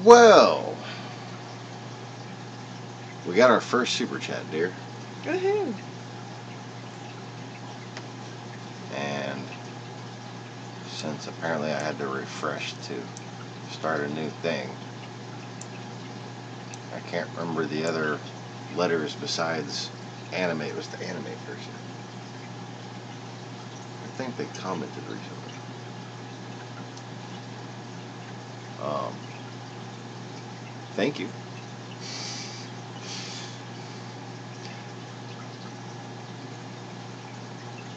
Well, we got our first super chat, dear. Woohoo! And since apparently I had to refresh to start a new thing, I can't remember the other letters besides anime. It was the anime person. I think they commented recently. Thank you.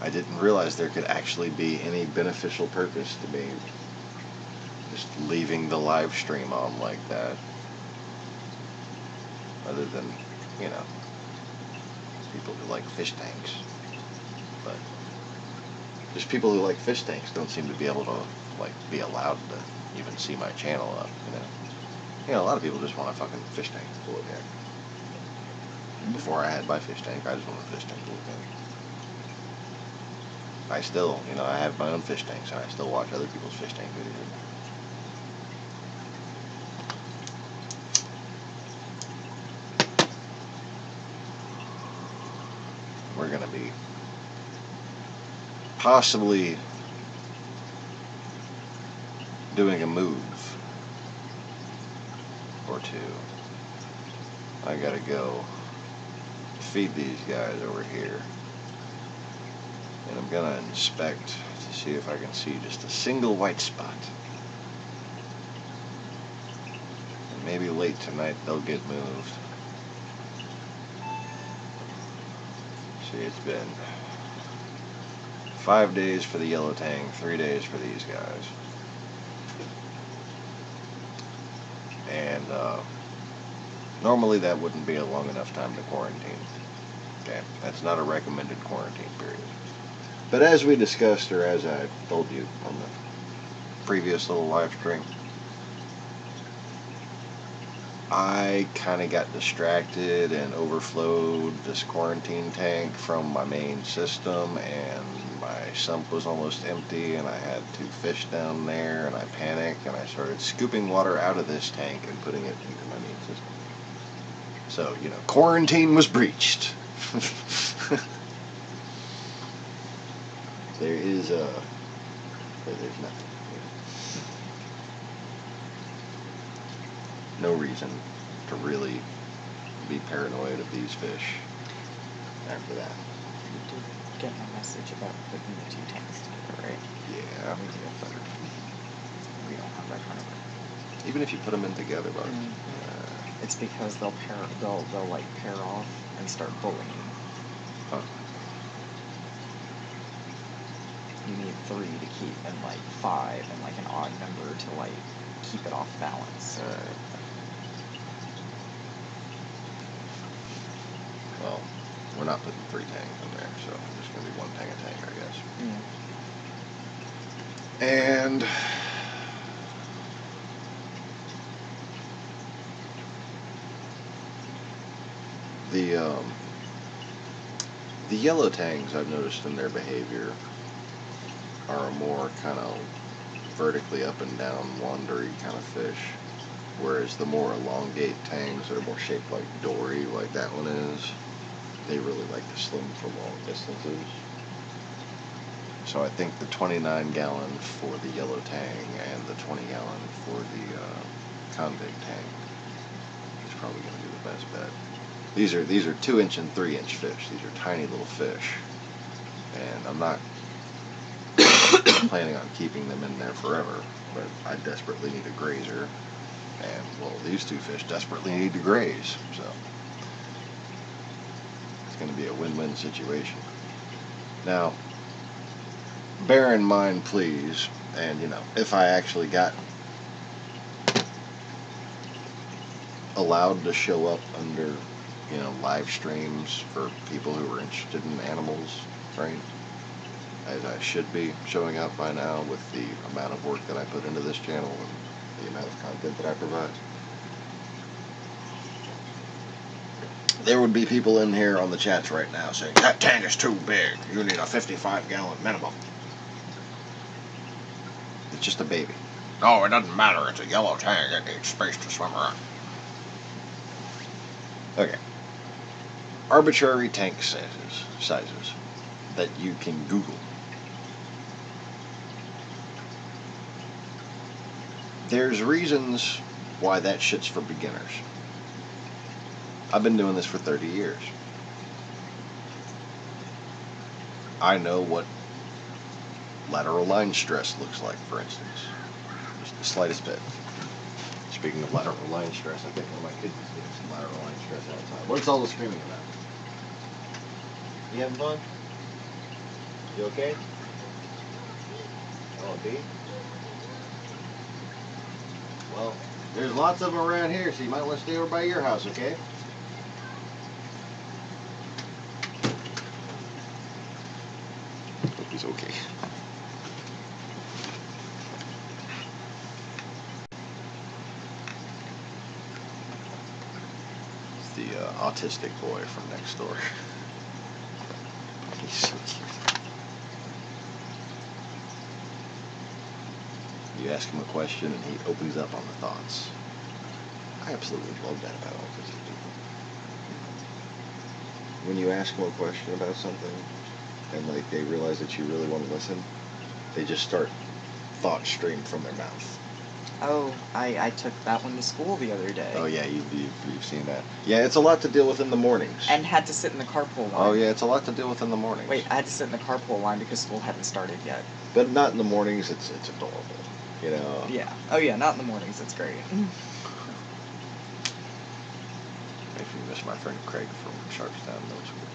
I didn't realize there could actually be any beneficial purpose to me just leaving the live stream on like that. Other than, you know, people who like fish tanks. But just people who like fish tanks don't seem to be able to, like, be allowed to even see my channel up, you know. You know, a lot of people just want a fucking fish tank to look at. Before I had my fish tank, I just wanted a fish tank to look at. I still, you know, I have my own fish tanks, and I still watch other people's fish tank videos. We're going to be possibly doing a move or two. I gotta go feed these guys over here. And I'm gonna inspect to see if I can see just a single white spot. And maybe late tonight they'll get moved. See, it's been 5 days for the yellow tang, 3 days for these guys. And normally that wouldn't be a long enough time to quarantine. Okay, that's not a recommended quarantine period. But as we discussed, or as I told you on the previous little live stream, I kind of got distracted and overflowed this quarantine tank from my main system, and my sump was almost empty, and I had 2 fish down there, and I panicked, and I started scooping water out of this tank and putting it into my main system. So, you know, quarantine was breached. There's nothing. No reason to really be paranoid of these fish after that. You did get my message about putting the 2 tanks together, right? Yeah. We do. We don't have that kind of thing. Even if you put them in together, but it's because they'll like pair off and start bullying. Huh. You need 3 to keep, and like 5, and like an odd number to like keep it off balance. Alright. Well, we're not putting 3 tanks in there, so there's going to be 1 tang a tank, I guess. Yeah. And the yellow tangs, I've noticed in their behavior, are a more kind of vertically up and down wandery kind of fish, whereas the more elongate tangs that are more shaped like dory, like that one is, they really like to swim for long distances. So I think the 29 gallon for the yellow tang and the 20 gallon for the convict tang is probably going to be the best bet. These are 2-inch and 3-inch fish. These are tiny little fish, and I'm not planning on keeping them in there forever, but I desperately need a grazer, and well, these 2 fish desperately need to graze, so it's going to be a win-win situation. Now, bear in mind, please, and you know, if I actually got allowed to show up under, you know, live streams for people who are interested in animals, right? As I should be showing up by now with the amount of work that I put into this channel and the amount of content that I provide. There would be people in here on the chats right now saying, that tank is too big, you need a 55 gallon minimum. It's just a baby. No, it doesn't matter. It's a yellow tag. It needs space to swim around. Okay. Arbitrary tank sizes that you can Google. There's reasons why that shit's for beginners. I've been doing this for 30 years. I know what lateral line stress looks like, for instance. Just the slightest bit. Speaking of lateral line stress, I think one of my kids is getting some lateral line stress outside. What's all the screaming about? You having fun? You okay? Oh, B? Well, there's lots of them around here, so you might want to stay over by your house, okay? Hope he's okay. It's the autistic boy from next door. He's so cute. You ask him a question and he opens up on the thoughts. I absolutely love that about autistic people. When you ask them a question about something and like they realize that you really want to listen, they just start thought stream from their mouth. Oh, I took that one to school the other day. Oh yeah, you've seen that. Yeah, it's a lot to deal with in the mornings. And had to sit in the carpool line. Oh yeah, it's a lot to deal with in the mornings. Wait, I had to sit in the carpool line because school hadn't started yet. But not in the mornings. It's adorable, you know. Yeah. Oh yeah, not in the mornings. It's great. Makes me miss my friend Craig from Sharpstown Middle School.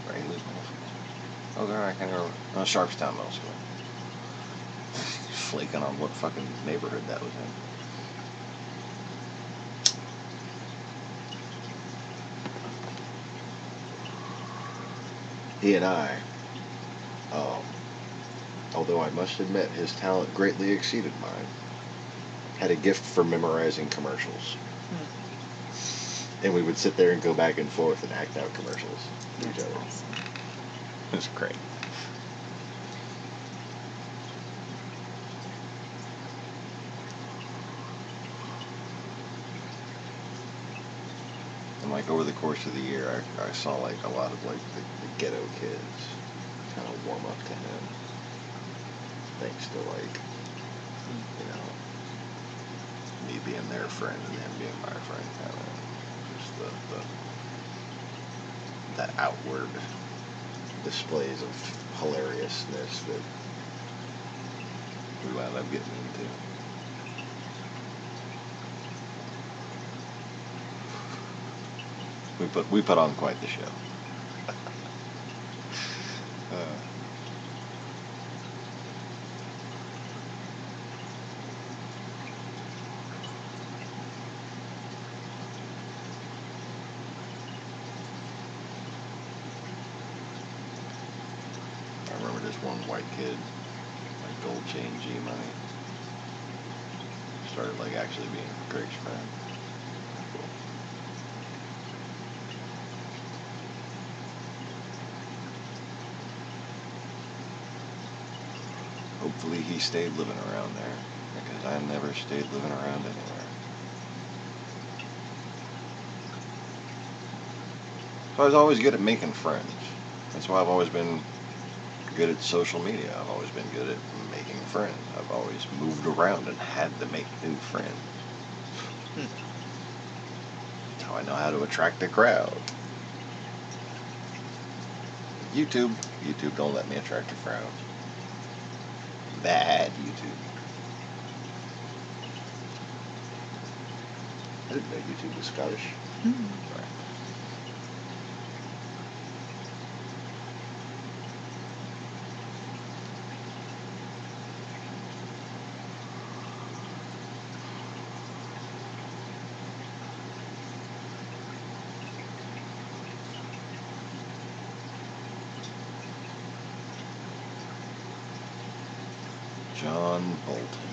Right, he lives in middle school. Oh, there I can't remember. No, Sharpstown Middle School. Flaking on what fucking neighborhood that was in. He and I, although I must admit his talent greatly exceeded mine, had a gift for memorizing commercials. And we would sit there and go back and forth and act out commercials to each other. Awesome. It was great. And like over the course of the year, I saw like a lot of like the ghetto kids kind of warm up to him, thanks to like, you know, me being their friend and him being my friend, kind of just that outward displays of hilariousness that we wound up getting into. We put on quite the show. I remember this one white kid, like gold chain G money, started like actually being Greg's friend. Cool. Hopefully he stayed living around there, because I never stayed living around anywhere. So I was always good at making friends. That's why I've always been good at social media. I've always been good at making friends. I've always moved around and had to make new friends. That's how I know how to attract a crowd. YouTube don't let me attract a crowd. Bad YouTube. I didn't know YouTube was Scottish. Sorry. John Bolton.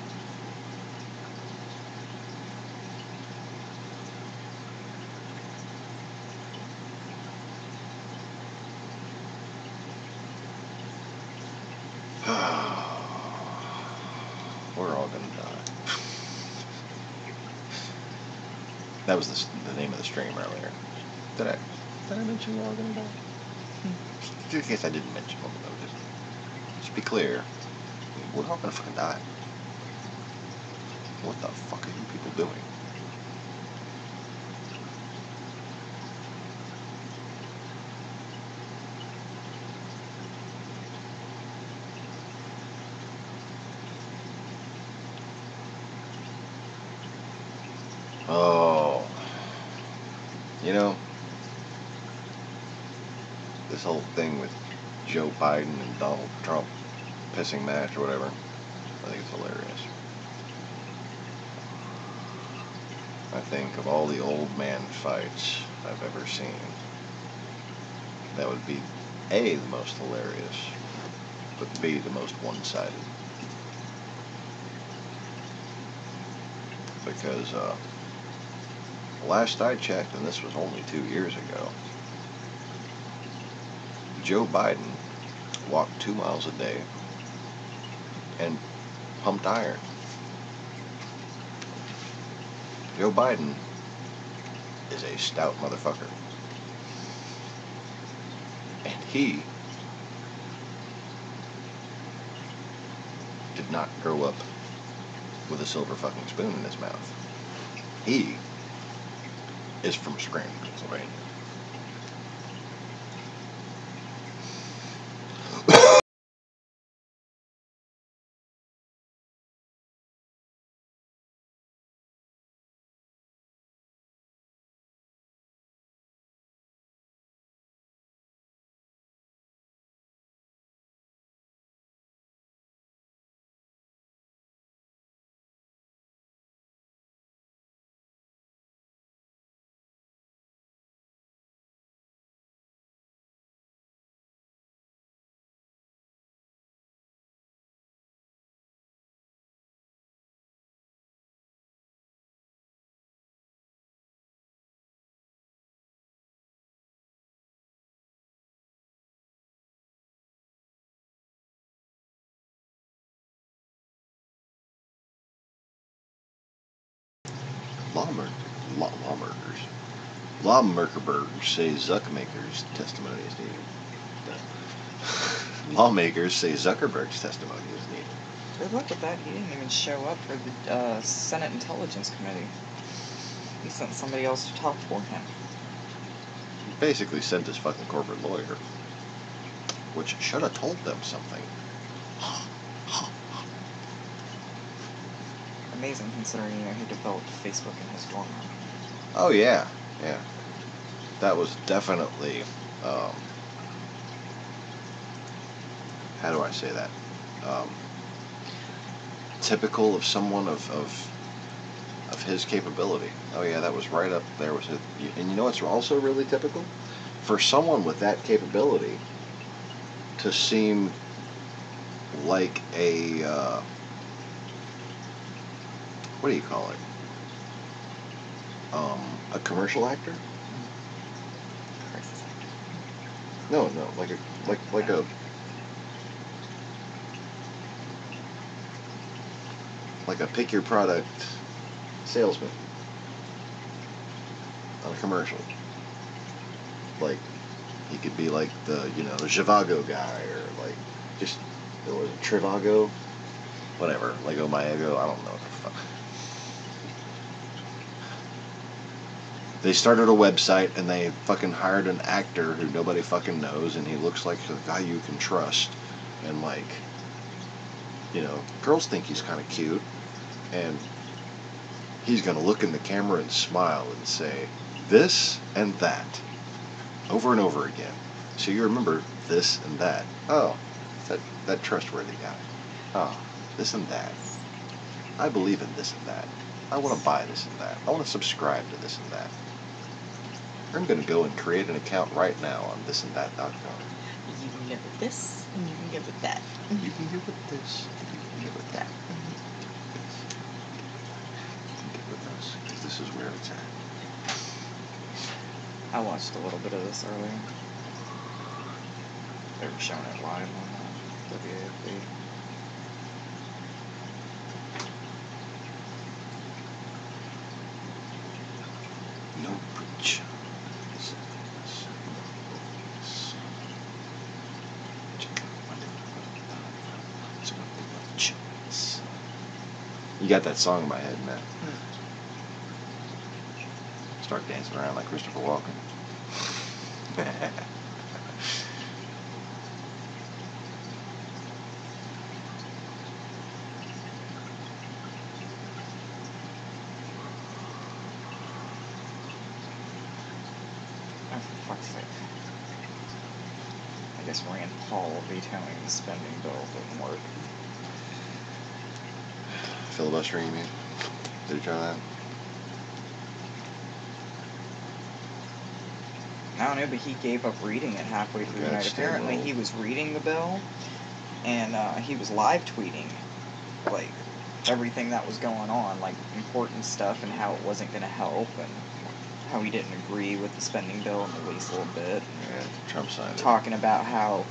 We're all gonna die. That was the name of the stream earlier. Did I mention we're all gonna die? Just in case I didn't mention one, though, just be clear. We're all gonna fucking die. What the fuck are you people doing? Oh, you know, this whole thing with Joe Biden and Donald Trump pissing match or whatever, I think it's hilarious. I think of all the old man fights I've ever seen, that would be A, the most hilarious, but B, the most one-sided. Because, last I checked, and this was only 2 years ago, Joe Biden walked 2 miles a day and pumped iron. Joe Biden is a stout motherfucker. And he did not grow up with a silver fucking spoon in his mouth. He is from Scranton, Pennsylvania. Lawmakers say Zuckerberg's testimony is needed. Lawmakers say Zuckerberg's testimony is needed. Good luck with that. He didn't even show up for the Senate Intelligence Committee. He sent somebody else to talk for him. He basically sent his fucking corporate lawyer, which should have told them something. Amazing considering, you know, he developed Facebook in his dorm room. Oh yeah, yeah. That was definitely, how do I say that? Typical of someone of his capability. Oh yeah, that was right up there with it. And you know what's also really typical? For someone with that capability to seem like a, what do you call it? A commercial actor? Crisis actor. No, like a pick your product salesman on a commercial. Like, he could be like the Zhivago guy, or like just, or Trivago, whatever, Lego Maego, I don't know what the fuck. They started a website and they fucking hired an actor who nobody fucking knows, and he looks like a guy you can trust, and like, girls think he's kind of cute, and he's gonna look in the camera and smile and say this and that over and over again, so you remember this and that. Oh, that trustworthy guy. Oh, this and that. I believe in this and that. I want to buy this and that. I want to subscribe to this and that. I'm going to go and create an account right now on thisandthat.com. You can get with this, and you can get with that. You can get with this, and you can get with that. You can get with us, because this is where it's at. I watched a little bit of this earlier. They were showing it live on the WAFB. You got that song in my head, man. Start dancing around like Christopher Walken. Oh, for fuck's sake. I guess Rand Paul vetoing the spending bill didn't work. Filibustering, you mean? Did you try that? I don't know, but he gave up reading it halfway through the night. Apparently he was reading the bill, and he was live tweeting, like, everything that was going on, like, important stuff and how it wasn't going to help, and how he didn't agree with the spending bill in the least little bit. Yeah, Trump signed it. Talking about how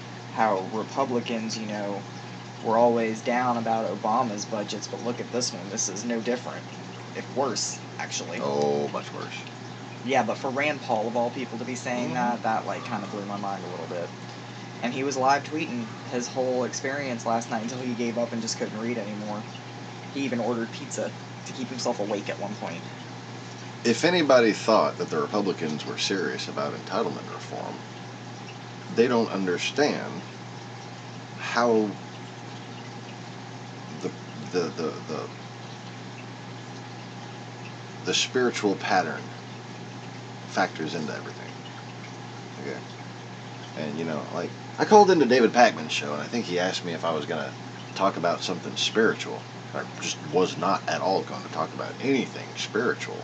Republicans, you know, were always down about Obama's budgets, but look at this one. This is no different. If worse, actually. Oh, much worse. Yeah, but for Rand Paul, of all people, to be saying that, like, kind of blew my mind a little bit. And he was live tweeting his whole experience last night until he gave up and just couldn't read anymore. He even ordered pizza to keep himself awake at one point. If anybody thought that the Republicans were serious about entitlement reform, they don't understand how the spiritual pattern factors into everything. Okay. And, you know, like, I called into David Pakman's show, and I think he asked me if I was going to talk about something spiritual. I just was not at all going to talk about anything spiritual.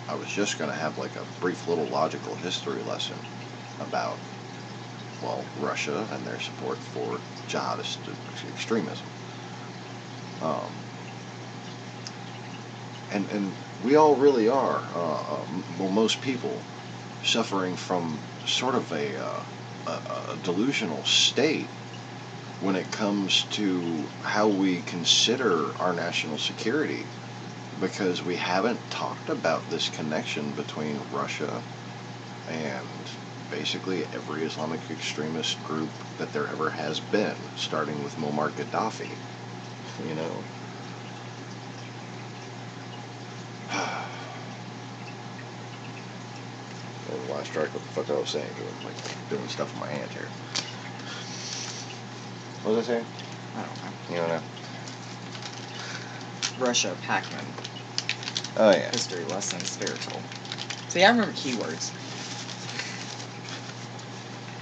I was just going to have, like, a brief little logical history lesson about, well, Russia and their support for jihadist extremism. And we all really are, well, most people, suffering from sort of a delusional state when it comes to how we consider our national security, because we haven't talked about this connection between Russia and basically every Islamic extremist group that there ever has been, starting with Muammar Gaddafi, you know. I strike what the fuck I was saying, because I'm like doing stuff with my hand here. What was I saying? I don't know. You don't know? Russia, Pakman. Oh, yeah. History lesson, spiritual. See, I remember keywords.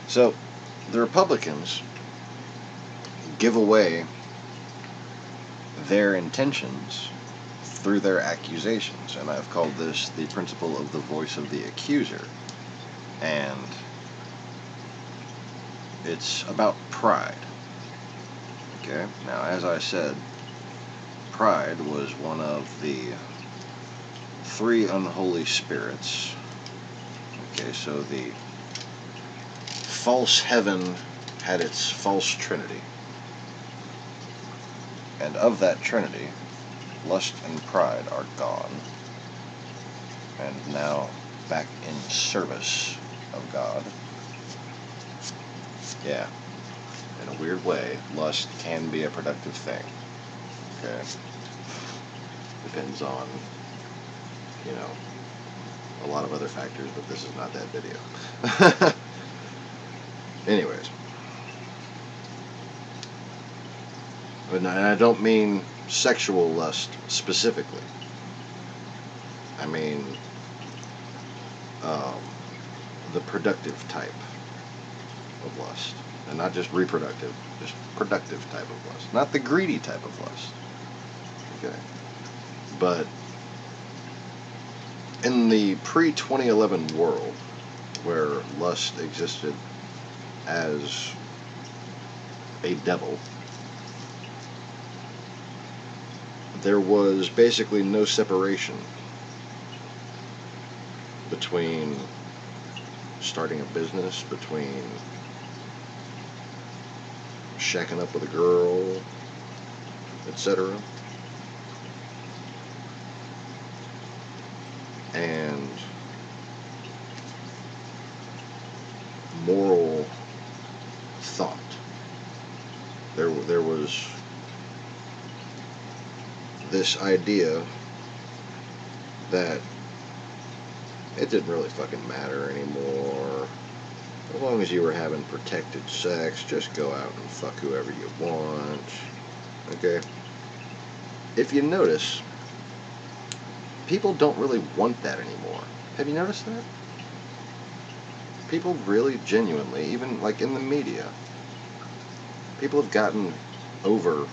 So, the Republicans give away their intentions through their accusations, and I've called this the principle of the voice of the accuser. And it's about pride. Okay, now as I said, pride was one of the three unholy spirits. Okay, so the false heaven had its false trinity. And of that trinity, lust and pride are gone, and now back in service of God. Yeah, in a weird way, lust can be a productive thing. Okay, depends on, you know, a lot of other factors, but this is not that video. Anyways, and I don't mean sexual lust specifically. I mean the productive type of lust, and not just reproductive, just productive type of lust, not the greedy type of lust. Okay, but in the pre-2011 world, where lust existed as a devil, there was basically no separation between starting a business, between shacking up with a girl, etc. and moral thought. There was this idea that it didn't really fucking matter anymore. As long as you were having protected sex, just go out and fuck whoever you want. Okay? If you notice, people don't really want that anymore. Have you noticed that? People really genuinely, even like in the media, people have gotten over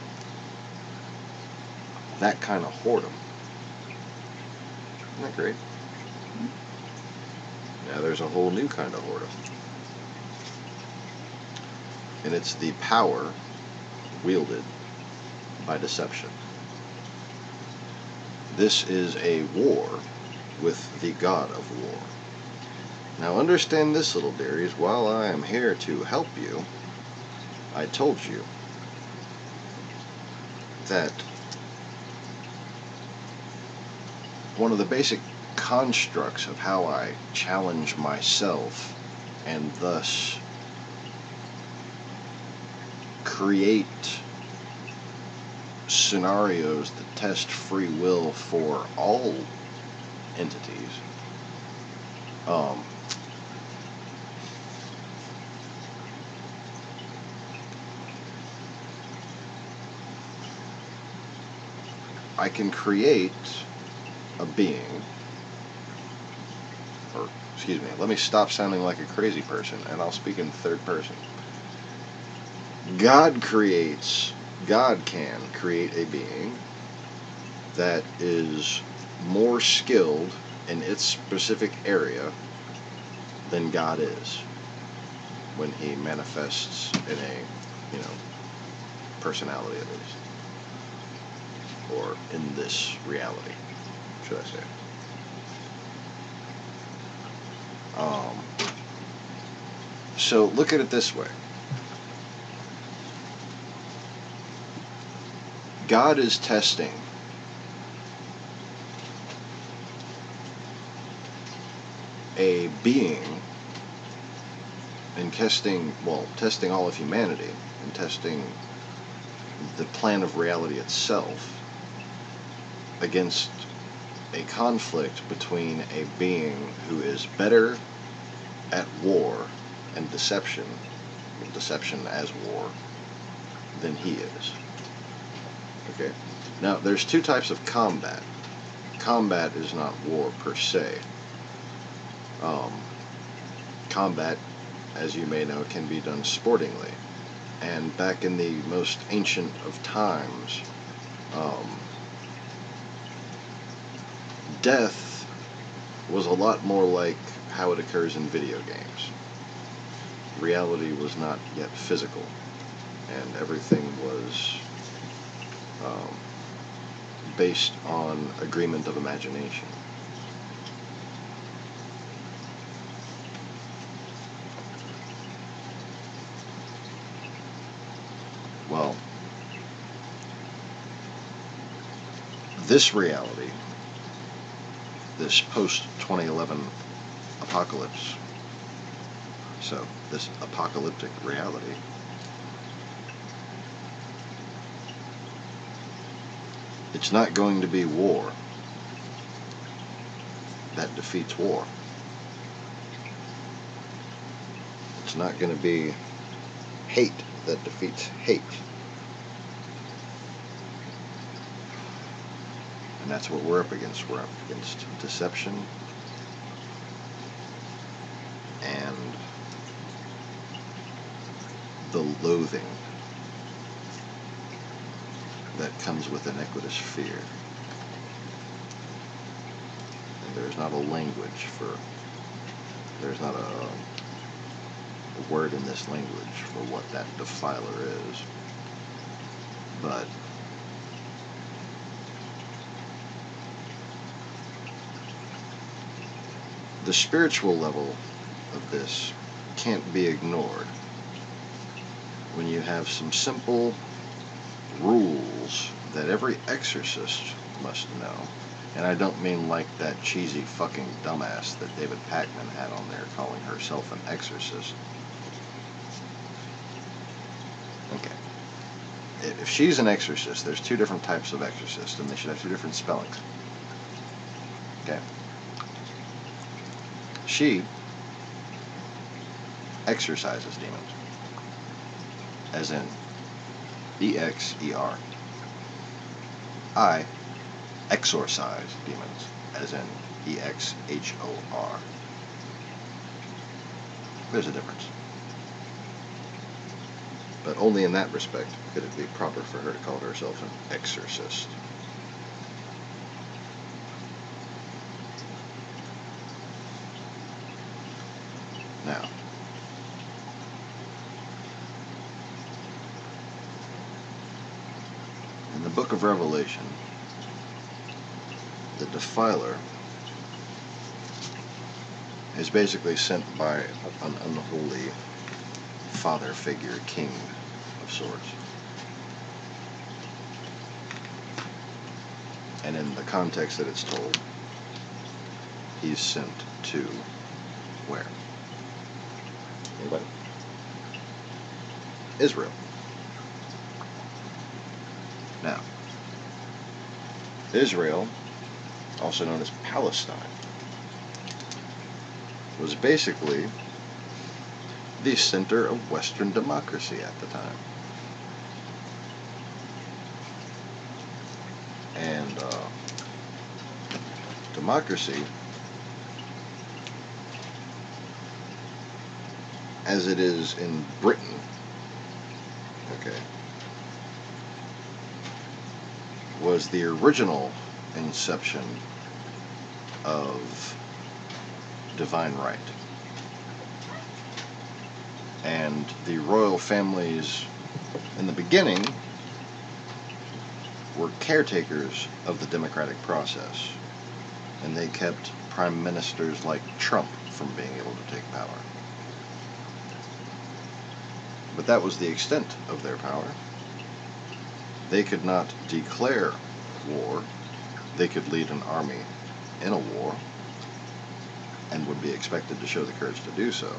that kind of whoredom. Isn't that great? Now there's a whole new kind of whoredom. And it's the power wielded by deception. This is a war with the God of war. Now understand this, little dearies, while I am here to help you, I told you that one of the basic constructs of how I challenge myself and thus create scenarios that test free will for all entities I can create a being, or excuse me, let me stop sounding like a crazy person and I'll speak in third person. God can create a being that is more skilled in its specific area than God is when he manifests in a, personality at least. Or in this reality, should I say. So look at it this way. God is testing a being and testing all of humanity and testing the plan of reality itself against a conflict between a being who is better at war and deception as war, than he is. Okay? Now, there's two types of combat. Combat is not war per se. Combat, as you may know, can be done sportingly. And back in the most ancient of times, death was a lot more like how it occurs in video games. Reality was not yet physical, and everything was based on agreement of imagination. Well, this reality, this post-2011 apocalypse, so this apocalyptic reality, it's not going to be war that defeats war. It's not going to be hate that defeats hate. And that's what we're up against. We're up against deception and the loathing that comes with iniquitous fear. And there's not a language for, there's not a word in this language for what that defiler is. But the spiritual level of this can't be ignored when you have some simple rules that every exorcist must know. And I don't mean like that cheesy fucking dumbass that David Pakman had on there calling herself an exorcist. Okay. if she's an exorcist, there's two different types of exorcist, and they should have two different spellings. Okay. She exorcises demons, as in E-X-E-R. I exorcise demons, as in E-X-H-O-R. There's a difference. But only in that respect could it be proper for her to call herself an exorcist. Now, in the book of Revelation, the defiler is basically sent by an unholy father figure, king of sorts. And in the context that it's told, he's sent to where? Anybody? Israel. Now, Israel, also known as Palestine, was basically the center of Western democracy at the time. And democracy, as it is in Britain, okay, was the original inception of divine right. And the royal families in the beginning were caretakers of the democratic process, and they kept prime ministers like Trump from being able to take power. But that was the extent of their power. They could not declare war. They could lead an army in a war and would be expected to show the courage to do so.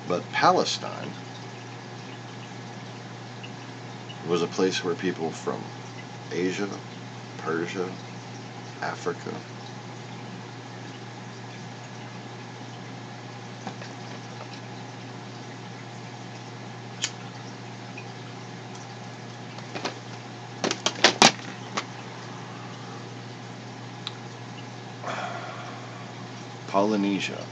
But Palestine was a place where people from Asia, Persia, Africa, Polynesia.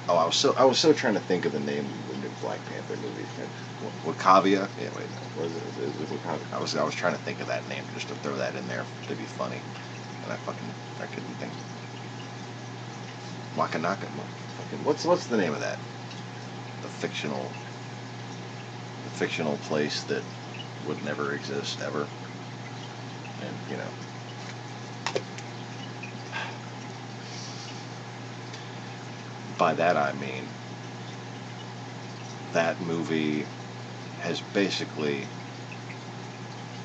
Oh, I was so trying to think of the name of the new Black Panther movie. Wacavia? Yeah, wait, no. Is it Wacavia? I was trying to think of that name just to throw that in there to be funny, and I couldn't think. Wakanaka. What's the name of that? The fictional place that would never exist ever, and you know. By that I mean that movie has basically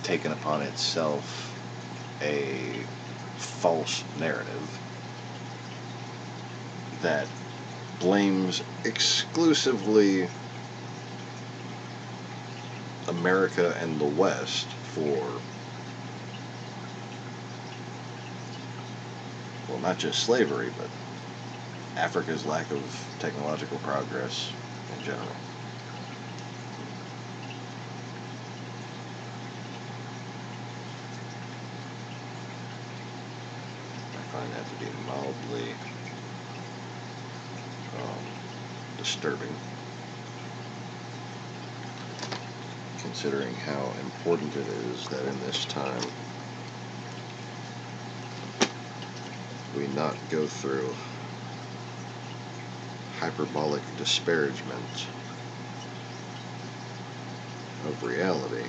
taken upon itself a false narrative that blames exclusively America and the West for, well, not just slavery, but Africa's lack of technological progress in general. I find that to be mildly disturbing, considering how important it is that in this time we not go through hyperbolic disparagement of reality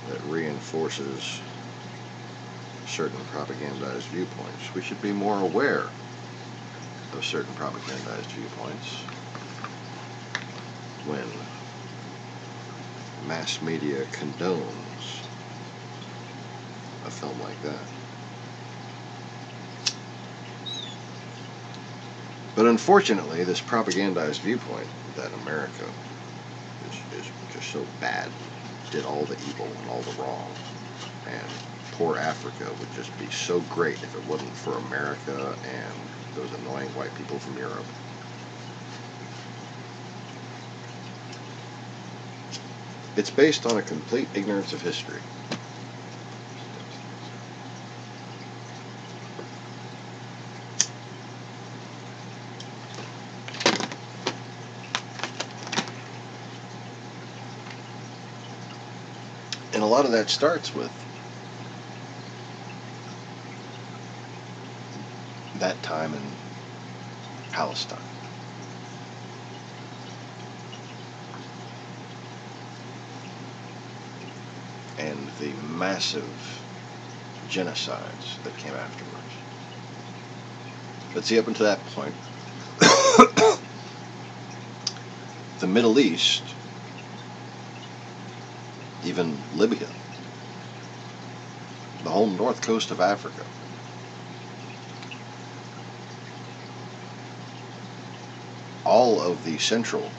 that reinforces certain propagandized viewpoints. We should be more aware of certain propagandized viewpoints when mass media condones a film like that. But unfortunately, this propagandized viewpoint that America is just so bad, did all the evil and all the wrong, and poor Africa would just be so great if it wasn't for America and those annoying white people from Europe. It's based on a complete ignorance of history. And a lot of that starts with that time in Palestine. And the massive genocides that came afterwards. But see, up until that point, the Middle East, even Libya, the whole north coast of Africa, all of the central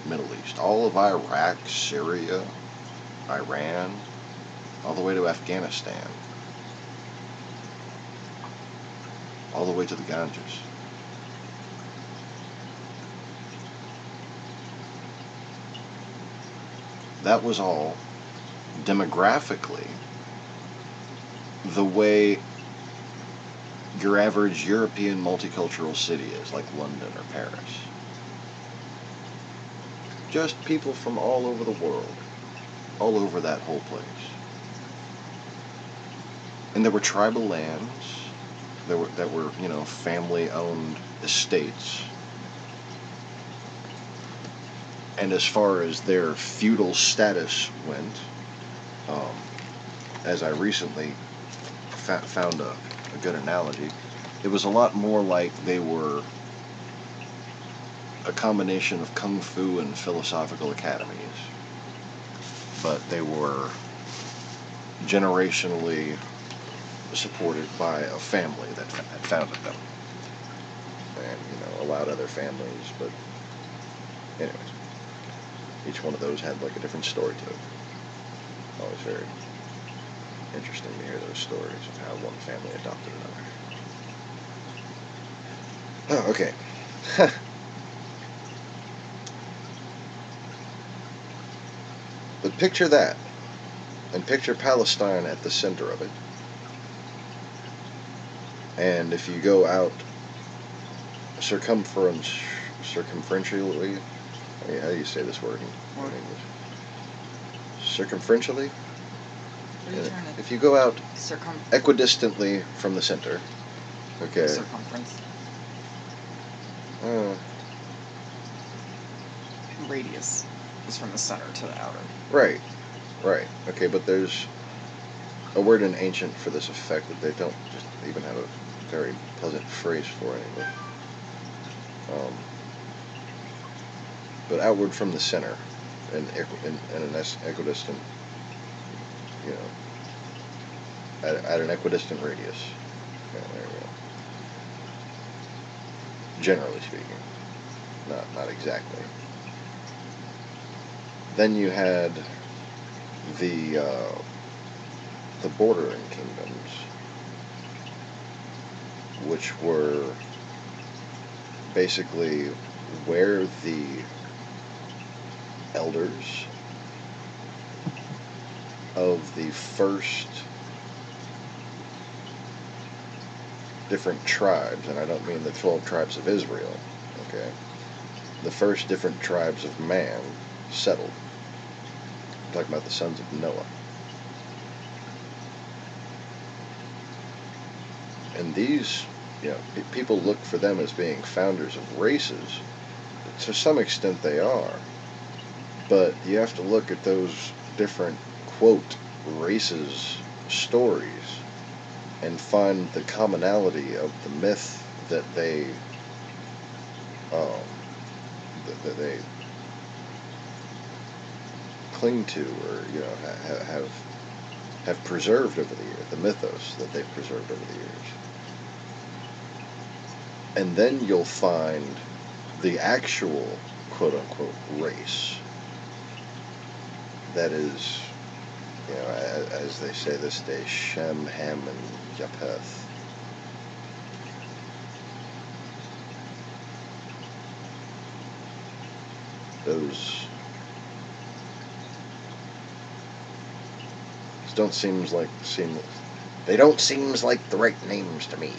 Middle East, all of Iraq, Syria, Iran, all the way to Afghanistan, all the way to the Ganges. That was all demographically the way your average European multicultural city is, like London or Paris. Just people from all over the world, all over that whole place. And there were tribal lands that were family-owned estates. And as far as their feudal status went, as I recently found a good analogy, it was a lot more like they were a combination of kung fu and philosophical academies. But they were generationally supported by a family that had founded them. And, allowed other families, but anyways. Each one of those had like a different story to it. Always very interesting to hear those stories of how one family adopted another. Oh, okay. But picture that, and picture Palestine at the center of it. And if you go out circumferentially, how do you say this word in English? Circumferentially? If you go out equidistantly from the center, okay. Circumference. Radius is from the center to the outer. Right. Okay, but there's a word in ancient for this effect that they don't just even have a very pleasant phrase for anymore. But outward from the center, and an equidistant, at an equidistant radius. Yeah, there you go. Generally speaking, not exactly. Then you had the bordering kingdoms, which were basically where the elders of the first different tribes, and I don't mean the 12 tribes of Israel, okay? The first different tribes of man settled. I'm talking about the sons of Noah. And these, people look for them as being founders of races. To some extent they are. But you have to look at those different, quote, races' stories and find the commonality of the myth that they cling to, or have preserved over the years, the mythos that they've preserved over the years. And then you'll find the actual quote-unquote race that is, as they say this day, Shem, Ham, and Japheth. They don't seem like the right names to me.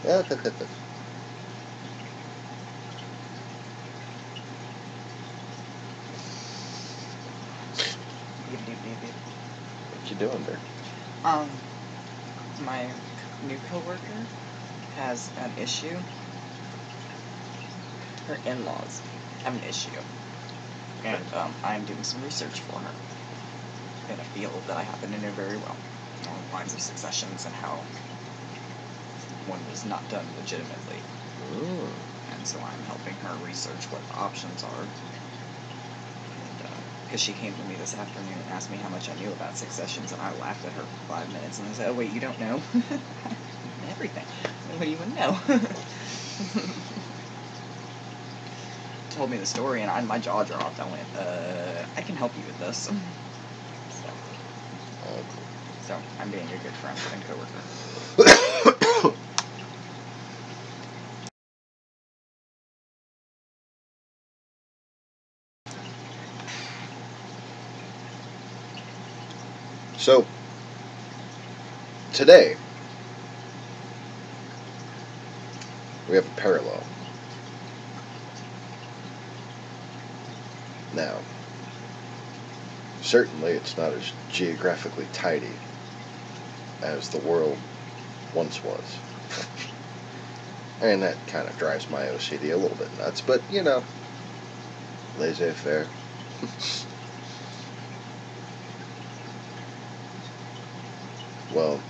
What you doing there? My new coworker has an issue. Her in-laws have an issue, and I'm doing some research for her in a field that I happen to know very well, along the lines of successions and how one was not done legitimately. Ooh. And so I'm helping her research what the options are. Because she came to me this afternoon and asked me how much I knew about successions, and I laughed at her for 5 minutes, and I said, "Oh wait, you don't know?" Everything. What do you want to know? Told me the story, and my jaw dropped. I went, I can help you with this. So I'm being a good friend and coworker. So, today, we have a parallel. Now, certainly it's not as geographically tidy as the world once was. And that kind of drives my OCD a little bit nuts, but, laissez-faire. Well,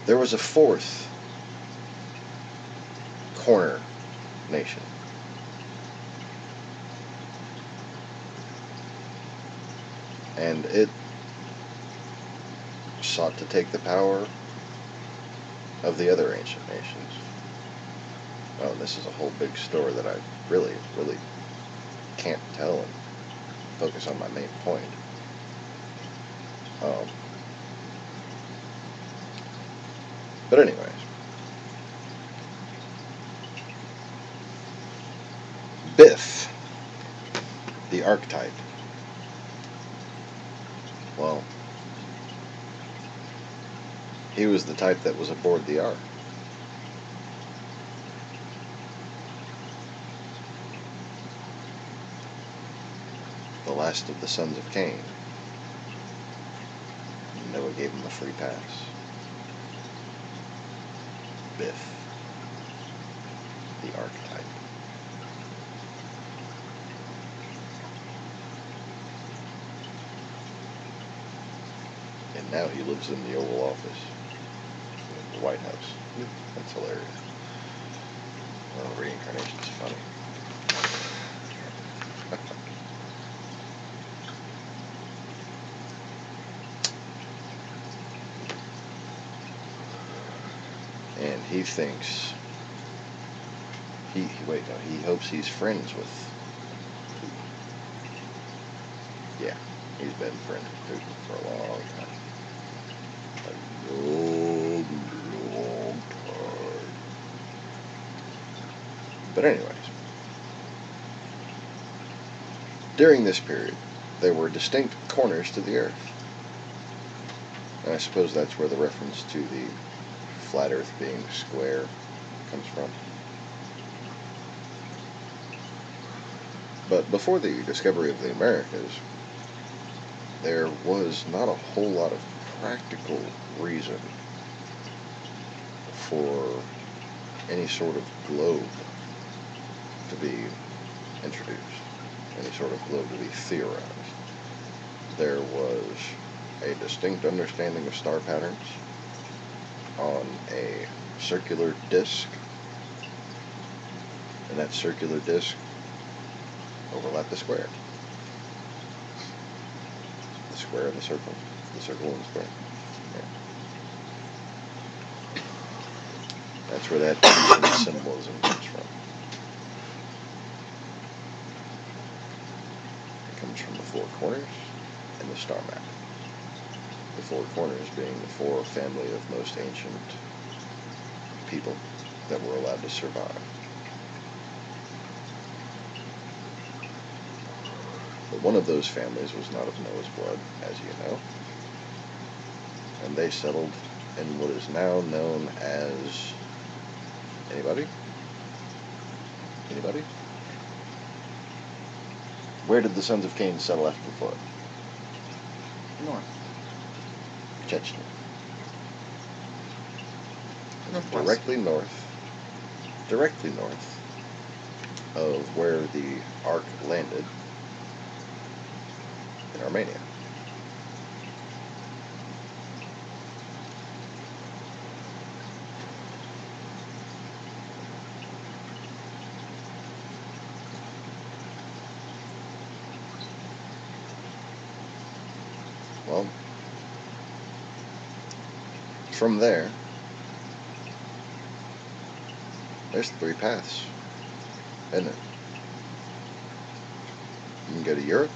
there was a fourth corner nation. And it sought to take the power of the other ancient nations. Oh, this is a whole big story that I really, really can't tell and focus on my main point. But anyways, Biff, the archetype. Well, he was the type that was aboard the ark. The last of the sons of Cain. Noah gave him a free pass. Biff, the archetype. And now he lives in the Oval Office, the White House. That's hilarious. Well, reincarnation's funny. And he thinks, he hopes he's friends with Putin. Yeah, he's been friends with Putin for a long time. A long time. But anyways, during this period, there were distinct corners to the earth. And I suppose that's where the reference to the flat earth being square comes from. But before the discovery of the Americas, there was not a whole lot of practical reason for any sort of globe to be introduced, any sort of globe to be theorized. There was a distinct understanding of star patterns on a circular disc, and that circular disc overlapped the square. The square and the circle and the square. Yeah. That's where that symbolism comes from. It comes from the four corners and the star map. The four corners being the four family of most ancient people that were allowed to survive. But one of those families was not of Noah's blood, as you know, and they settled in what is now known as... Anybody? Anybody? Where did the sons of Cain settle after the flood? North. Chechnya. Northwest. Directly north of where the ark landed in Armenia. Well, from there, there's three paths, isn't it? You can go to Europe,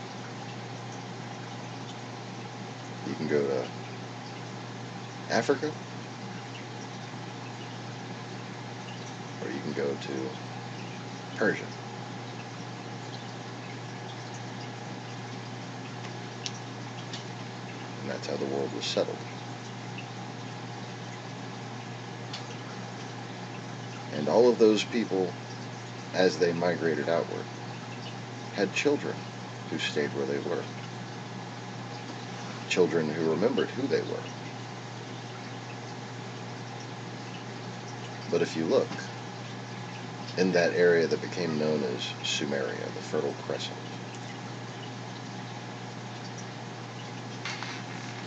you can go to Africa, or you can go to Persia. And that's how the world was settled. And all of those people, as they migrated outward, had children who stayed where they were. Children who remembered who they were. But if you look, in that area that became known as Sumeria, the Fertile Crescent,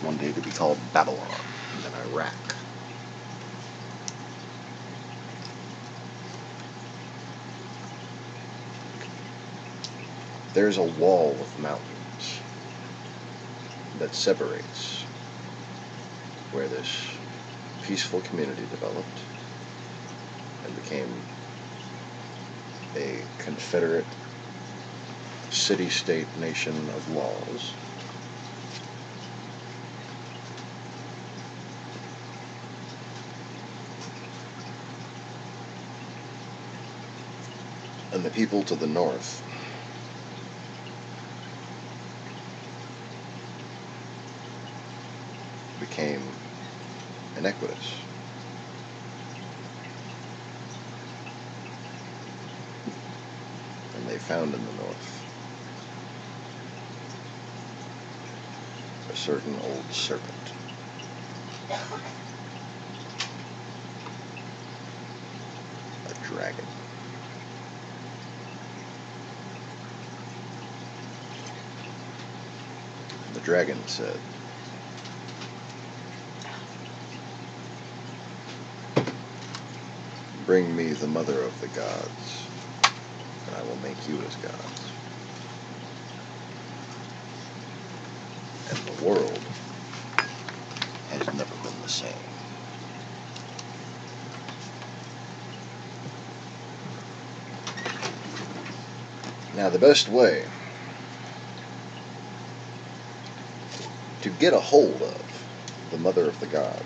one day to be called Babylon, and then Iraq. There's a wall of mountains that separates where this peaceful community developed and became a confederate city-state nation of laws, and the people to the north became iniquitous. And they found in the north a certain old serpent. A dragon. The dragon said, "Bring me the mother of the gods, and I will make you as gods." And the world has never been the same. Now, the best way to get a hold of the mother of the gods,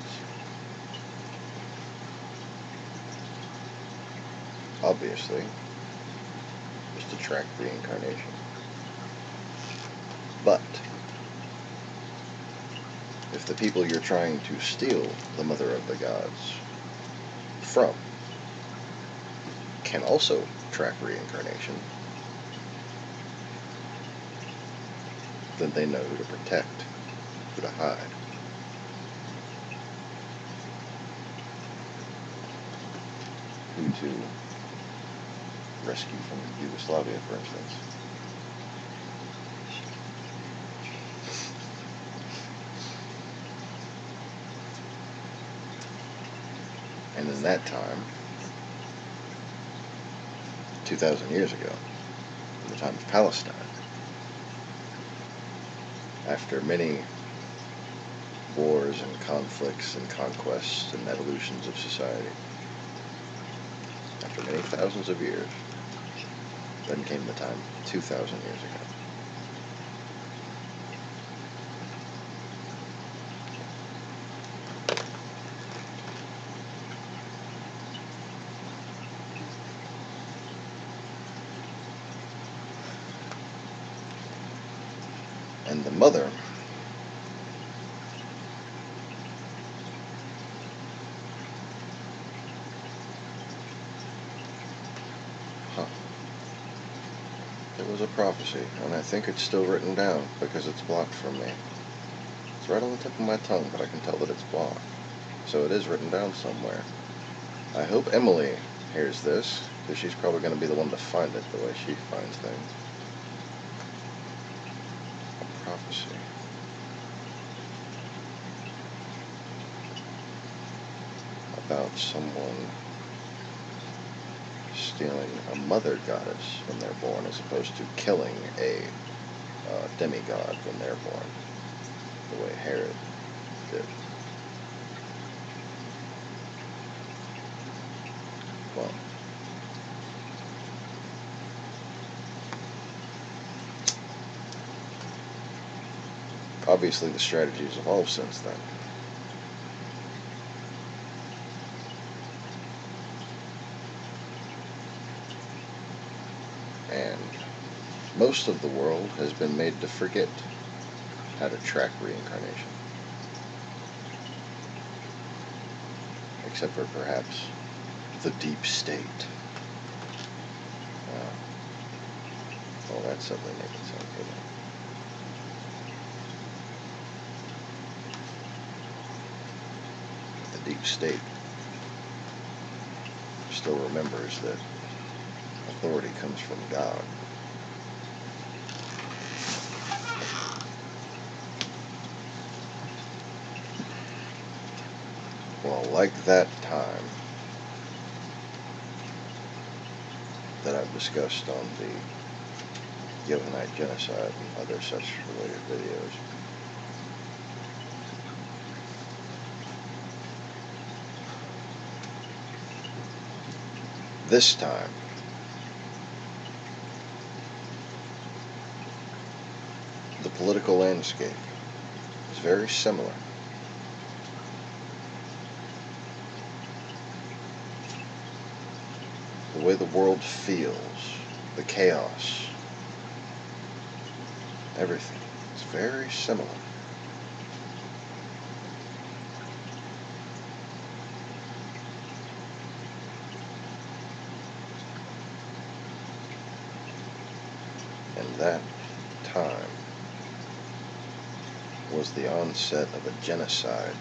obviously, is to track reincarnation. But if the people you're trying to steal the mother of the gods from can also track reincarnation, then they know who to protect, who to hide. Who to rescue from Yugoslavia, for instance. And in that time, 2,000 years ago, in the time of Palestine, after many wars and conflicts and conquests and evolutions of society, after many thousands of years, then came the time 2,000 years ago. And the mother it was a prophecy, and I think it's still written down because it's blocked from me. It's right on the tip of my tongue, but I can tell that it's blocked. So it is written down somewhere. I hope Emily hears this, because she's probably going to be the one to find it the way she finds things. A prophecy. About someone stealing a mother goddess when they're born, as opposed to killing a demigod when they're born, the way Herod did. Well, obviously the strategy has evolved since then. And most of the world has been made to forget how to track reincarnation. Except for perhaps the deep state. Well, that suddenly made it sound good. The deep state still remembers that authority comes from God. Well, like that time that I've discussed on the Yohanite genocide and other such related videos, this time the political landscape is very similar. The way the world feels, the chaos, everything is very similar. And that time was the onset of a genocide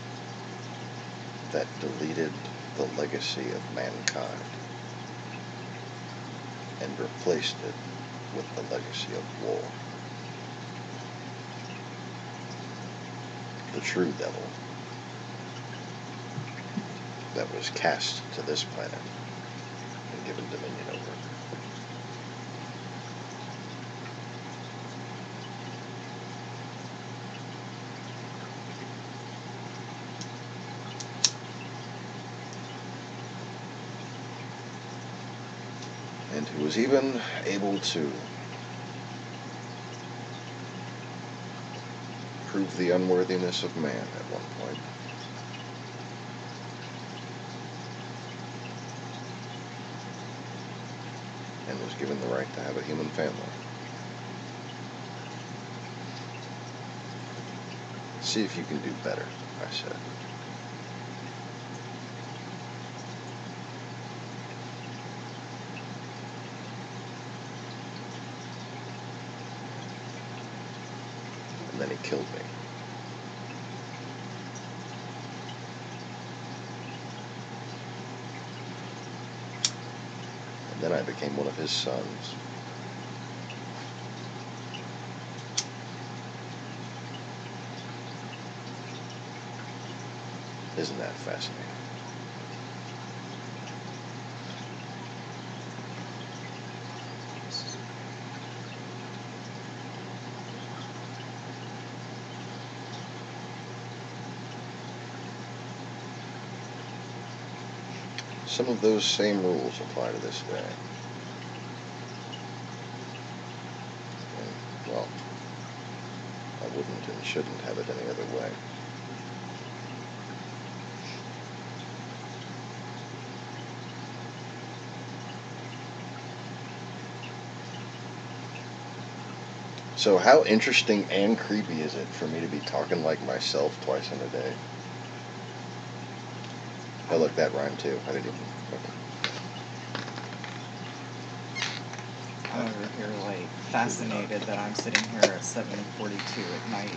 that deleted the legacy of mankind and replaced it with the legacy of war. The true devil that was cast to this planet and given dominion over it. And who was even able to prove the unworthiness of man at one point. And was given the right to have a human family. See if you can do better, I said. And then he killed me. And then I became one of his sons. Isn't that fascinating? some of those same rules apply to this day. And, well, I wouldn't and shouldn't have it any other way. So how interesting and creepy is it for me to be talking like myself twice in a day? Oh, look, that rhymed too. I didn't even... Okay. I'm over here, like, fascinated that I'm sitting here at 7:42 at night,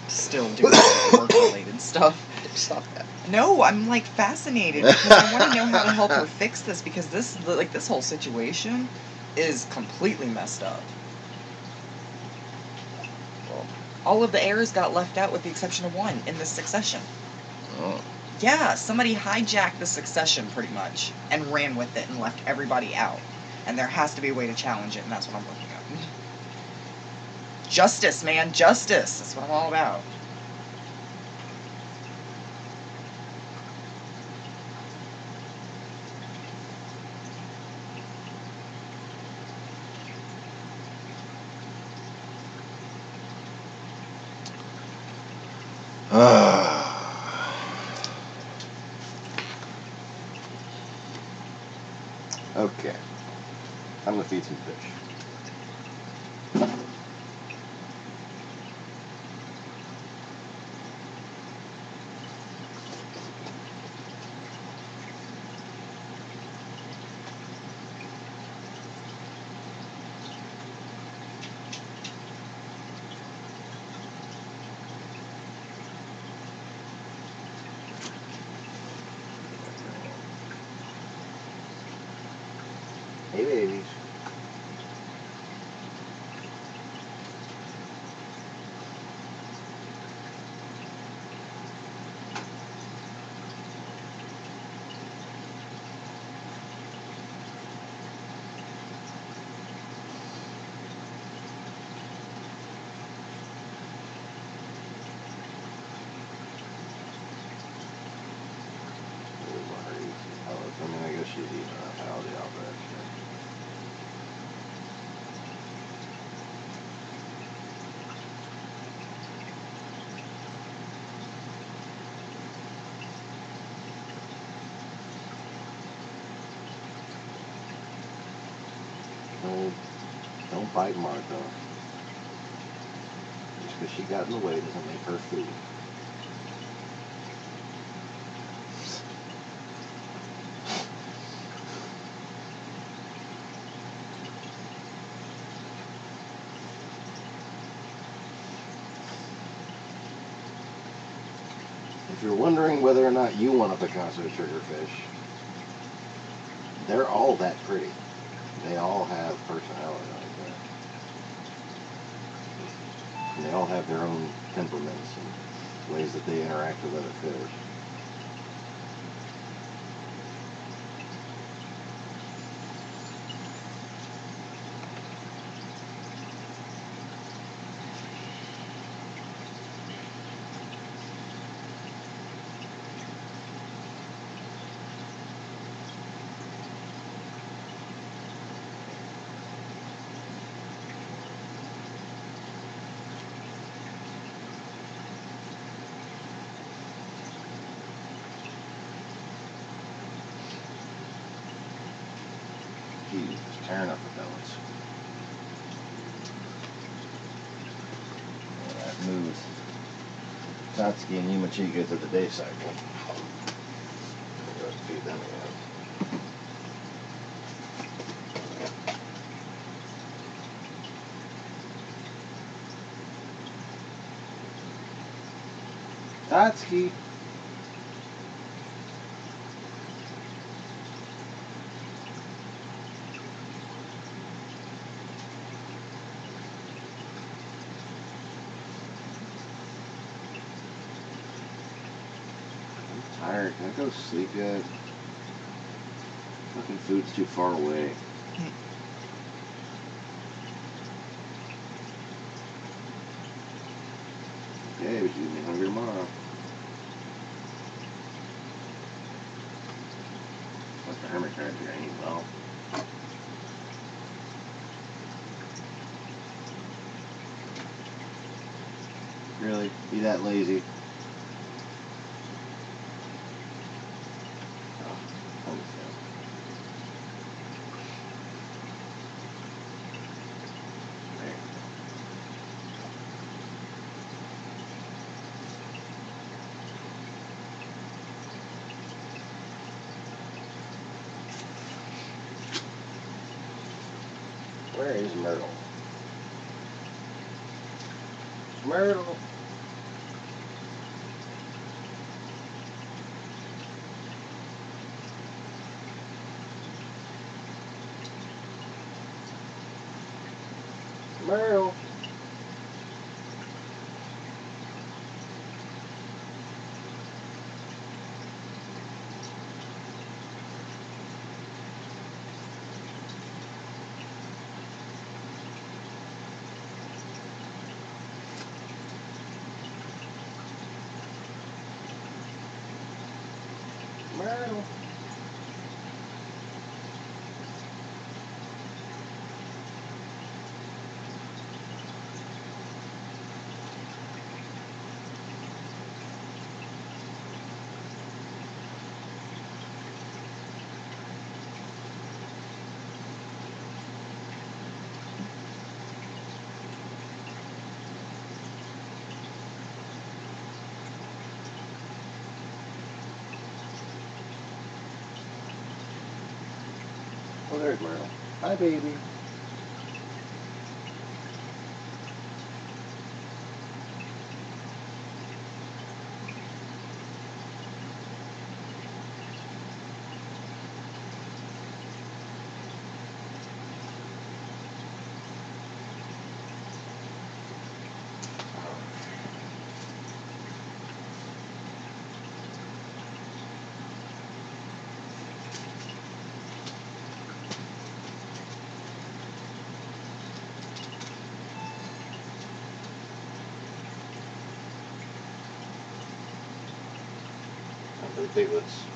still doing work-related stuff. Stop that. No, I'm, like, fascinated because I want to know how to help her fix this, because this whole situation is completely messed up. Well, all of the errors got left out with the exception of one in this succession. oh. Yeah, somebody hijacked the succession pretty much and ran with it and left everybody out. And there has to be a way to challenge it, and that's what I'm looking at. Justice, man, justice. That's what I'm all about. Okay. I'm gonna feed some fish. Hey, babies. I mean, I guess she's eating enough algae out there. Don't bite Martha. Just because she got in the way doesn't make her food. If you're wondering whether or not you want a Picasso triggerfish, they're all that pretty. They all have personality like that. And they all have their own temperaments and ways that they interact with other fish. He's tearing up the pellets. Well, that moves Tatsuki and Yumachika to the day cycle. We'll go feed them again. Tatsuki! Tired. Can I go to sleep yet? Fucking food's too far away. Okay, but you'll be hungry tomorrow. the hermit crabs are gonna eat well. Really? Be that lazy? Oh, holy cow. There. Where is Myrtle? Myrtle! Myrtle! Myrtle! Oh, there's Myrtle. Hi, baby. For the piglets.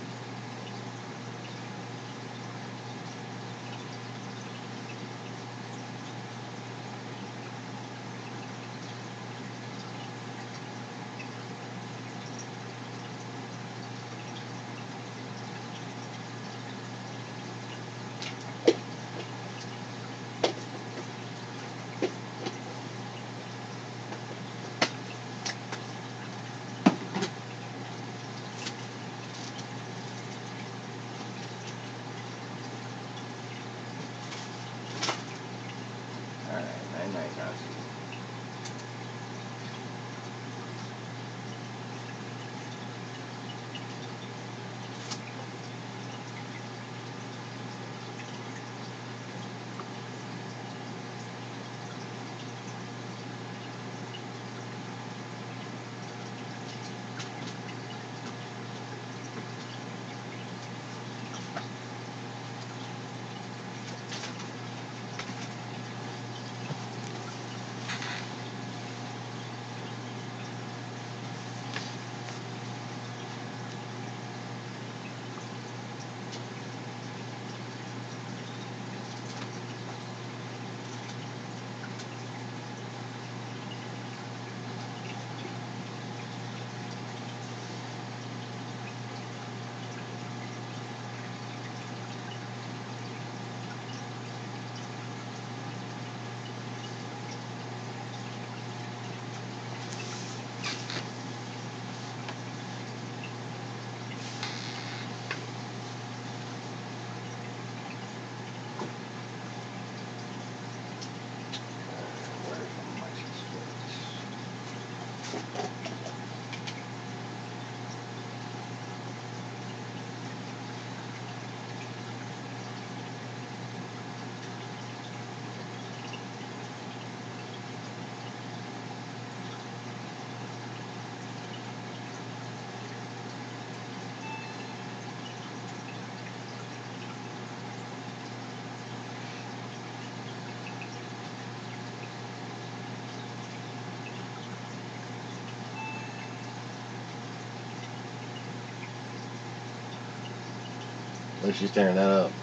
Look, she's tearing that up.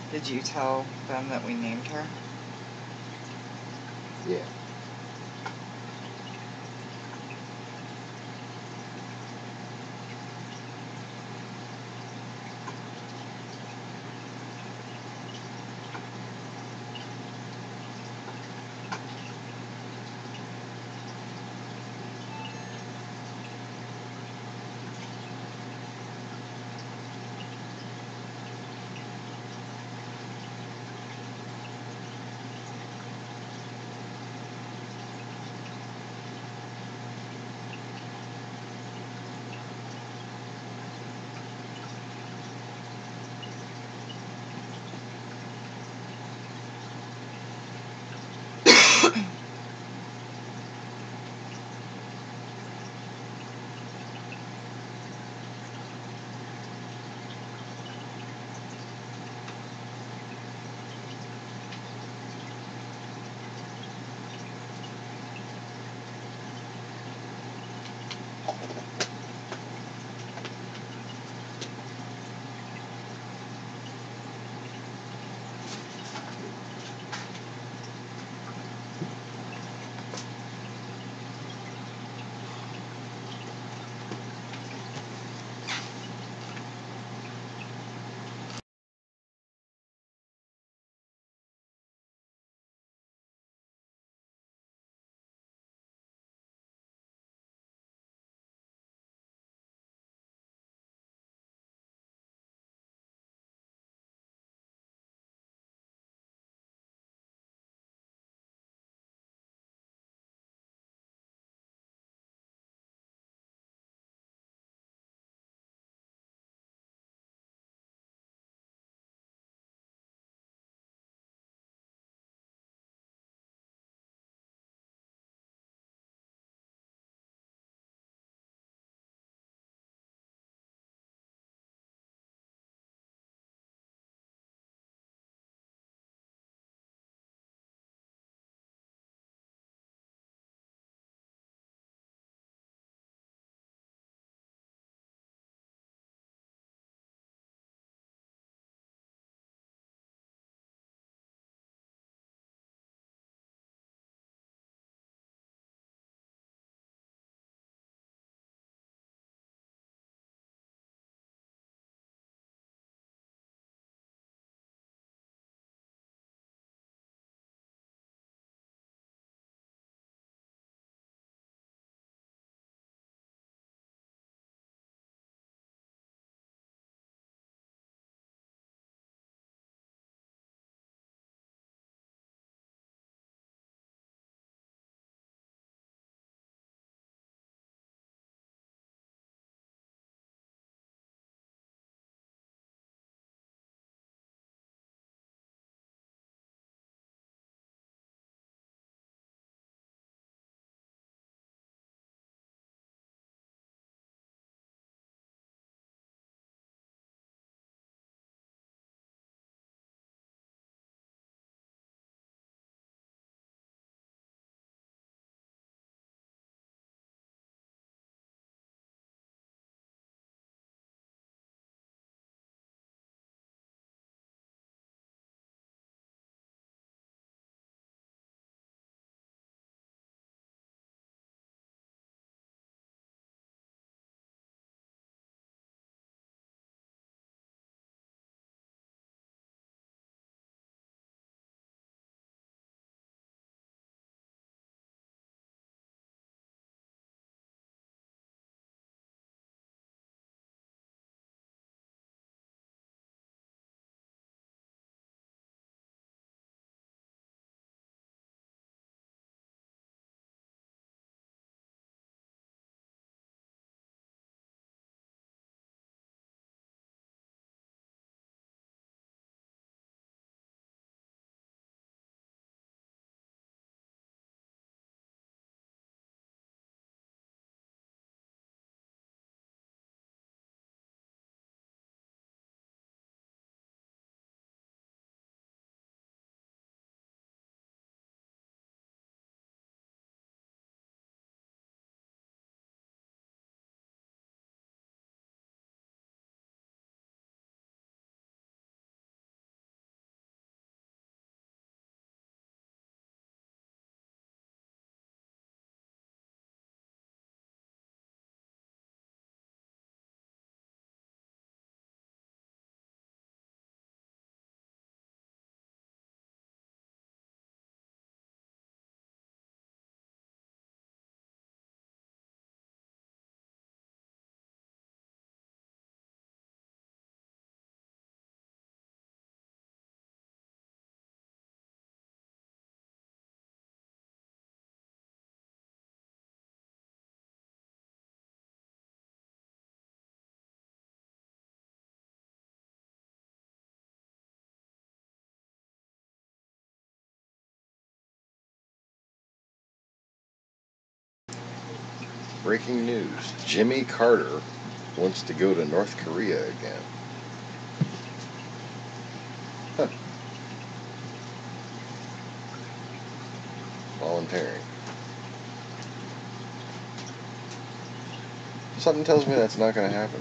Did you tell them that we named her? Yeah. Breaking news. Jimmy Carter wants to go to North Korea again. Huh. Volunteering. Something tells me that's not going to happen.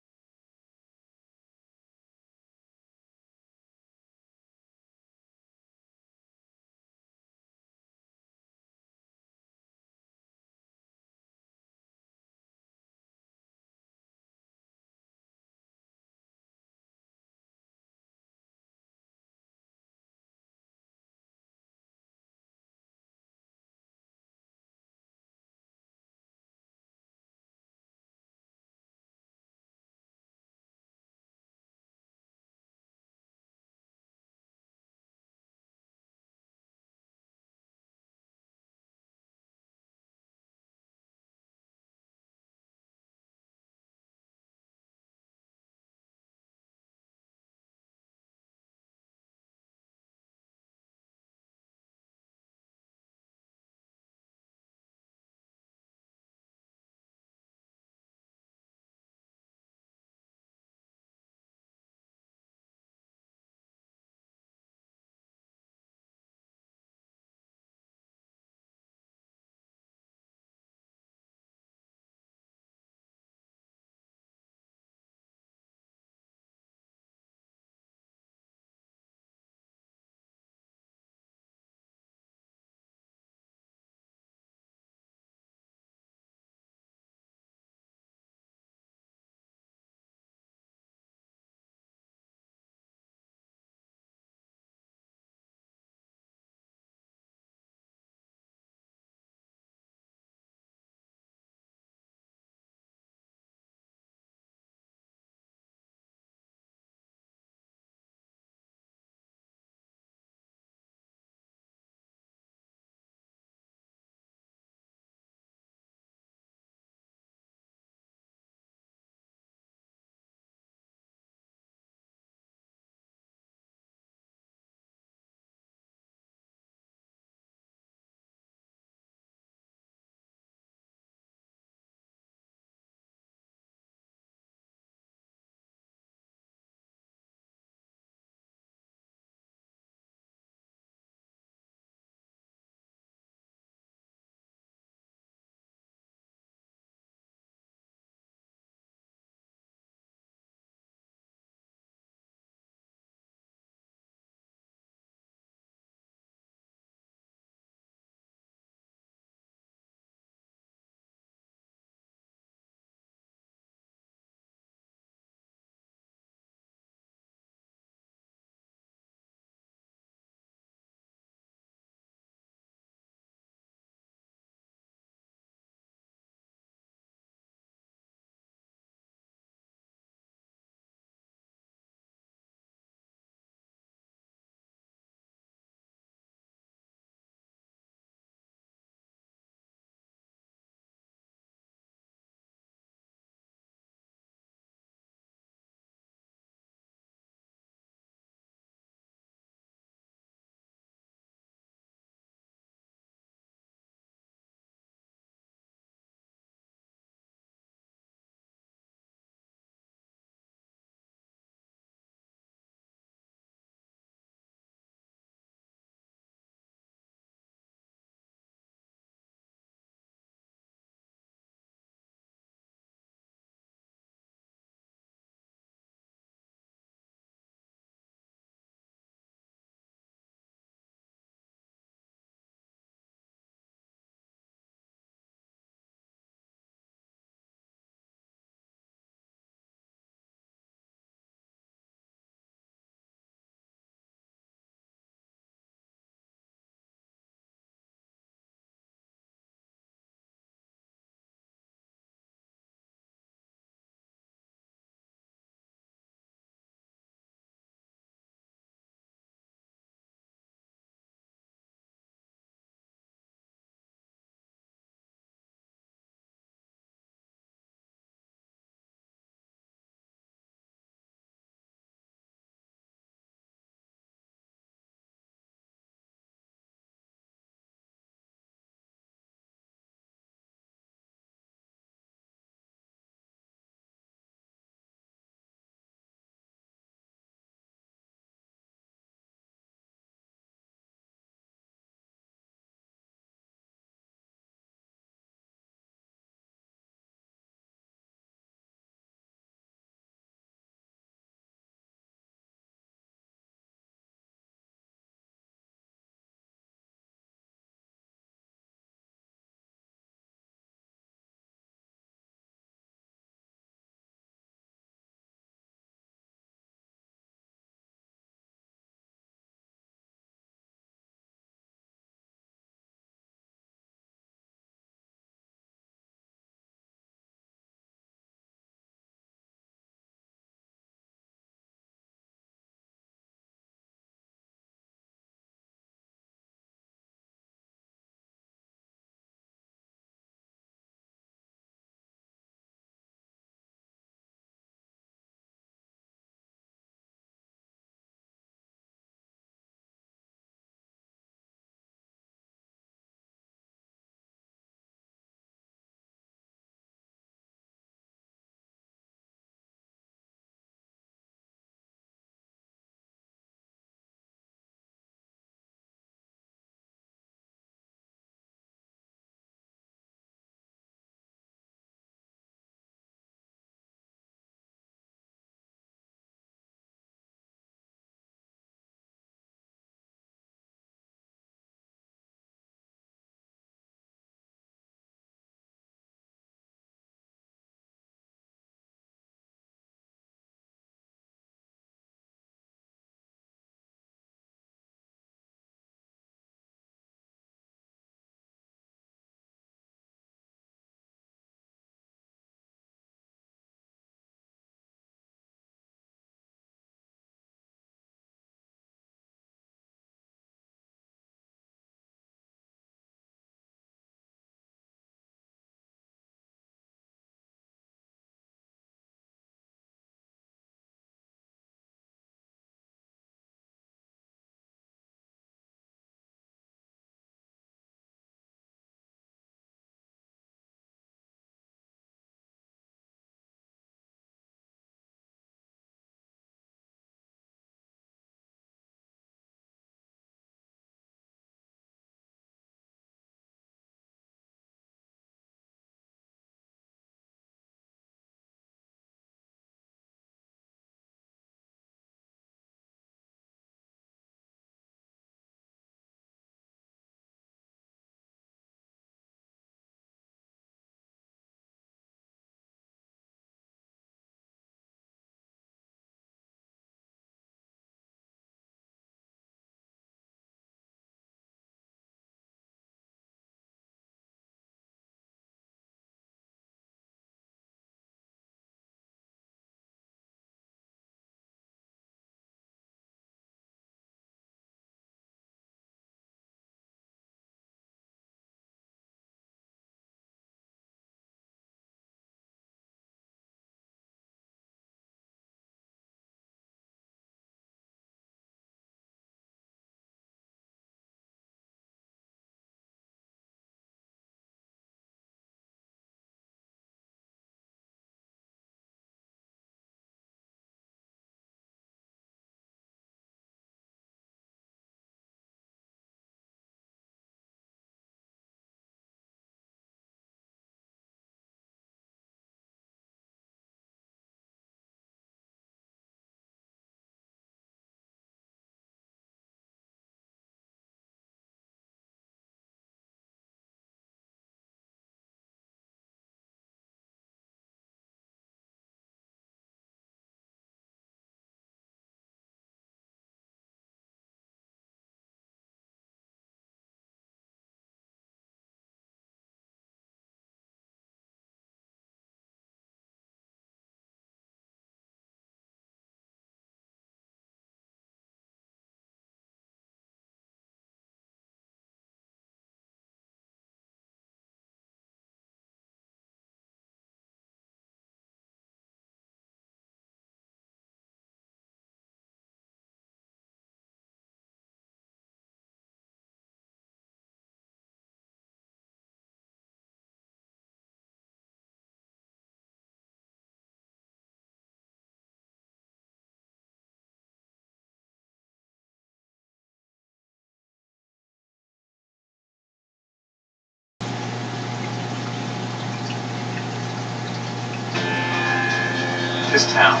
this town.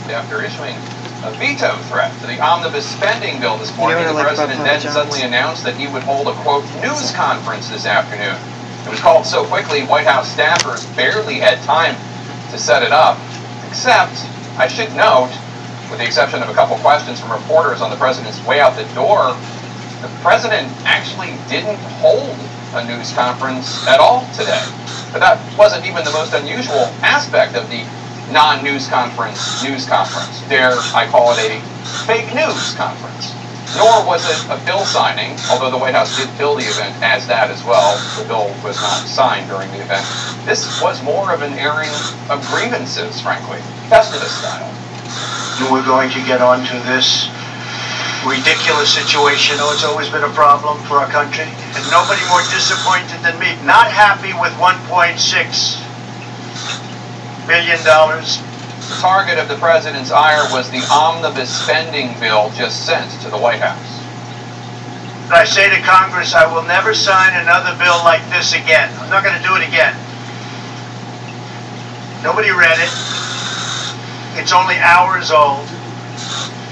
After issuing a veto threat to the omnibus spending bill this morning, the president then suddenly announced that he would hold a, quote, news conference this afternoon. It was called so quickly, White House staffers barely had time to set it up, except, I should note, with the exception of a couple questions from reporters on the president's way out the door, the president actually didn't hold a news conference at all today. But that wasn't even the most unusual aspect of the non-news conference, news conference. Dare I call it a fake news conference. Nor was it a bill signing, although the White House did bill the event as that as well. The bill was not signed during the event. This was more of an airing of grievances, frankly, Festivus style. We're going to get onto this ridiculous situation. Oh, it's always been a problem for our country. And nobody more disappointed than me. Not happy with $1.6 billion. The target of the president's ire was the omnibus spending bill just sent to the White House. I say to Congress, I will never sign another bill like this again. I'm not going to do it again. Nobody read it. It's only hours old.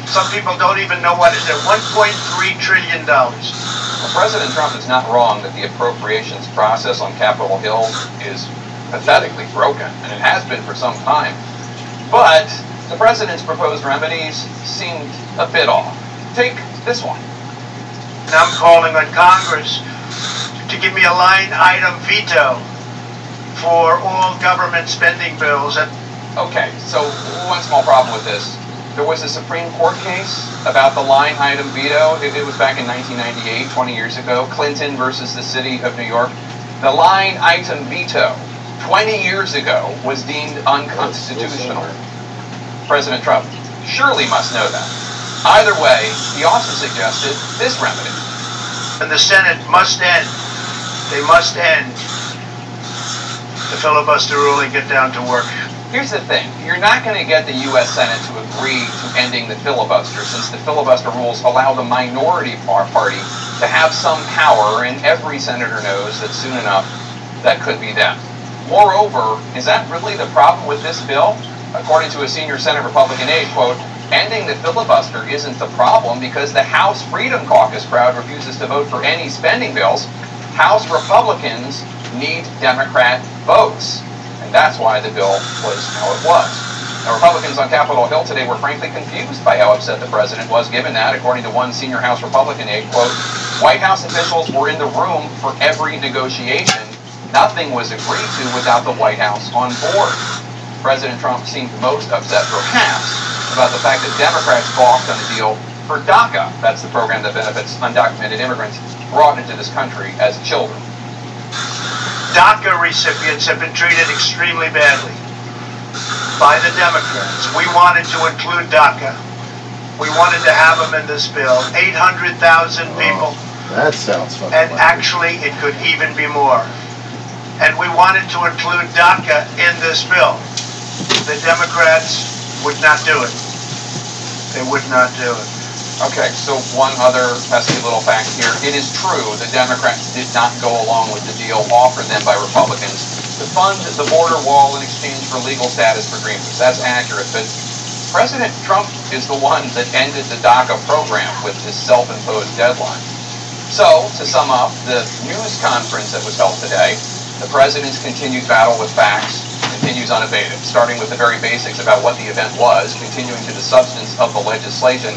Some people don't even know what it is. $1.3 trillion. Well, President Trump is not wrong that the appropriations process on Capitol Hill is pathetically broken, and it has been for some time. But the president's proposed remedies seemed a bit off. Take this one. And I'm calling on Congress to give me a line item veto for all government spending bills. Okay, so one small problem with this. There was a Supreme Court case about the line item veto. It was back in 1998, 20 years ago. Clinton versus the city of New York. The line item veto 20 years ago was deemed unconstitutional. President Trump surely must know that. Either way, he also suggested this remedy. And the Senate must end. They must end the filibuster rule and get down to work. Here's the thing. You're not going to get the U.S. Senate to agree to ending the filibuster, since the filibuster rules allow the minority party to have some power, and every senator knows that soon enough that could be them. Moreover, is that really the problem with this bill? According to a senior Senate Republican aide, quote, ending the filibuster isn't the problem because the House Freedom Caucus crowd refuses to vote for any spending bills. House Republicans need Democrat votes. And that's why the bill was how it was. Now, Republicans on Capitol Hill today were frankly confused by how upset the president was, given that, according to one senior House Republican aide, quote, White House officials were in the room for every negotiation. Nothing was agreed to without the White House on board. President Trump seemed most upset, perhaps, about the fact that Democrats balked on a deal for DACA. That's the program that benefits undocumented immigrants brought into this country as children. DACA recipients have been treated extremely badly by the Democrats. We wanted to include DACA. We wanted to have them in this bill. 800,000 people. That sounds fun. And actually, it could even be more. And we wanted to include DACA in this bill. The Democrats would not do it. They would not do it. Okay, so one other pesky little fact here. It is true the Democrats did not go along with the deal offered them by Republicans to fund the border wall in exchange for legal status for Dreamers. That's accurate, but President Trump is the one that ended the DACA program with this self-imposed deadline. So, to sum up, the news conference that was held today, the president's continued battle with facts continues unabated, starting with the very basics about what the event was, continuing to the substance of the legislation,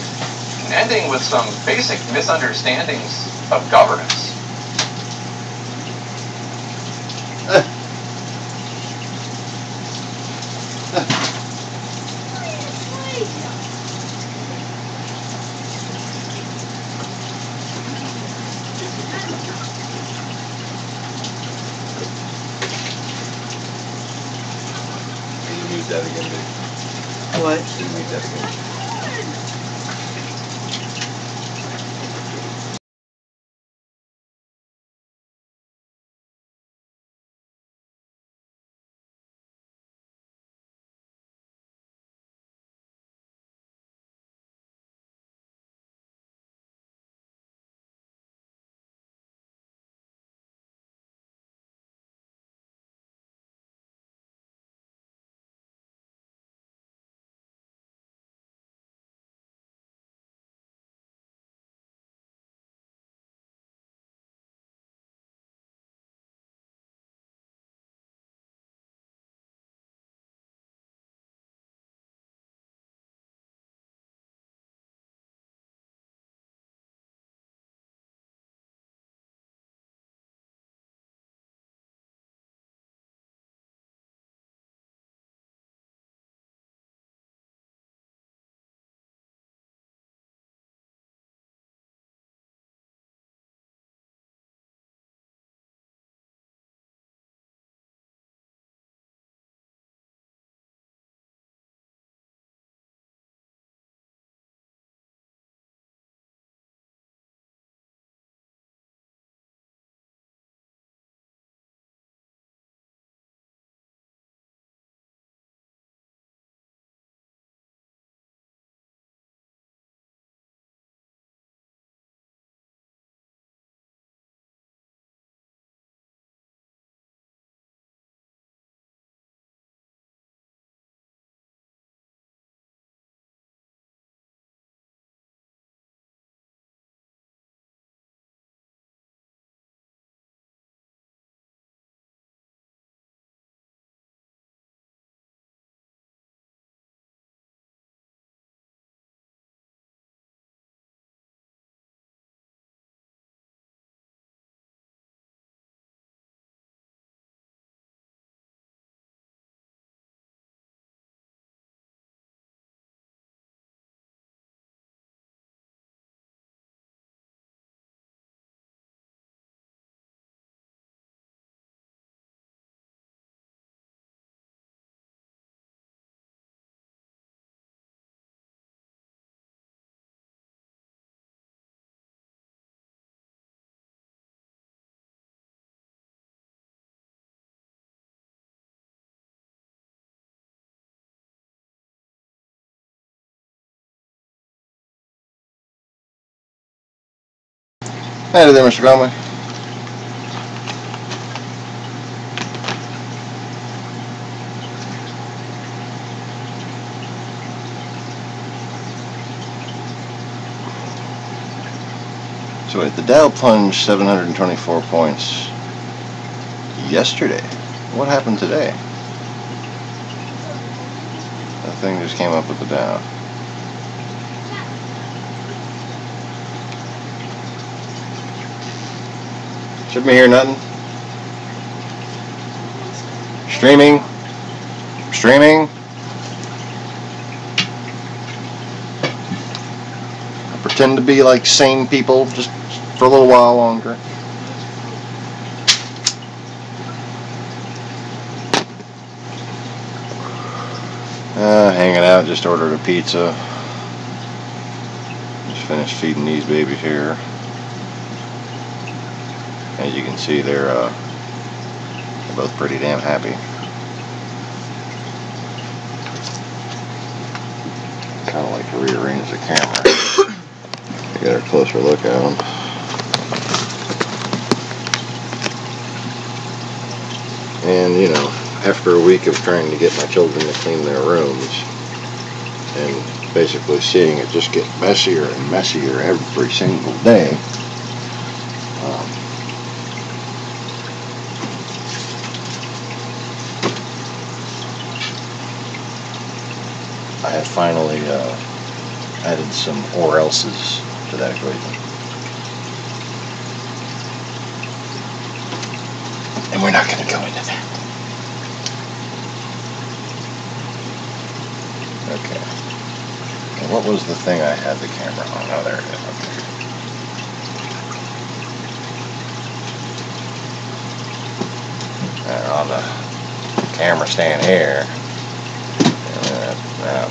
and ending with some basic misunderstandings of governance. That again, dude. What? Read that again. Hey there, Mr. Conway. So wait, the Dow plunged 724 points yesterday. What happened today? That thing just came up with the Dow. Shouldn't be hearing nothing. Streaming. I pretend to be like sane people just for a little while longer. Hanging out, just ordered a pizza. Just finished feeding these babies here. As you can see, they're both pretty damn happy. Kind of like to rearrange the camera. Get a closer look at them. And you know, after a week of trying to get my children to clean their rooms and basically seeing it just get messier and messier every single day, I have finally added some or else's to that equation. And we're not going to go into that. Okay. And what was the thing I had the camera on? Oh, there it is. Okay. And on the camera stand here,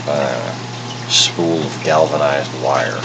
a spool of galvanized wire.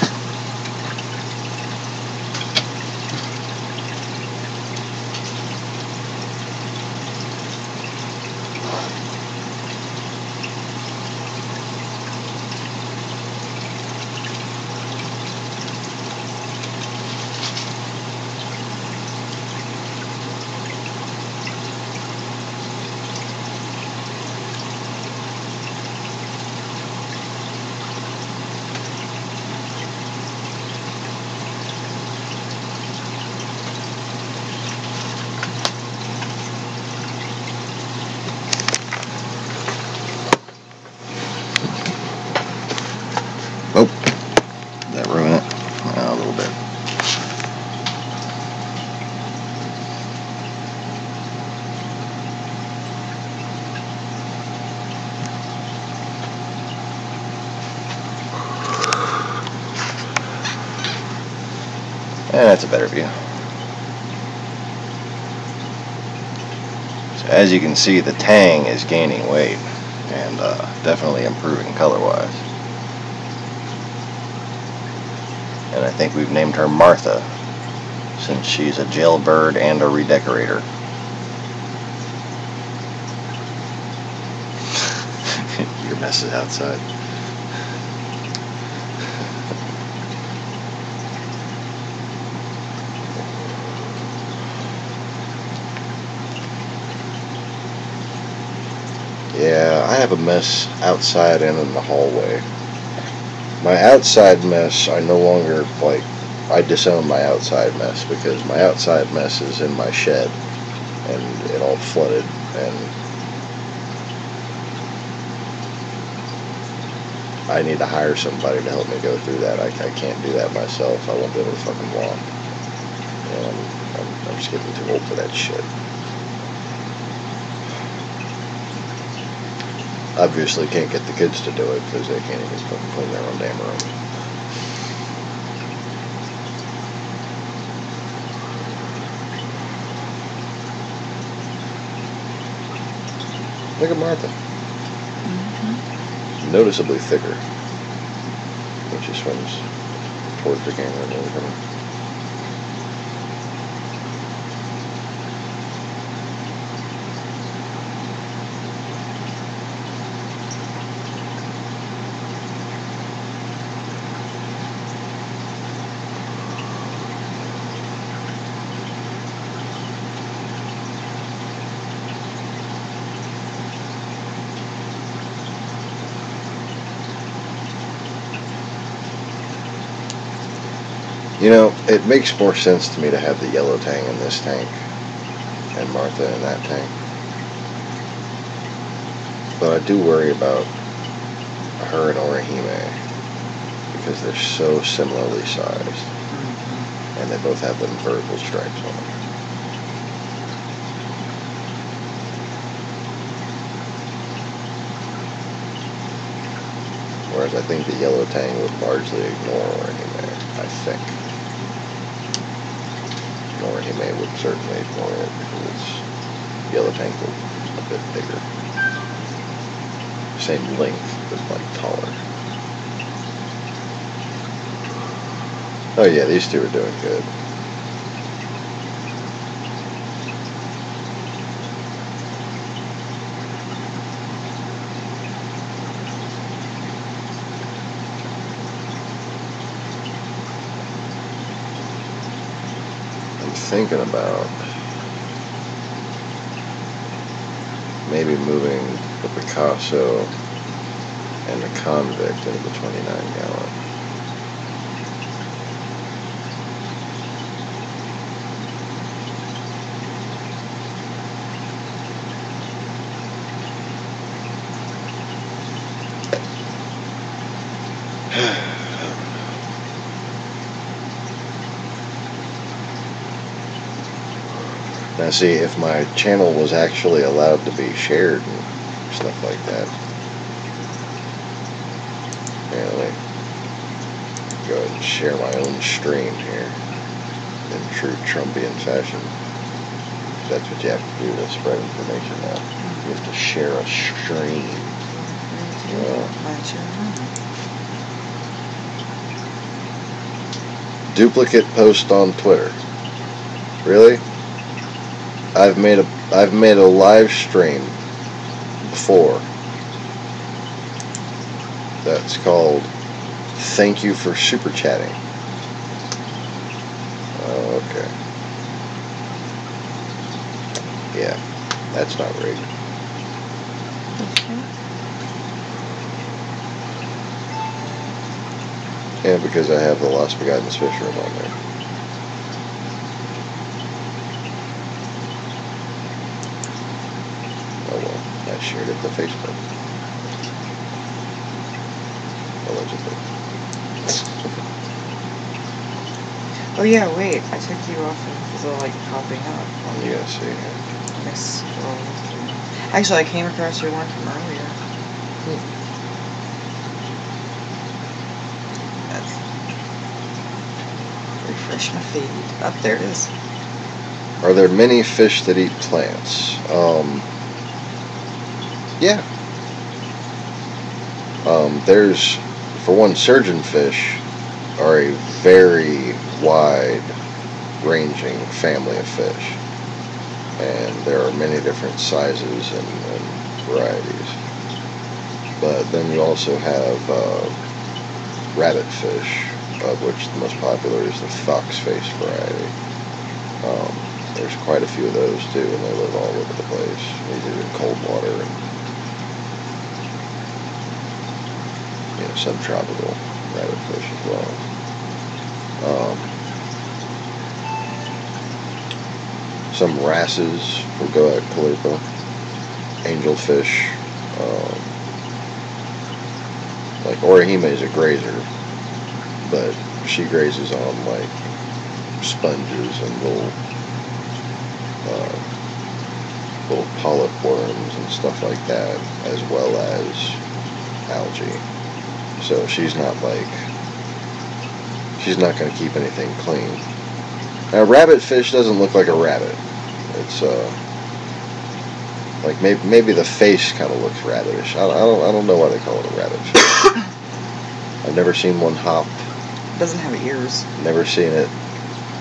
Oh, that ruined it? A little bit. And that's a better view. So as you can see, the Tang is gaining weight and definitely improving color-wise. And I think we've named her Martha, since she's a jailbird and a redecorator. Your mess is outside. Yeah, I have a mess outside and in the hallway. My outside mess, I no longer, I disown my outside mess because my outside mess is in my shed and it all flooded, and I need to hire somebody to help me go through that. I can't do that myself. I won't be able to fucking walk. And I'm just getting too old for that shit. Obviously can't get the kids to do it because they can't even fucking clean their own damn room. Look at Martha. Mm-hmm. Noticeably thicker when she swims towards the camera and everything. You know, it makes more sense to me to have the yellow tang in this tank and Martha in that tank. But I do worry about her and Orihime because they're so similarly sized. And they both have them vertical stripes on them. Whereas I think the yellow tang would largely ignore Orihime, I think. Orihime would certainly ignore it because its yellow tang is a bit bigger. Same length, but like taller. Oh yeah, these two are doing good. I'm thinking about maybe moving the Picasso and the Convict into the 29 gallon. Now see, if my channel was actually allowed to be shared and stuff like that. Yeah, let me go ahead and share my own stream here in true Trumpian fashion. That's what you have to do to spread information now. You have to share a stream. Duplicate post on Twitter. Really? I've made a live stream before that's called Thank You for SuperChatting. Oh, okay. Yeah, that's not rigged. Yeah, because I have the LostBegotten fish room on there. Oh well, I shared it to Facebook. Allegedly. Oh yeah, wait, I took you off and it's all like popping up. Yeah, see. I scrolled. Actually, I came across your one from earlier. Refresh my feed. Up there it is. Are there many fish that eat plants? Yeah. There's, for one, surgeonfish are a very wide-ranging family of fish, and there are many different sizes and varieties. But then you also have rabbitfish, of which the most popular is the fox-face variety. There's quite a few of those too, and they live all over the place. They live in cold water and subtropical rabbitfish as well. Some wrasses will go at Calipa, angelfish. Like Orihime is a grazer, but she grazes on like sponges and little polyp worms and stuff like that, as well as algae. So she's not going to keep anything clean. Now, rabbitfish doesn't look like a rabbit. It's like maybe the face kind of looks rabbitish. I don't know why they call it a rabbitfish. I've never seen one hop. It doesn't have ears. Never seen it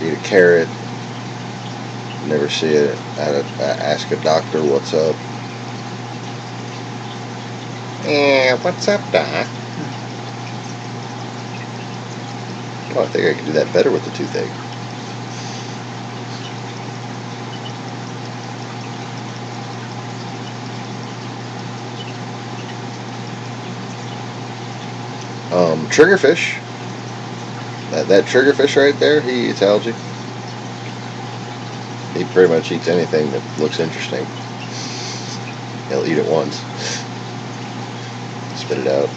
eat a carrot. Never see it. Ask a doctor what's up. Yeah, what's up, doc? Oh, I think I can do that better with the toothache. Triggerfish That triggerfish right there, he eats algae. He pretty much eats anything that looks interesting. He'll eat it once, spit it out,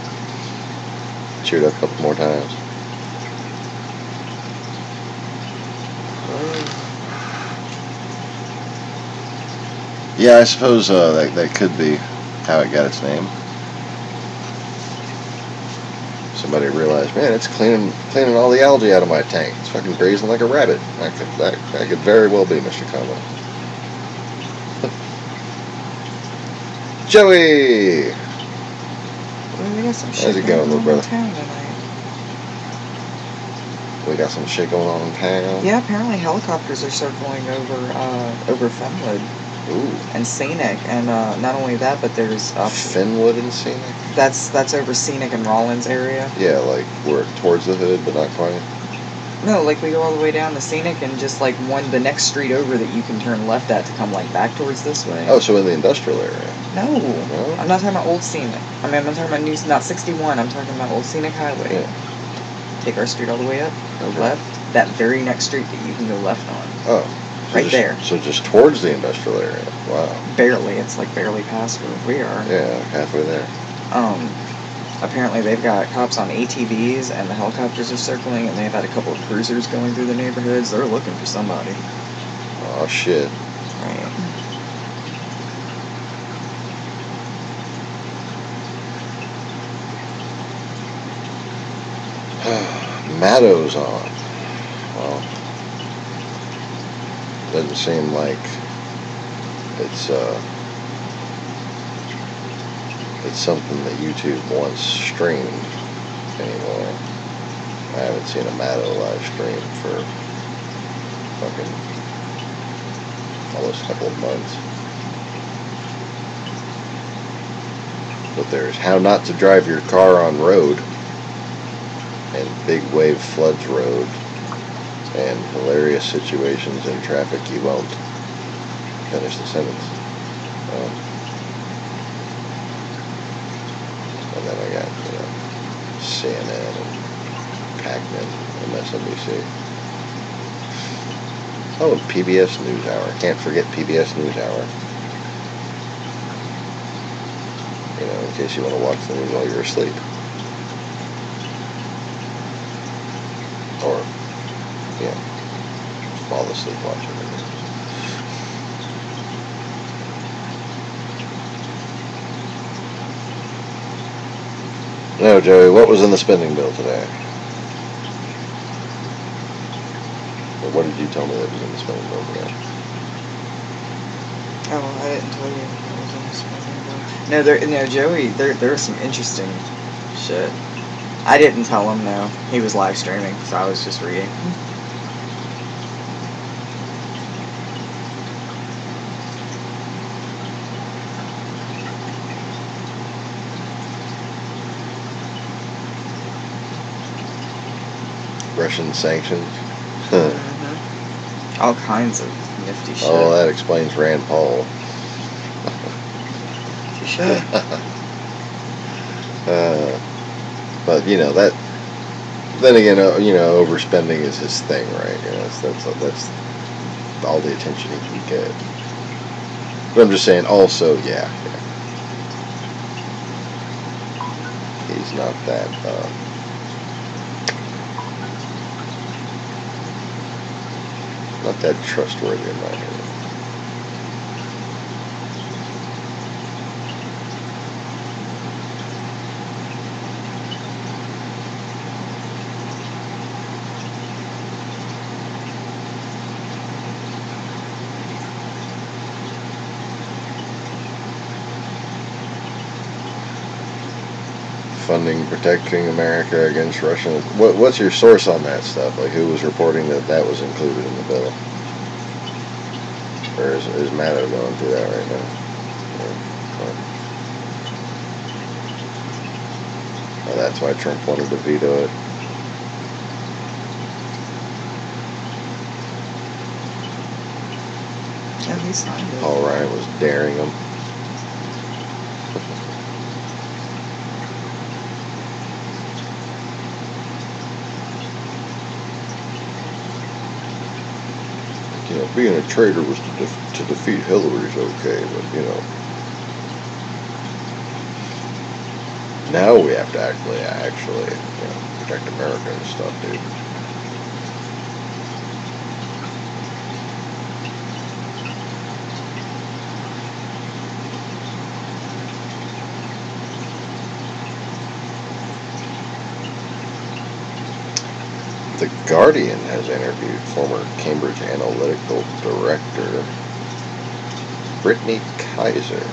chew it up a couple more times. Yeah, I suppose that could be how it got its name. Somebody realized, man, it's cleaning all the algae out of my tank. It's fucking grazing like a rabbit. That could very well be Mr. Combo. Joey! Well, we got some shit How's it going, little brother? in town tonight. We got some shit going on in town. Yeah, apparently helicopters are circling over Fenwood. Ooh. And Scenic, and not only that, but there's Fenwood and Scenic. That's over Scenic and Rollins area. Yeah, like we're towards the hood, but not quite. No, like we go all the way down to Scenic, and just like the next street over that you can turn left at to come like back towards this way. Oh, so in the industrial area? No, no? I'm not talking about Old Scenic. I mean, I'm not talking about not 61. I'm talking about Old Scenic Highway. Yeah. Take our street all the way up, go Okay. left. That very next street that you can go left on. Oh. So right there. So just towards the industrial area. Wow. Barely. It's like barely past where we are. Yeah, halfway there. Apparently they've got cops on ATVs and the helicopters are circling, and they've had a couple of cruisers going through the neighborhoods. They're looking for somebody. Oh shit. Right. Mattow's on. Well, doesn't seem like it's something that YouTube once streamed anymore. I haven't seen a Matto live stream for fucking almost a couple of months. But there's How Not to Drive Your Car on Road, and Big Wave Floods Road, and Hilarious Situations in Traffic You Won't finish the sentence. And then I got, CNN and Pac-Man, MSNBC. Oh, PBS NewsHour. Can't forget PBS NewsHour. In case you want to watch the news while you're asleep. Or, fall asleep watching the news. No, Joey, what was in the spending bill today? Or what did you tell me that was in the spending bill today? Oh, I didn't tell you what was in the spending bill. No, Joey, there was some interesting shit. I didn't tell him, no. He was live streaming, so I was just reading. Russian sanctions? Mm-hmm. All kinds of nifty shit. Oh, that explains Rand Paul. Sure. But that. Then again, overspending is his thing, right? That's all the attention he can get. But I'm just saying, also, yeah. He's not that. Not that trustworthy in my opinion. Funding, protecting America against Russia. What's your source on that stuff? Like, who was reporting that was included in the bill? Or is Matto going through that right now? Oh, that's why Trump wanted to veto it. Yeah, he signed it. Paul Ryan was daring him. being a traitor was to defeat Hillary's okay, but you know. Now we have to actually, you know, protect America and stuff, dude. The Guardian has interviewed former Cambridge Analytical Director Brittany Kaiser.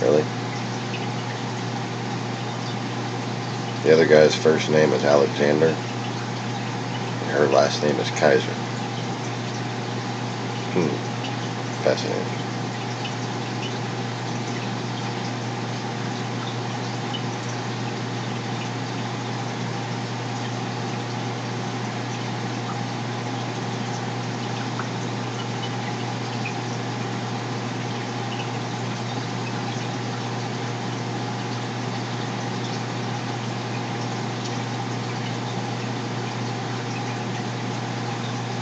Really? The other guy's first name is Alexander, and her last name is Kaiser. Fascinating.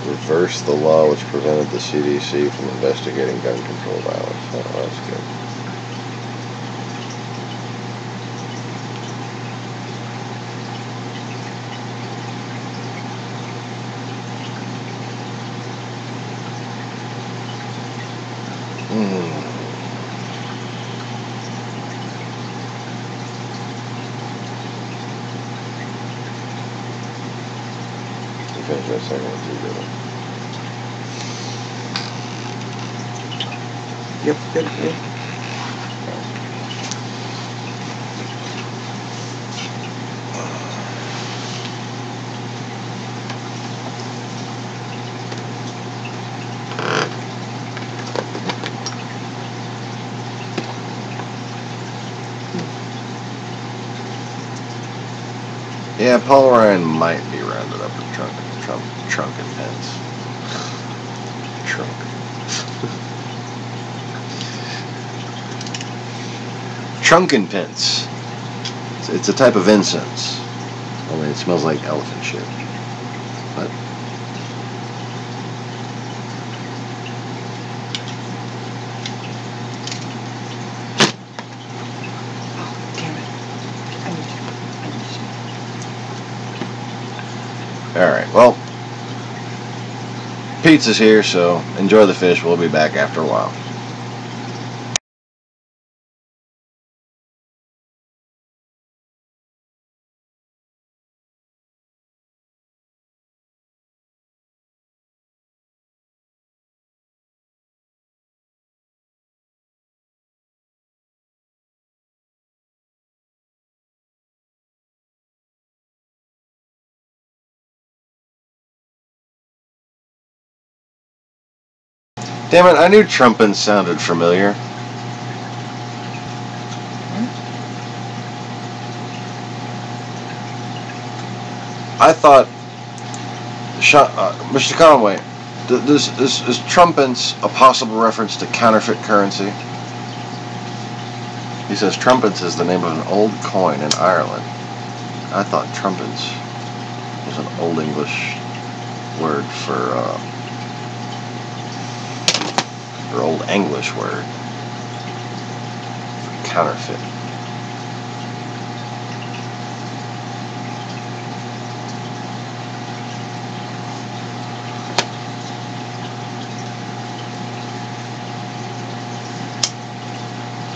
Reversed the law which prevented the CDC from investigating gun control violence. Oh, that's good. Finish that second one too, didn't Yep. Yeah, Paul Ryan might be rounded up in trunk and pence. Trunk. Trunk and pence. It's a type of incense. Only it smells like elephant shit. But alright, well, pizza's here, so enjoy the fish. We'll be back after a while. Damn it, I knew trumpin' sounded familiar. I thought, Mr. Conway, is trumpence a possible reference to counterfeit currency? He says trumpence is the name of an old coin in Ireland. I thought trumpence was an Old English word for Old English word for counterfeit.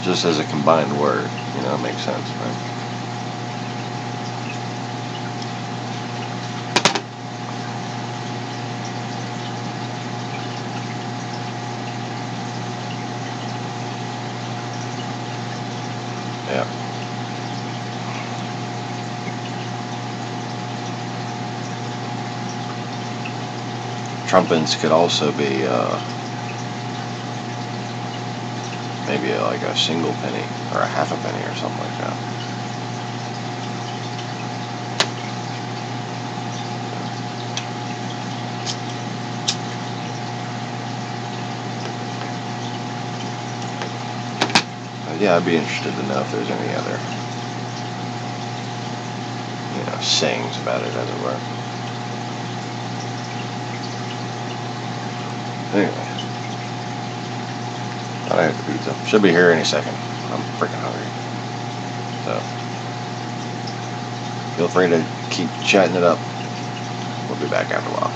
Just as a combined word, you know, it makes sense, right? Yeah. Trumpence could also be maybe like a single penny or a half a penny or something like that. But yeah, I'd be interested to know if there's any other, you know, sayings about it, as it were. Anyway. Thought I had the pizza. Should be here any second. I'm freaking hungry. So, feel free to keep chatting it up. We'll be back after a while.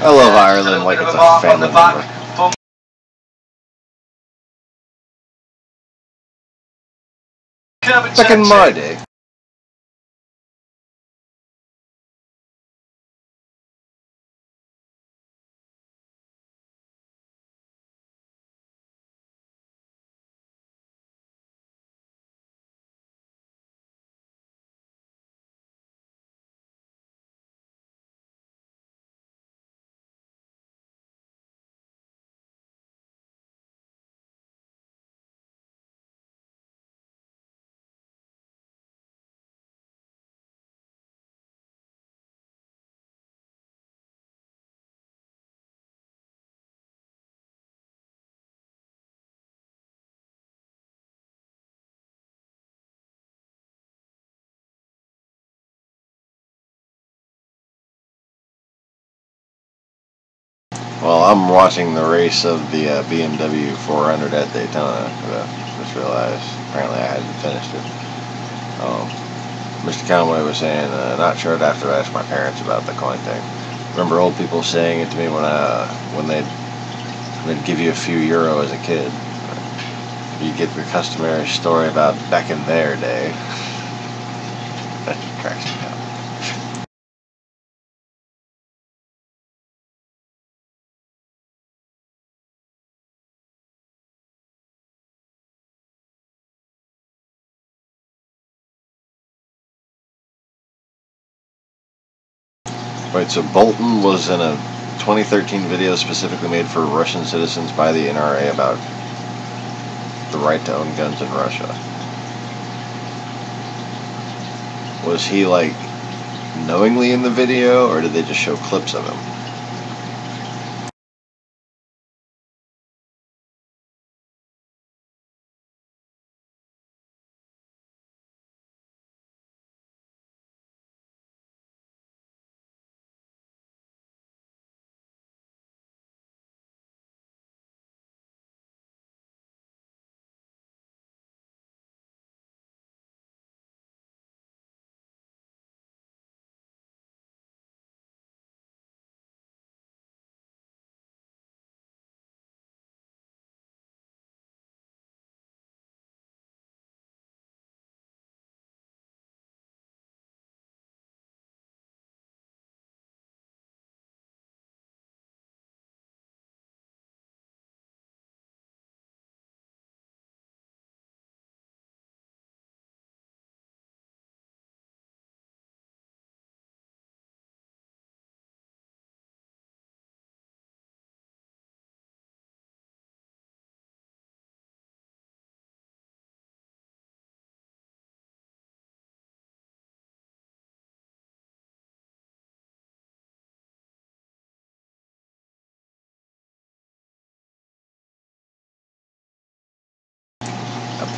I love Ireland like it's a family member. Back in my day. Well, I'm watching the race of the BMW 400 at Daytona. Just realized apparently I hadn't finished it. Mr. Conway was saying, not sure I'd have to ask my parents about the coin thing. Remember old people saying it to me when they'd give you a few euro as a kid. You get the customary story about back in their day. That cracks me up. Wait, so Bolton was in a 2013 video specifically made for Russian citizens by the NRA about the right to own guns in Russia. Was he like knowingly in the video, or did they just show clips of him?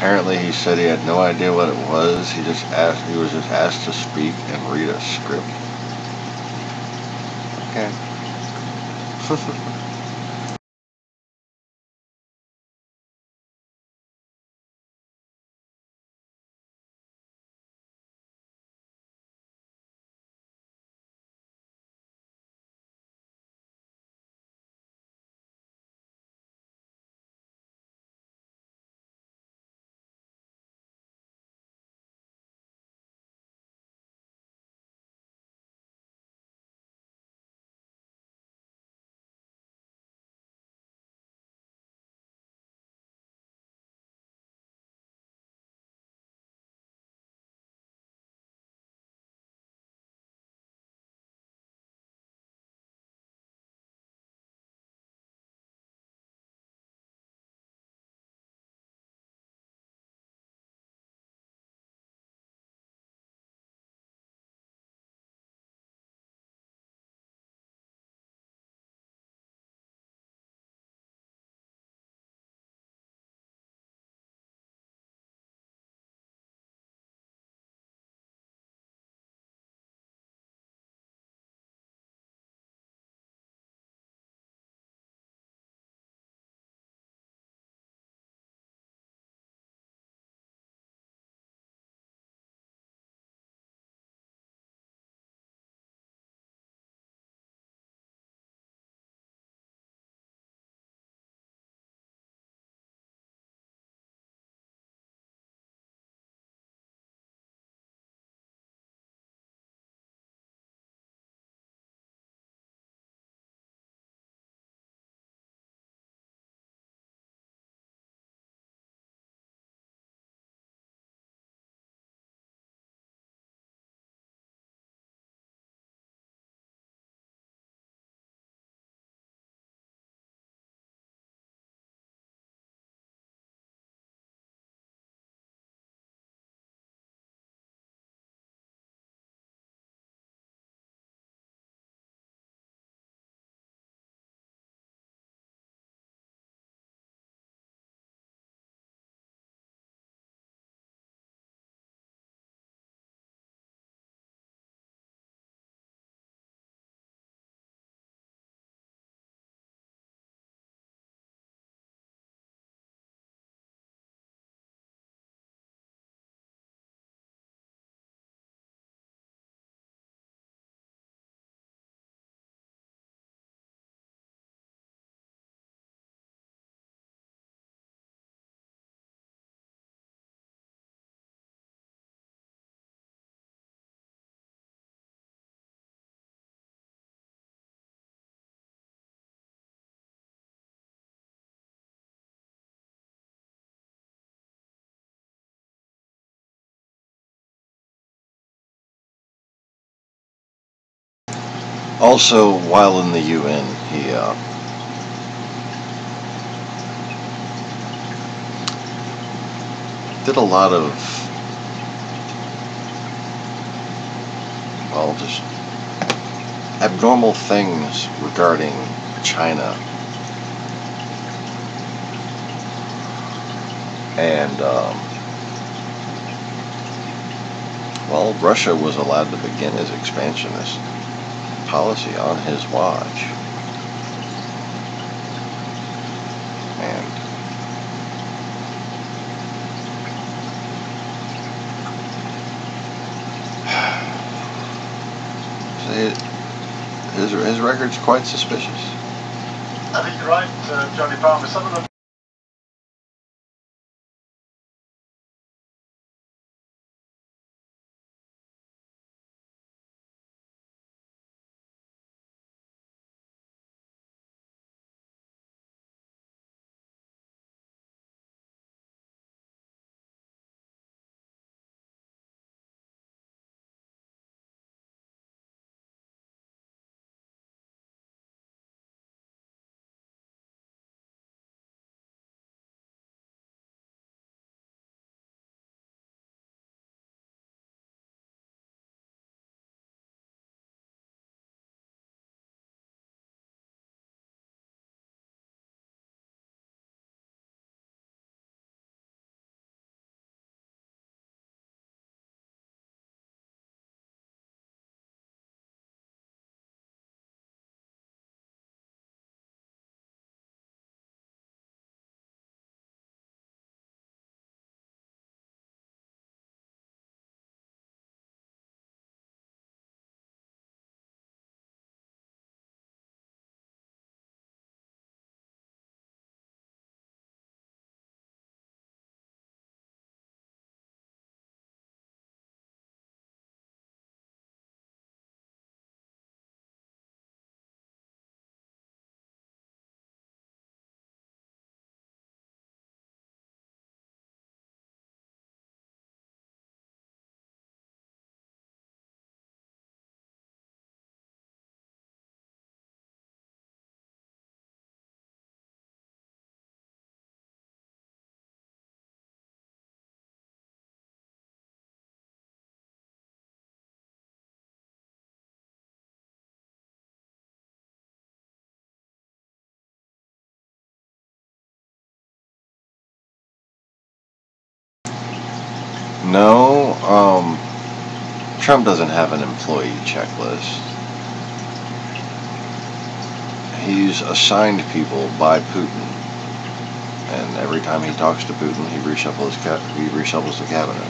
Apparently, he said he had no idea what it was. He was just asked to speak and read a script. Okay. Also, while in the UN, he did a lot of, well, just abnormal things regarding China. And, well, Russia was allowed to begin his expansionist policy on his watch. And his record's quite suspicious. I think you're right, Johnny Palmer. Some of them No, Trump doesn't have an employee checklist. He's assigned people by Putin, and every time he talks to Putin, he reshuffles the cabinet.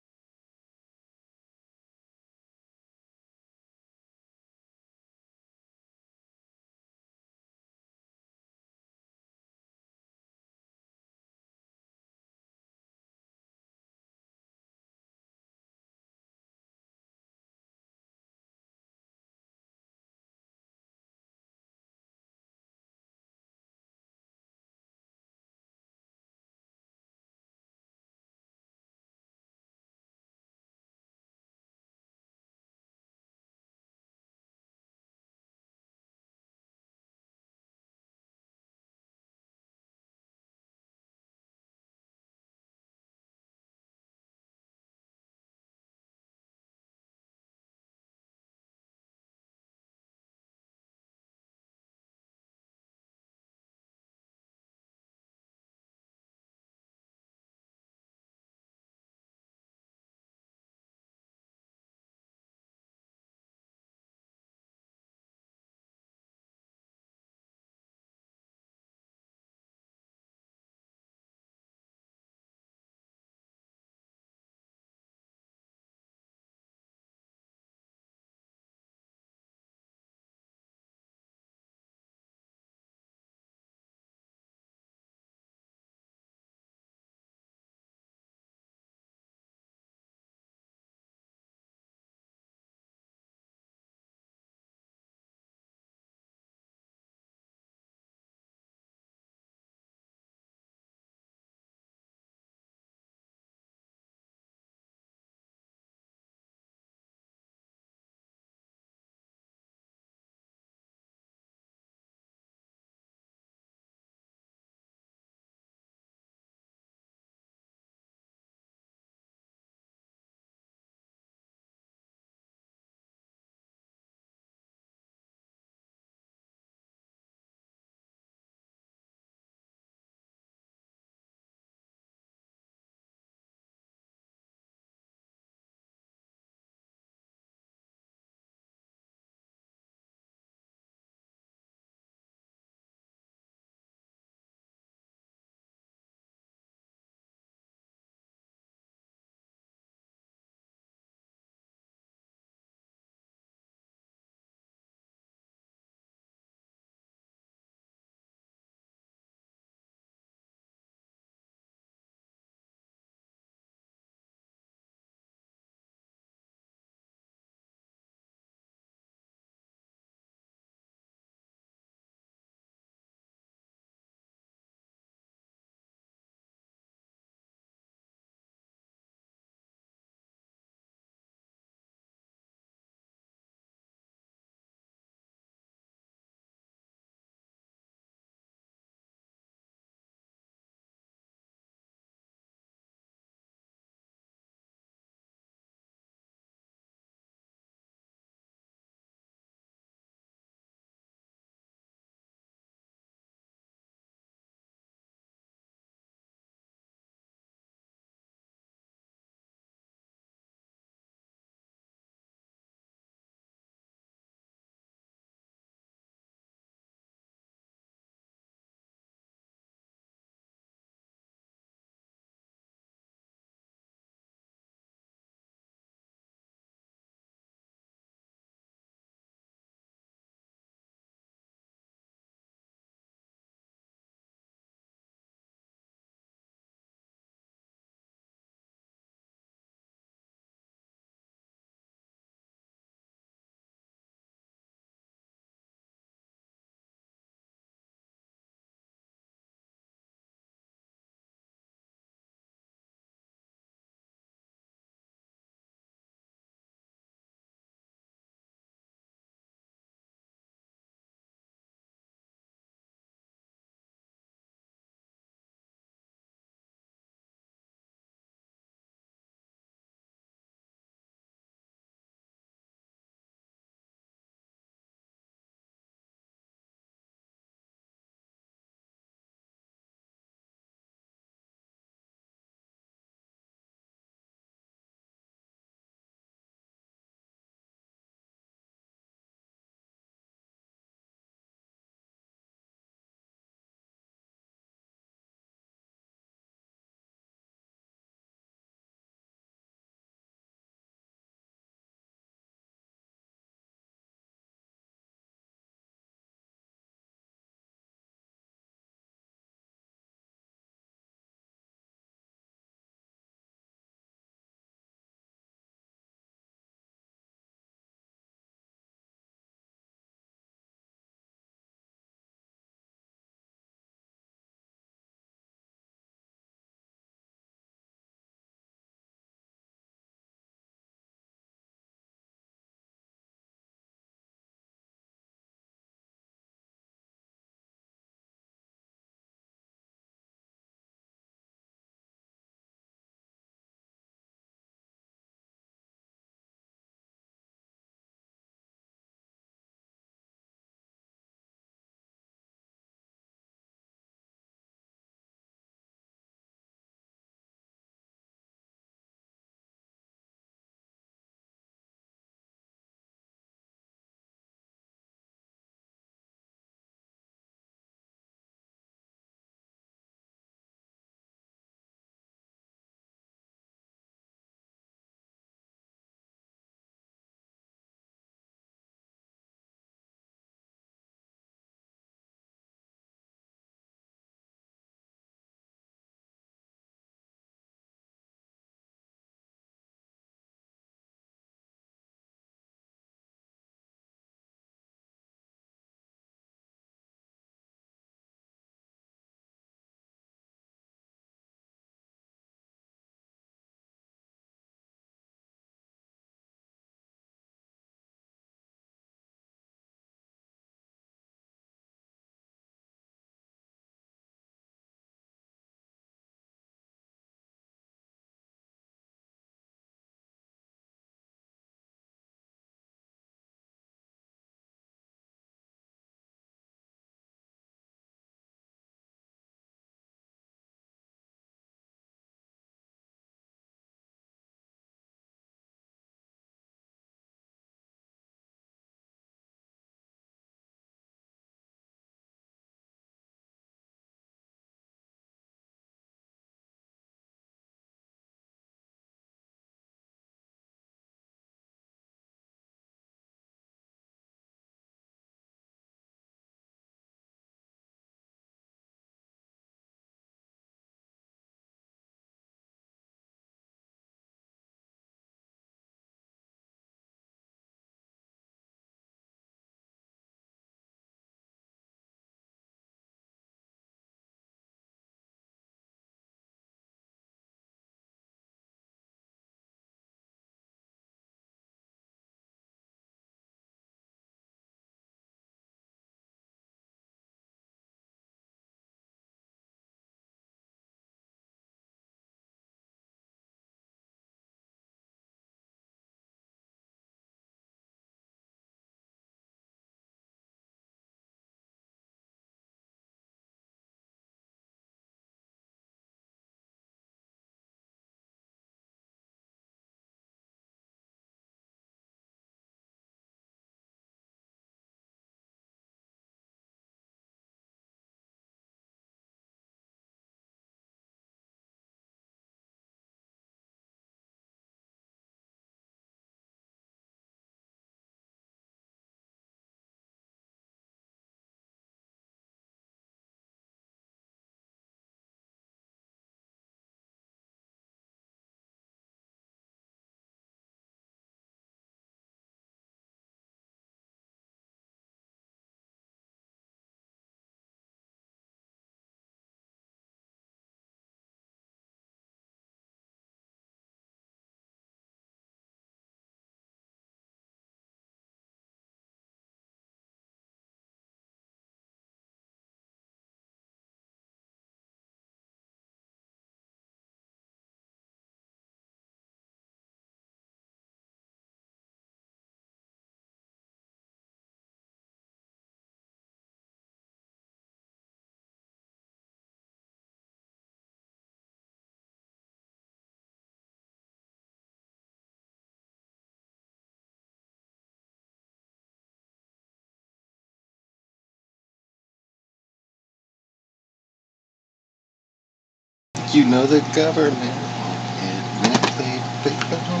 You know the government won't admit they control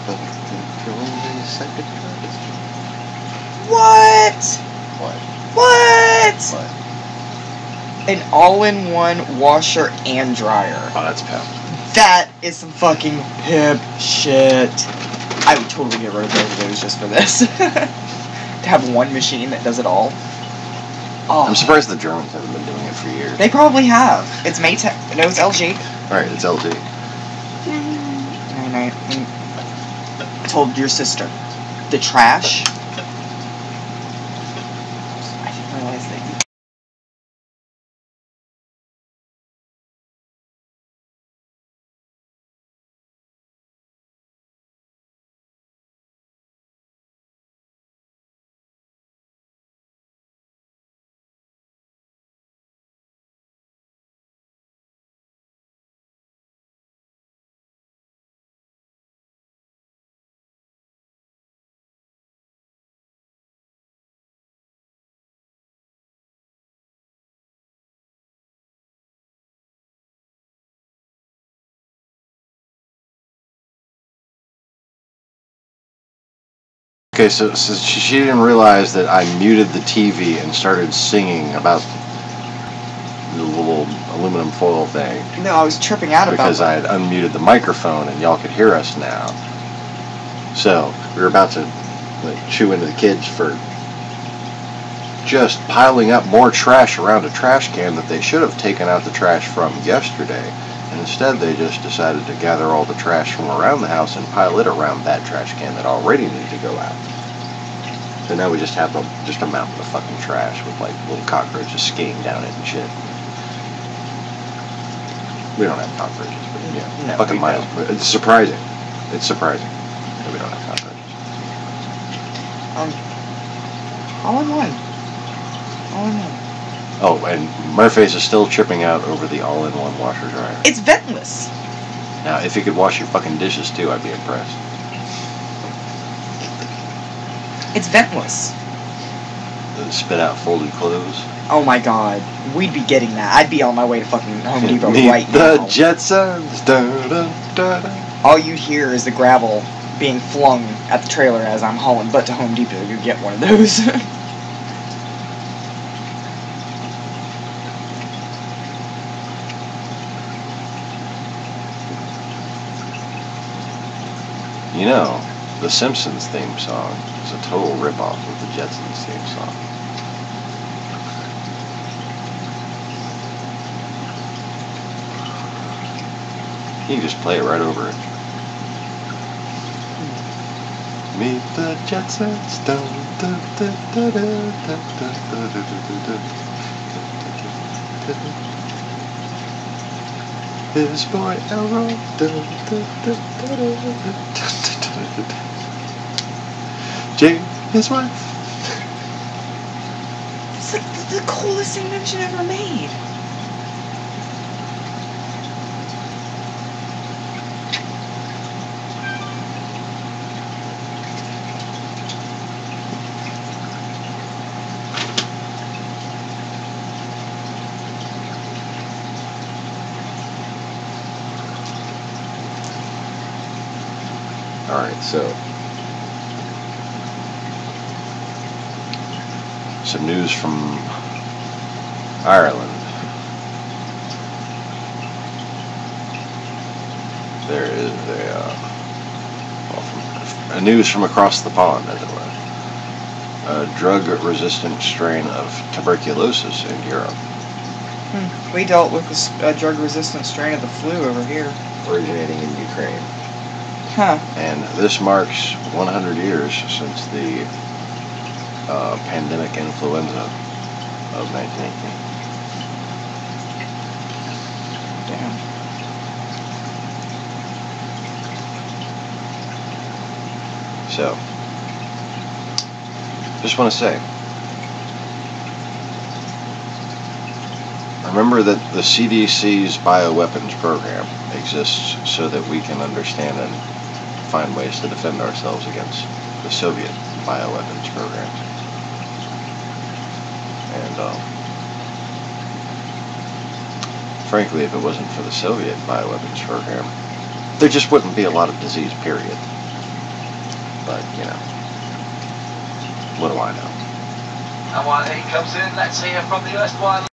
the second purpose. What? What? What? An all-in-one washer and dryer. Oh, that's pep. That is some fucking pimp shit. I would totally get rid of both of those just for this. To have one machine that does it all. Oh. I'm surprised the Germans haven't been doing it for years. They probably have. It's Maytag. No, it's LG. Right, it's LG. I told your sister. The trash. I didn't realize that. Okay, so she didn't realize that I muted the TV and started singing about the little aluminum foil thing. No, I was tripping out because about I had unmuted the microphone and y'all could hear us now. So we were about to chew into the kids for just piling up more trash around a trash can that they should have taken out the trash from yesterday. And instead they just decided to gather all the trash from around the house and pile it around that trash can that already needed to go out. So now we just have just a mountain of fucking trash with like little cockroaches skiing down it and shit. We don't have cockroaches, but yeah, No, fucking we miles. It's surprising. It's surprising that we don't have cockroaches. All in one. All in one. Oh, and Murphy's is still tripping out over the all-in-one washer dryer. It's ventless. Now, if you could wash your fucking dishes too, I'd be impressed. It's ventless. Spit out folded clothes. Oh my god. We'd be getting that. I'd be on my way to fucking Home Depot Meet right the now. Jetsons. Da, da, da, da. All you'd hear is the gravel being flung at the trailer as I'm hauling butt to Home Depot to get one of those. You know, the Simpsons theme song is a total ripoff of the Jetsons theme song. You can just play it right over it. Meet the Jetsons. Dun, dun, dun, dun, dun, dun, dun, dun, dun, dun, dun. His boy Elroy. Dun, dun, dun, dun, dun, dun, dun, dun. Jane, his wife. It's like the coolest invention ever made. Alright, so some news from Ireland. There is a news from across the pond, as it were. A drug-resistant strain of tuberculosis in Europe. We dealt with a drug-resistant strain of the flu over here. Originating in Ukraine. Huh. And this marks 100 years since the pandemic influenza of 1918. Damn. So, just want to say, remember that the CDC's bioweapons program exists so that we can understand and find ways to defend ourselves against the Soviet bioweapons program. And frankly, if it wasn't for the Soviet bioweapons program, there just wouldn't be a lot of disease, period. But, you know, what do I know? And while he comes in, let's hear from the erstwhile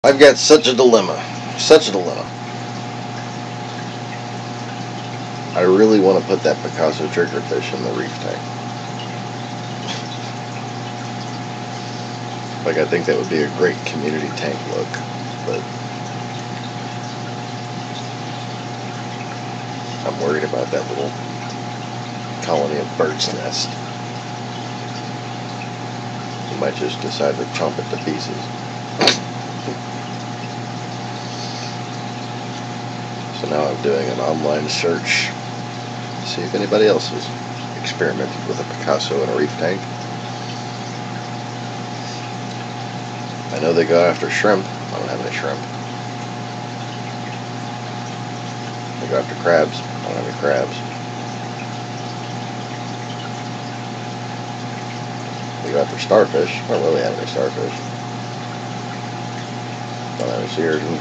I've got such a dilemma. Such a dilemma. I really want to put that Picasso triggerfish in the reef tank. Like, I think that would be a great community tank look, but I'm worried about that little colony of bird's nest. You might just decide to chomp it to pieces. So now I'm doing an online search to see if anybody else has experimented with a Picasso in a reef tank. I know they go after shrimp. I don't have any shrimp. They go after crabs. I don't have any crabs. They go after starfish. I don't really have any starfish. Don't have any sea urchins.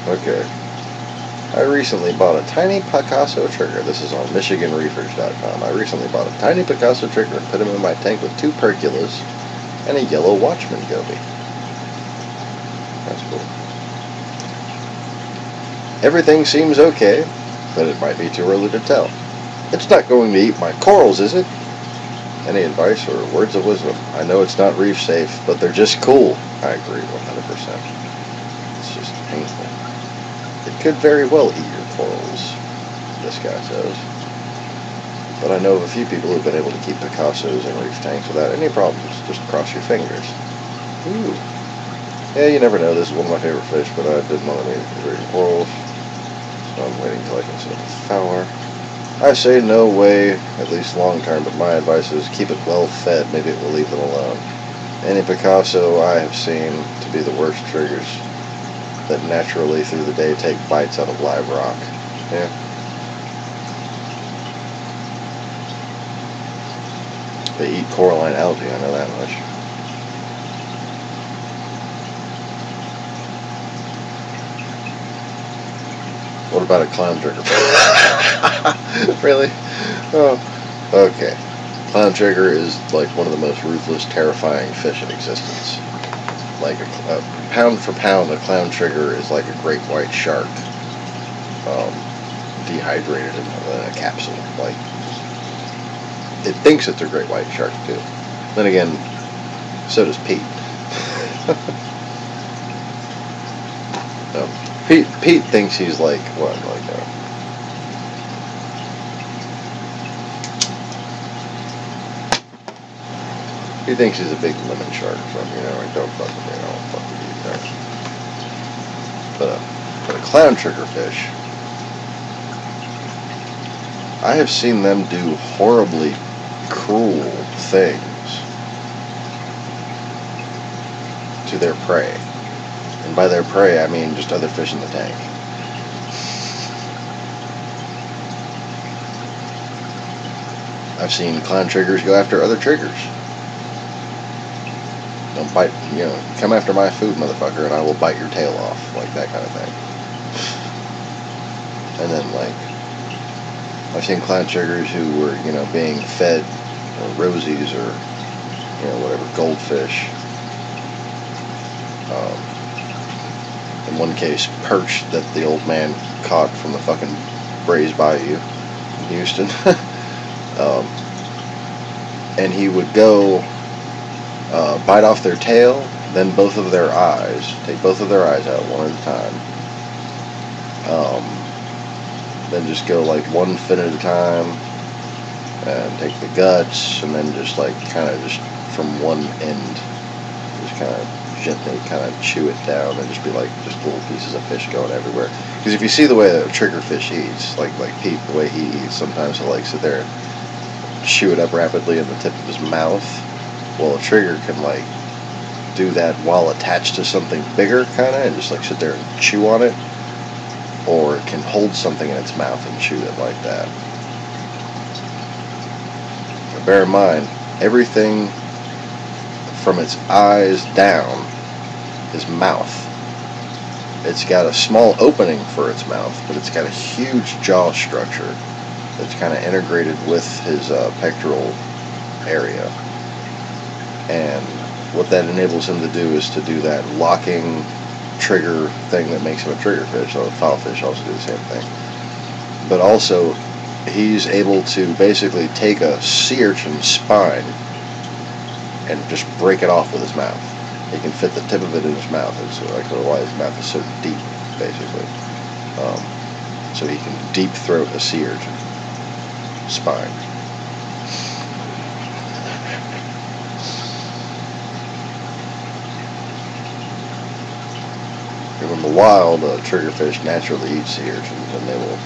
Okay. I recently bought a tiny Picasso trigger. This is on MichiganReefers.com. I recently bought a tiny Picasso trigger and put him in my tank with 2 perculas and a yellow Watchman goby. That's cool. Everything seems okay, but it might be too early to tell. It's not going to eat my corals, is it? Any advice or words of wisdom? I know it's not reef safe, but they're just cool. I agree 100%. It's just painful. It could very well eat your corals, this guy says. But I know of a few people who've been able to keep Picassos in reef tanks without any problems. Just cross your fingers. Ooh. Yeah, you never know. This is one of my favorite fish, but I didn't want to eat corals. So I'm waiting until I can set up a fowler. I say no way, at least long term, but my advice is keep it well fed. Maybe it will leave them alone. Any Picasso I have seen to be the worst triggers that naturally through the day take bites out of live rock. Yeah. They eat coralline algae, I know that much. What about a clown trigger? Really? Oh, okay. Clown trigger is like one of the most ruthless, terrifying fish in existence. Like a pound for pound, a clown trigger is like a great white shark, dehydrated in a capsule. Like, it thinks it's a great white shark too. Then again, so does Pete. Pete thinks he's like what, he thinks he's a big lemon shark or something, you know, like, don't fuck with me, I don't fuck with you guys. But a clown trigger fish, I have seen them do horribly cruel things to their prey. And by their prey, I mean just other fish in the tank. I've seen clown triggers go after other triggers. Don't bite, you know, come after my food, motherfucker, and I will bite your tail off, like that kind of thing. And then, like, I've seen clown triggers who were, you know, being fed rosies or, you know, whatever, goldfish. In one case, perch that the old man caught from the fucking Brays Bayou in Houston. And he would go bite off their tail, then both of their eyes, take both of their eyes out one at a time, then just go like one fin at a time, and take the guts, and then just like kind of just from one end, just kind of gently kind of chew it down, and just be like just little pieces of fish going everywhere. Because if you see the way that a trigger fish eats, like Pete, the way he eats, sometimes he'll like sit there and chew it up rapidly in the tip of his mouth. Well, a trigger can like do that while attached to something bigger, kind of, and just like sit there and chew on it, or it can hold something in its mouth and chew it like that. But bear in mind, everything from its eyes down his mouth. It's got a small opening for its mouth, but it's got a huge jaw structure that's kind of integrated with his pectoral area. And what that enables him to do is to do that locking trigger thing that makes him a triggerfish. So filefish also do the same thing. But also, he's able to basically take a sea urchin's spine and just break it off with his mouth. He can fit the tip of it in his mouth. It's like why his mouth is so deep, basically. So he can deep throat a sea urchin spine. In the wild, triggerfish naturally eat sea urchins, and they will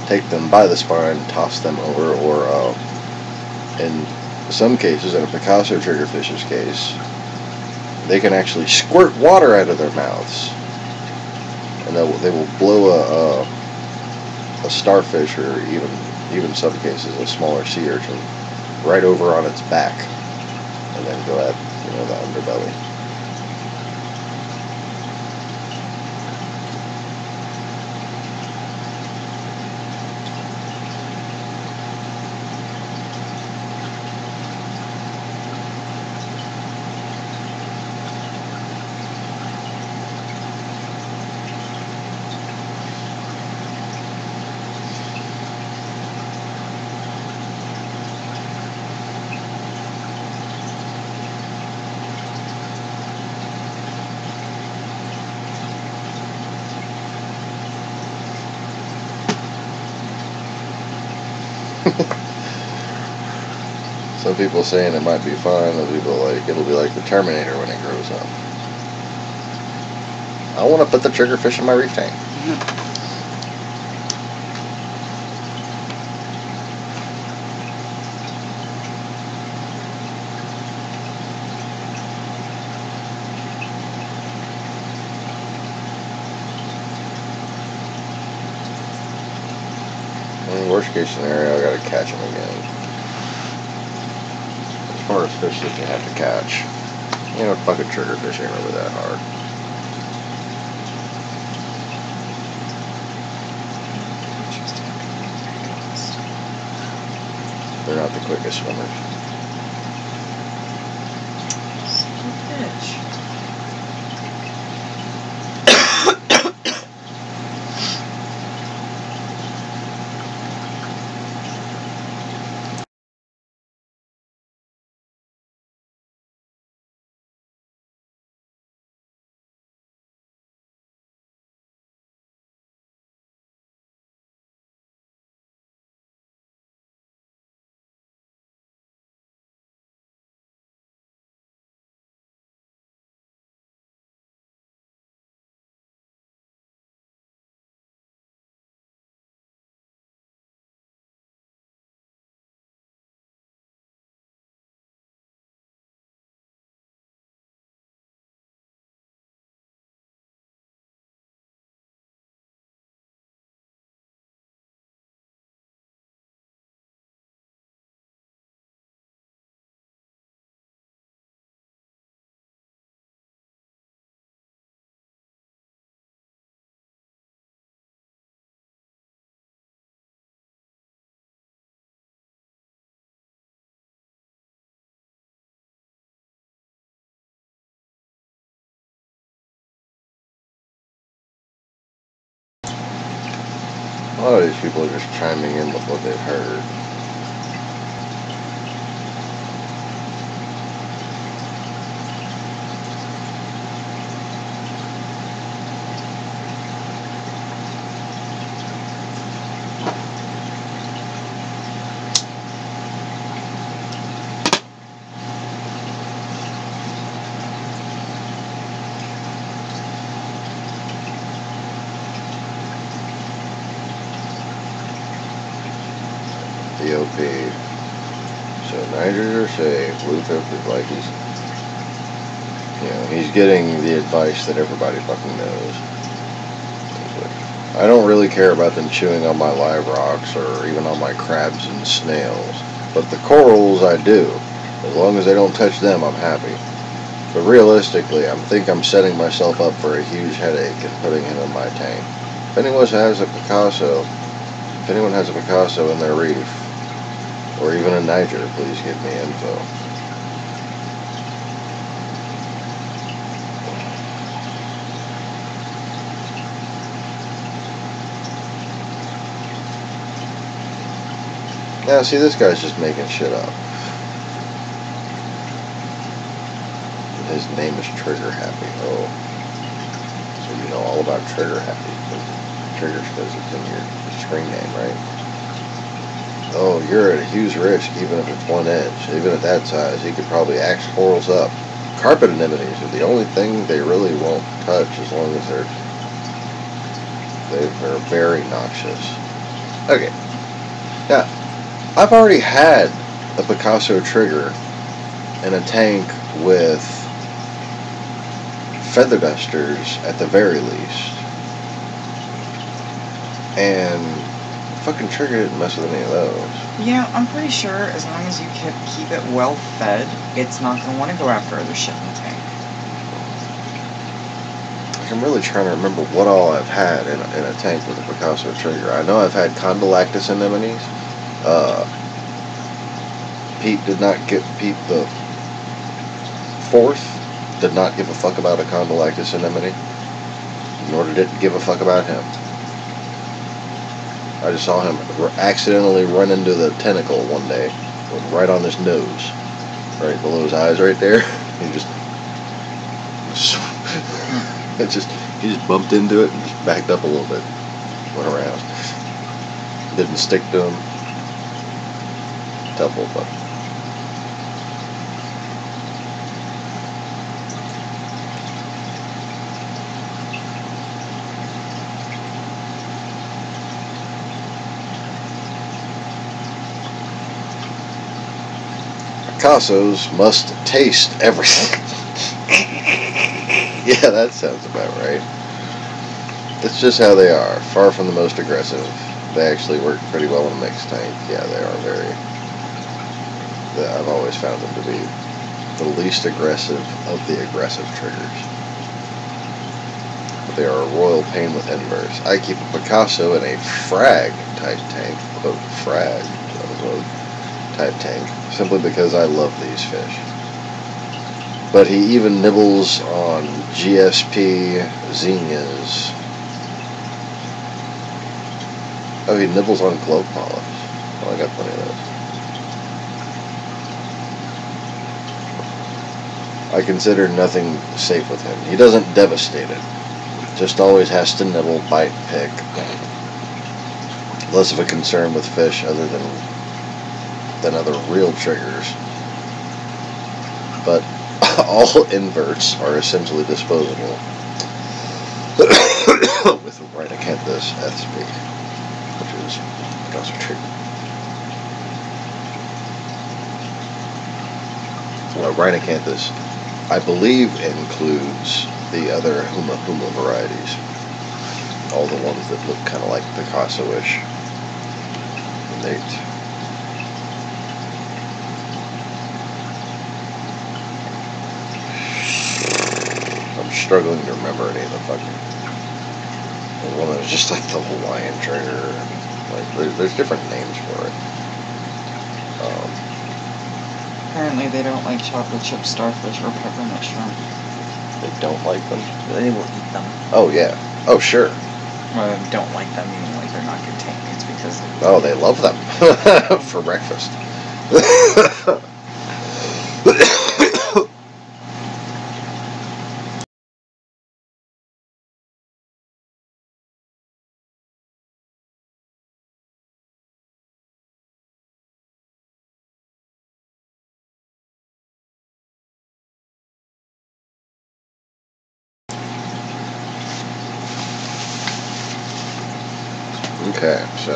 take them by the spine, toss them over, or in some cases, in a Picasso triggerfish's case, they can actually squirt water out of their mouths, and they will blow a starfish, or even some cases a smaller sea urchin, right over on its back, and then go at the underbelly. Some people saying it might be fun. Other people like it'll be like the Terminator when it grows up. I want to put the triggerfish in my reef tank. In worst case scenario, I gotta catch them again. As far as fish that you have to catch, fucking triggerfish ain't really that hard. They're not the quickest swimmers. Fish. A lot of these people are just chiming in with what they've heard. DOP. So nigers are safe. Bluefin is like he's getting the advice that everybody fucking knows. I don't really care about them chewing on my live rocks or even on my crabs and snails, but the corals I do. As long as they don't touch them, I'm happy. But realistically, I think I'm setting myself up for a huge headache and putting him in my tank. If anyone has a Picasso in their reef, or even a Niger, please give me info. Now, see, this guy's just making shit up. His name is Trigger Happy. Oh. So you know all about Trigger Happy. Trigger's because it's in your screen name, right? Oh, you're at a huge risk, even if it's 1 inch. Even at that size, he could probably axe corals up. Carpet anemones are the only thing they really won't touch as long as they're very noxious. Okay. Now, I've already had a Picasso trigger in a tank with feather dusters at the very least, and fucking trigger didn't mess with any of those. Yeah, I'm pretty sure as long as you keep it well fed, it's not going to want to go after other shit in the tank. Like, I'm really trying to remember what all I've had in a tank with a Picasso trigger. I know I've had Condylactis anemones. Pete the fourth did not give a fuck about a Condylactis anemone, nor did it give a fuck about him. I just saw him accidentally run into the tentacle one day, right on his nose, right below his eyes, right there. He just bumped into it and just backed up a little bit, went around. Didn't stick to him. Tough old fuck. Picassos must taste everything. Yeah, that sounds about right. It's just how they are. Far from the most aggressive. They actually work pretty well in a mixed tank. Yeah, they are I've always found them to be the least aggressive of the aggressive triggers. But they are a royal pain with inverse. I keep a Picasso in a frag type tank. Quote, frag, unquote, type tank. Simply because I love these fish. But he even nibbles on GSP zinnias. Oh, he nibbles on glove polyps. Oh, I got plenty of those. I consider nothing safe with him. He doesn't devastate it. Just always has to nibble, bite, pick. Less of a concern with fish other than other real triggers. But all inverts are essentially disposable with Rhinacanthus sp, which is Picasso trigger. Rhinacanthus, I believe, includes the other Huma varieties. All the ones that look kind of like Picasso-ish. I'm struggling to remember any of the fucking... The one that was just like the Hawaiian trigger. Like, there's different names for it. Apparently they don't like chocolate chip starfish or peppermint shrimp. They don't like them? They will eat them. Oh, yeah. Oh, sure. Don't like them, meaning like they're not good tank mates because... Oh, they love them. For breakfast. Okay, so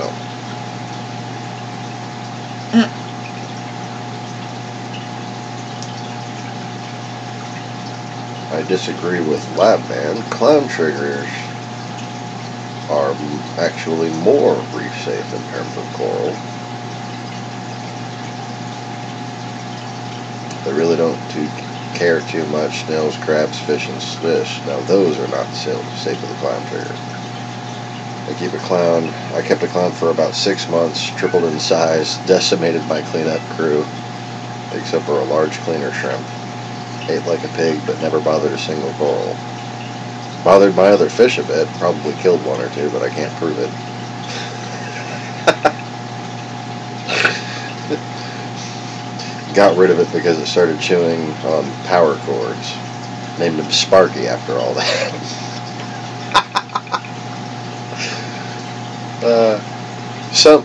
I disagree with Labman. Clown triggers are actually more reef safe in terms of coral. They really don't care too much. Snails, crabs, fish, and fish. Now those are not safe with a clown trigger. I kept a clown for about 6 months, tripled in size, decimated my cleanup crew, except for a large cleaner shrimp. Ate like a pig, but never bothered a single coral. Bothered my other fish a bit, probably killed one or two, but I can't prove it. Got rid of it because it started chewing on power cords. Named him Sparky after all that.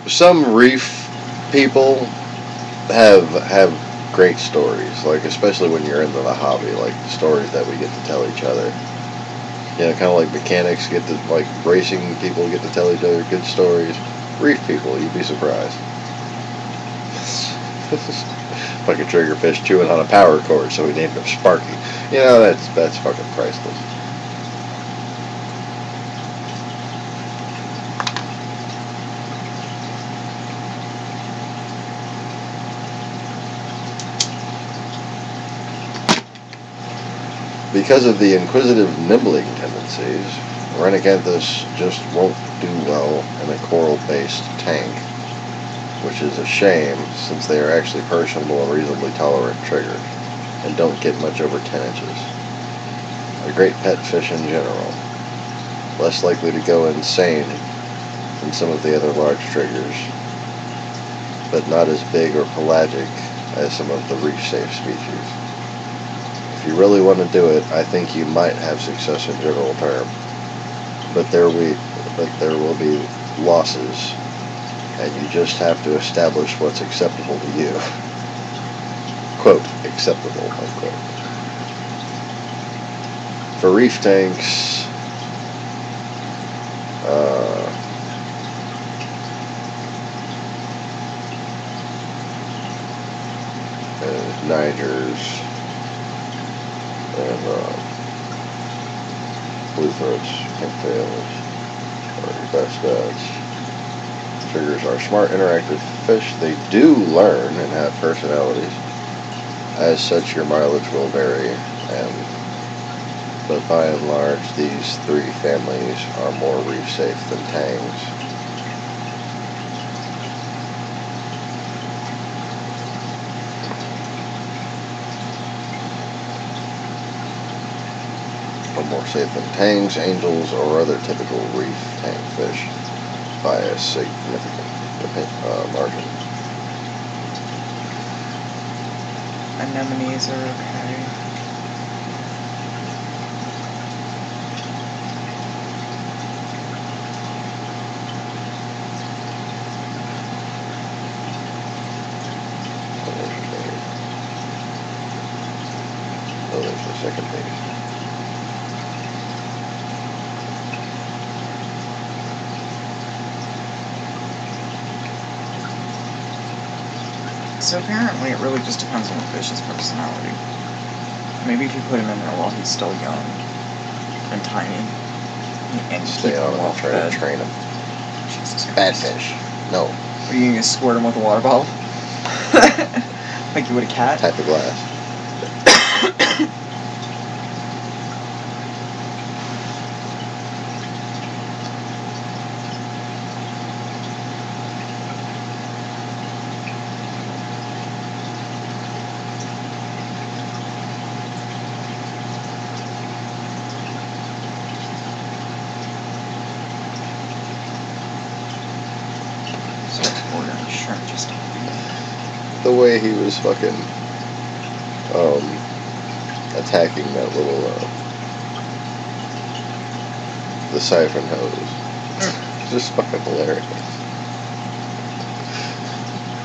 Some reef people have great stories, like especially when you're into the hobby, like the stories that we get to tell each other. You know, kind of like mechanics get to, like racing people get to tell each other good stories. Reef people, you'd be surprised. Fucking triggerfish chewing on a power cord, so we named him Sparky. You know, that's fucking priceless. Because of the inquisitive nibbling tendencies, Rhenacanthus just won't do well in a coral-based tank, which is a shame since they are actually personable and reasonably tolerant triggers, and don't get much over 10 inches. A great pet fish in general, less likely to go insane than some of the other large triggers, but not as big or pelagic as some of the reef-safe species. If you really want to do it, I think you might have success in general terms, but there will be losses, and you just have to establish what's acceptable to you. Quote, acceptable, unquote. For reef tanks, Nigers, and blue throats, pinktails are your best bets. Triggers are smart, interactive fish. They do learn and have personalities. As such, your mileage will vary, but by and large, these three families are more reef safe than tangs. More safe than tangs, angels, or other typical reef tank fish by a significant margin. Anemones are okay. Oh, there's the second page. So apparently it really just depends on the fish's personality. Maybe if you put him in there while he's still young and tiny, and stay keep on him him well and try fed. to train him. Jesus Bad Christ. fish. No. Are you gonna squirt him with a water bottle? Like you would a cat? Type of glass. Shrimp just The way he was fucking attacking that little the siphon hose. Just fucking hilarious.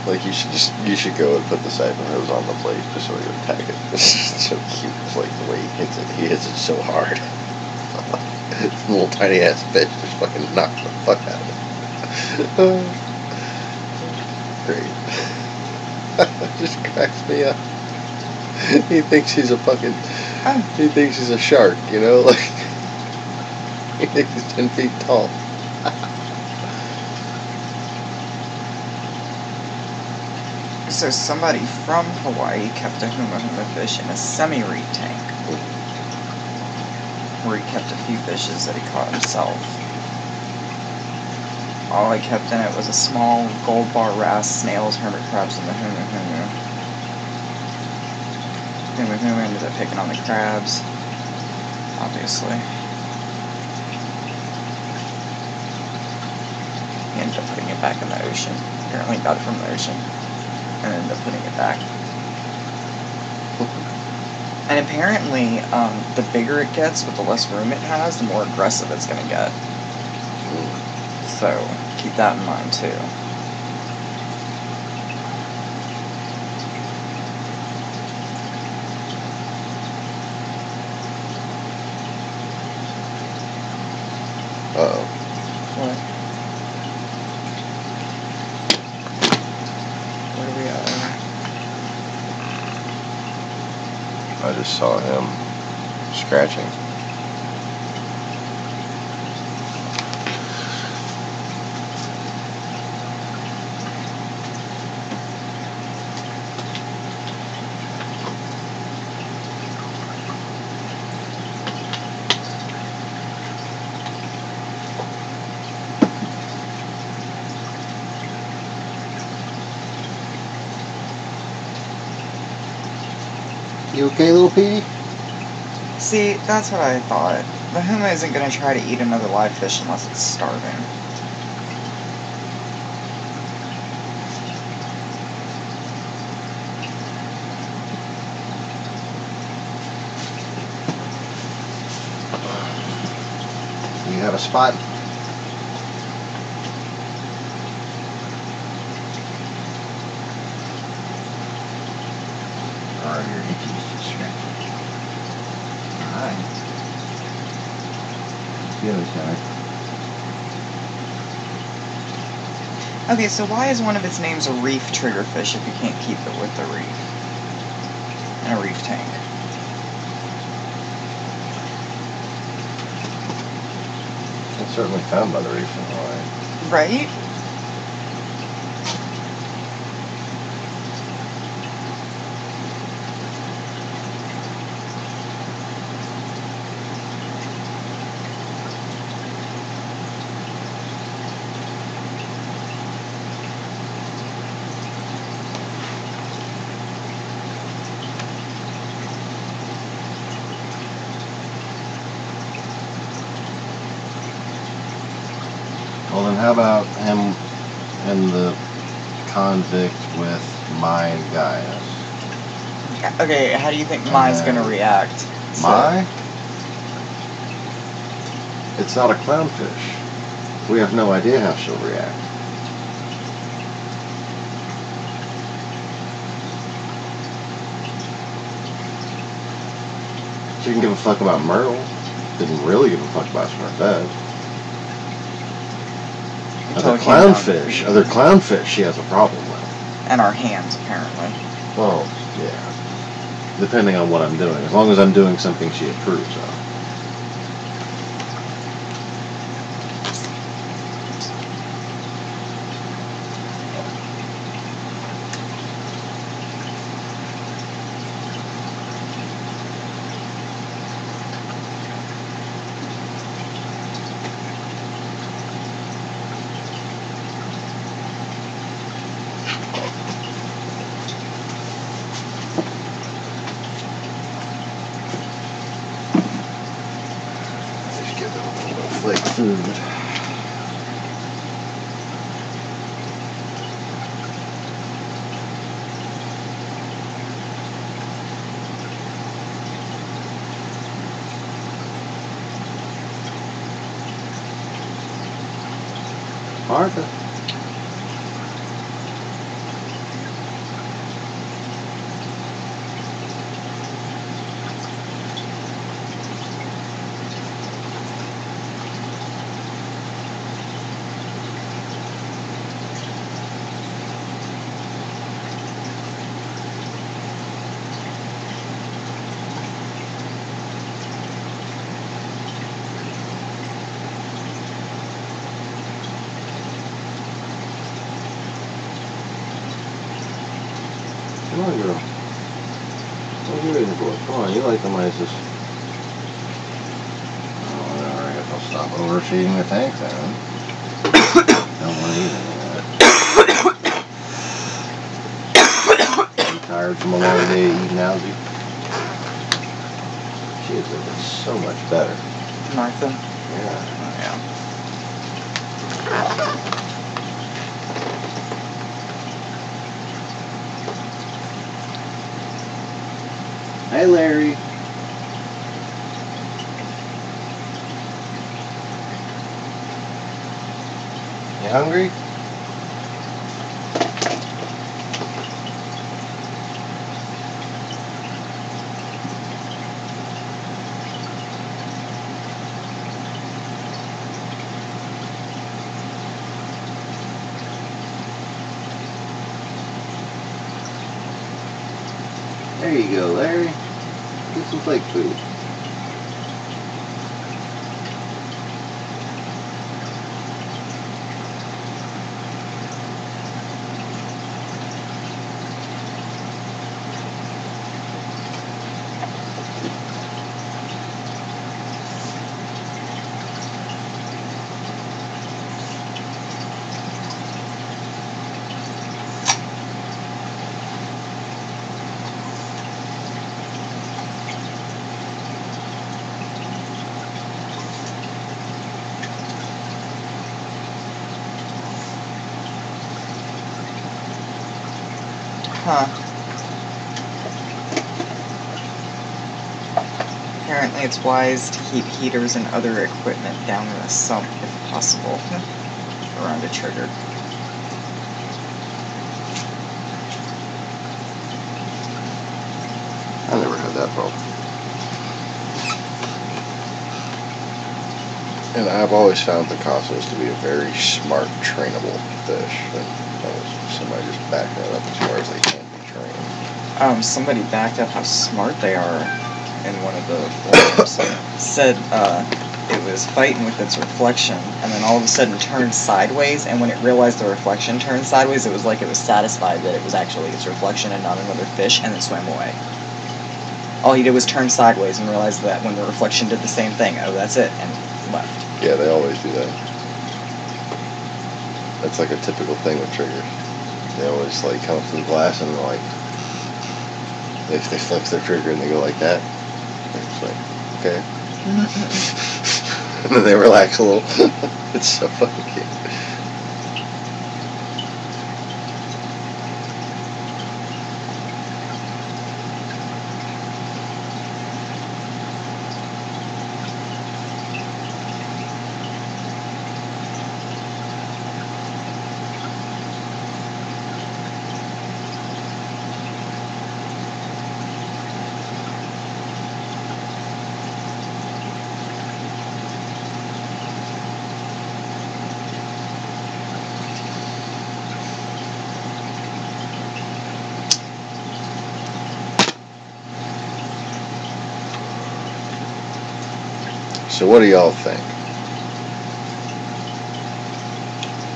Like you should go and put the siphon hose on the plate just so he would attack it. It's so cute. It's like the way he hits it. He hits it so hard. Little tiny ass bitch just fucking knocks the fuck out of it. Great. Just cracks me up. He thinks he's a fucking. He thinks he's a shark, you know? Like, he thinks he's 10 feet tall. So somebody from Hawaii kept a huma huma fish in a semi-reef tank, where he kept a few fishes that he caught himself. All he kept in it was a small gold bar wrasse, snails, hermit crabs, and the huma huma. Huma huma ended up picking on the crabs, obviously. He ended up putting it back in the ocean. Apparently got it from the ocean. And ended up putting it back. And apparently, the bigger it gets, with the less room it has, the more aggressive it's going to get. So, keep that in mind, too. Uh-oh. What? Where are we at? I just saw him scratching. You okay, little Petey? See, that's what I thought. The huma isn't going to try to eat another live fish unless it's starving. You have a spot? Or your itchy scratching? Alright. The other side. Okay, so why is one of its names a reef triggerfish if you can't keep it with the reef? In a reef tank. It's certainly found by the reef in Hawaii. Right? Well, then how about him and the convict with my guy? Okay, how do you think Mai's going to react? Mai? It's not a clownfish. We have no idea how she'll react. She didn't give a fuck about Myrtle. Didn't really give a fuck about Smurfette. Other clownfish she has a problem with. And our hands, apparently. Well, yeah. Depending on what I'm doing. As long as I'm doing something she approves of. Like food. Martha. Come on, girl. What are you waiting for? Come on, you like the mices. Oh, alright, I'll stop overfeeding the tank then. Don't want to eat any of that. You tired from a long day of eating algae? She is looking so much better. Martha? Yeah. Yeah. Hey, Larry. You hungry? There you go, Larry. Get some flake food. Huh. Apparently it's wise to keep heaters and other equipment down in a sump if possible around a trigger. I never had that problem. And I've always found Picassos to be a very smart, trainable fish. And somebody just backed that up as far as they can be trained. Somebody backed up how smart they are in one of the forums. Said it was fighting with its reflection, and then all of a sudden turned sideways, and when it realized the reflection turned sideways, it was like it was satisfied that it was actually its reflection and not another fish, and it swam away. All he did was turn sideways and realized that when the reflection did the same thing, oh, that's it, and left. Yeah, they always do that. That's like a typical thing with triggers. They always like come up to the glass and they're like, if they flex their trigger and they go like that, it's like, okay. And then they relax a little. It's so fucking cute. So what do y'all think?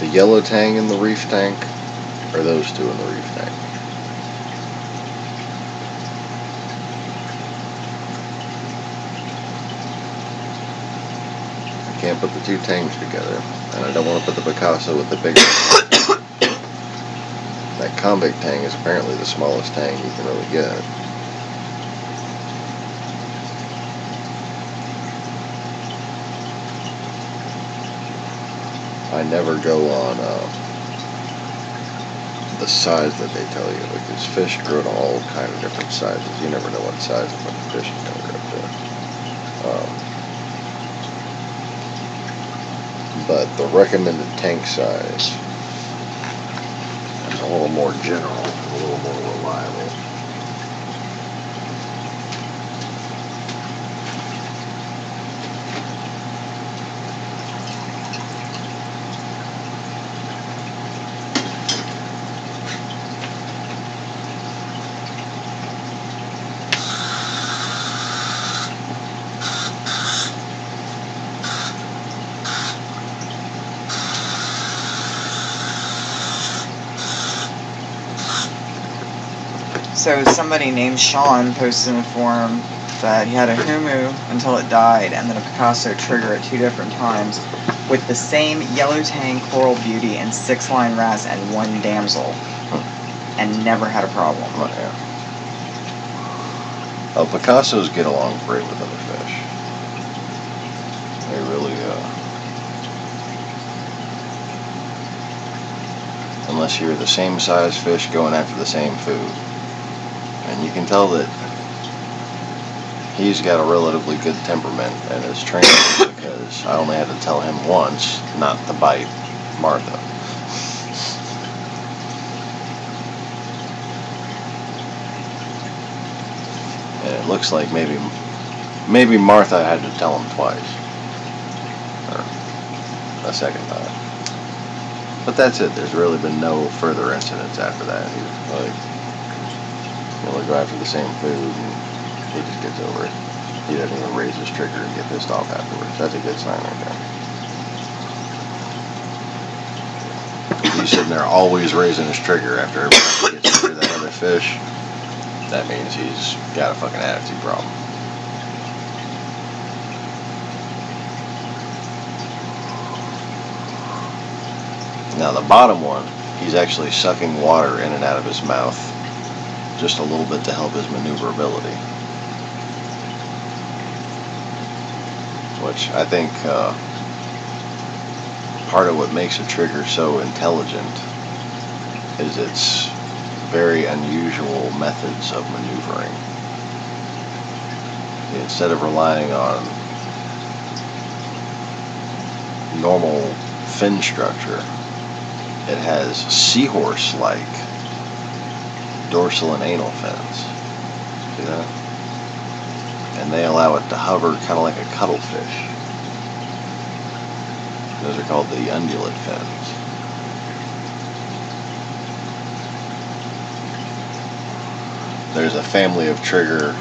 The yellow tang in the reef tank, or those two in the reef tank? I can't put the two tangs together, and I don't want to put the Picasso with the bigger tang. That convict tang is apparently the smallest tang you can really get. I never go on the size that they tell you, because fish grow to all kind of different sizes. You never know what size of a fish is going to grow to. But the recommended tank size is a little more general, a little more reliable. So somebody named Sean posted in the forum that he had a Humu until it died, and then a Picasso trigger at 2 different times, with the same Yellow Tang, Coral Beauty, and 6-line Raz and 1 Damsel, and never had a problem. Oh, yeah. Oh, Picassos get along great with other fish. They really, unless you're the same size fish going after the same food. And you can tell that he's got a relatively good temperament and is trained because I only had to tell him once not to bite Martha. And it looks like maybe Martha had to tell him twice. Or a second time. But that's it. There's really been no further incidents after that. He's like, we'll go after the same food and he just gets over it. He doesn't even raise his trigger and get pissed off afterwards. That's a good sign right there. If he's sitting there always raising his trigger after every time he gets near that other fish, that means he's got a fucking attitude problem. Now the bottom one, he's actually sucking water in and out of his mouth just a little bit to help his maneuverability. Which I think part of what makes a trigger so intelligent is its very unusual methods of maneuvering. Instead of relying on normal fin structure, it has seahorse-like dorsal and anal fins. See that? And they allow it to hover kind of like a cuttlefish. Those are called the undulate fins. There's a family of trigger,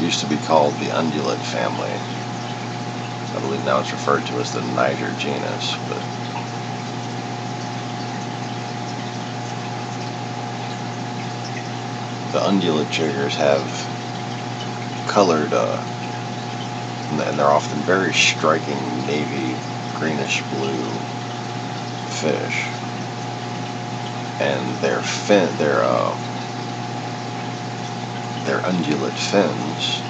used to be called the undulate family. I believe now it's referred to as the Niger genus, but the undulate triggers have colored, and they're often very striking navy, greenish blue fish. And their undulate fins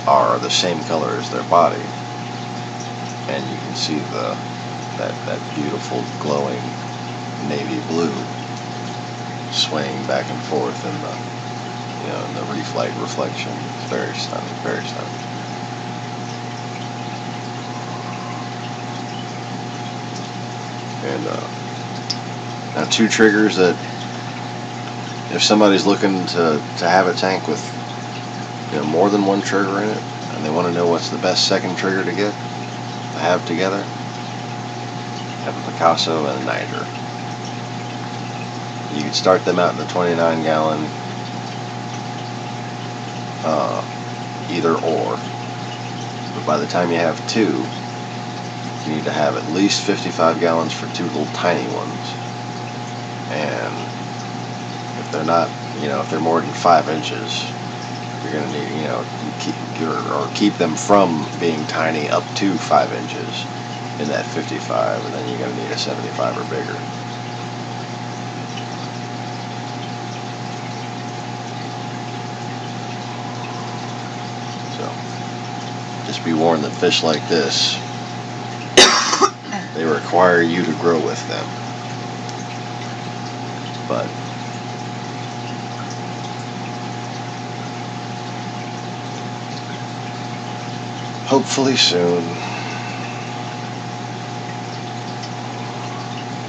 are the same color as their body, and you can see that beautiful glowing navy blue swaying back and forth in the reef light reflection. It's very stunning, very stunning. And now 2 triggers that, if somebody's looking to have a tank with more than 1 trigger in it, and they want to know what's the best second trigger to have together, have a Picasso and a Niger. You can start them out in the 29-gallon, either or. But by the time you have 2, you need to have at least 55 gallons for 2 little tiny ones. And if they're not, if they're more than 5 inches, you're going to need, keep them from being tiny up to 5 inches in that 55, and then you're going to need a 75 or bigger. So, just be warned that fish like this, they require you to grow with them. But hopefully soon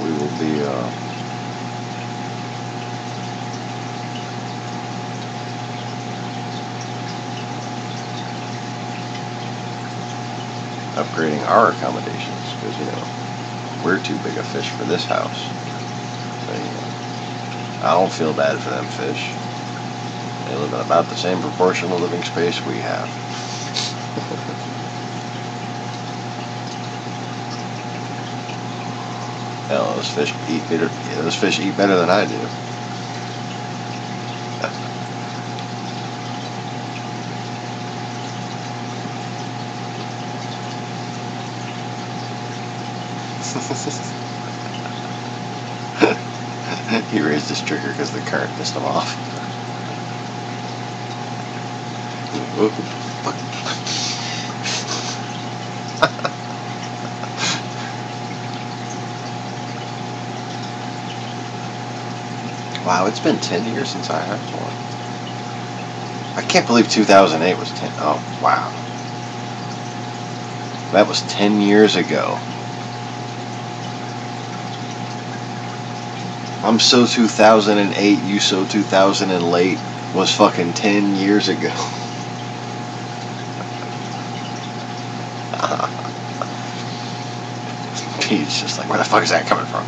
we will be upgrading our accommodations, because we're too big a fish for this house. So, I don't feel bad for them fish. They live in about the same proportional living space we have. Hell, those fish eat better. Yeah, those fish eat better than I do. He raised his trigger because the current pissed him off. Wow, it's been 10 years since I had one. I can't believe 2008 was 10. Oh, wow. That was 10 years ago. I'm so 2008, you so 2000 and late was fucking 10 years ago. He's just like, where the fuck is that coming from?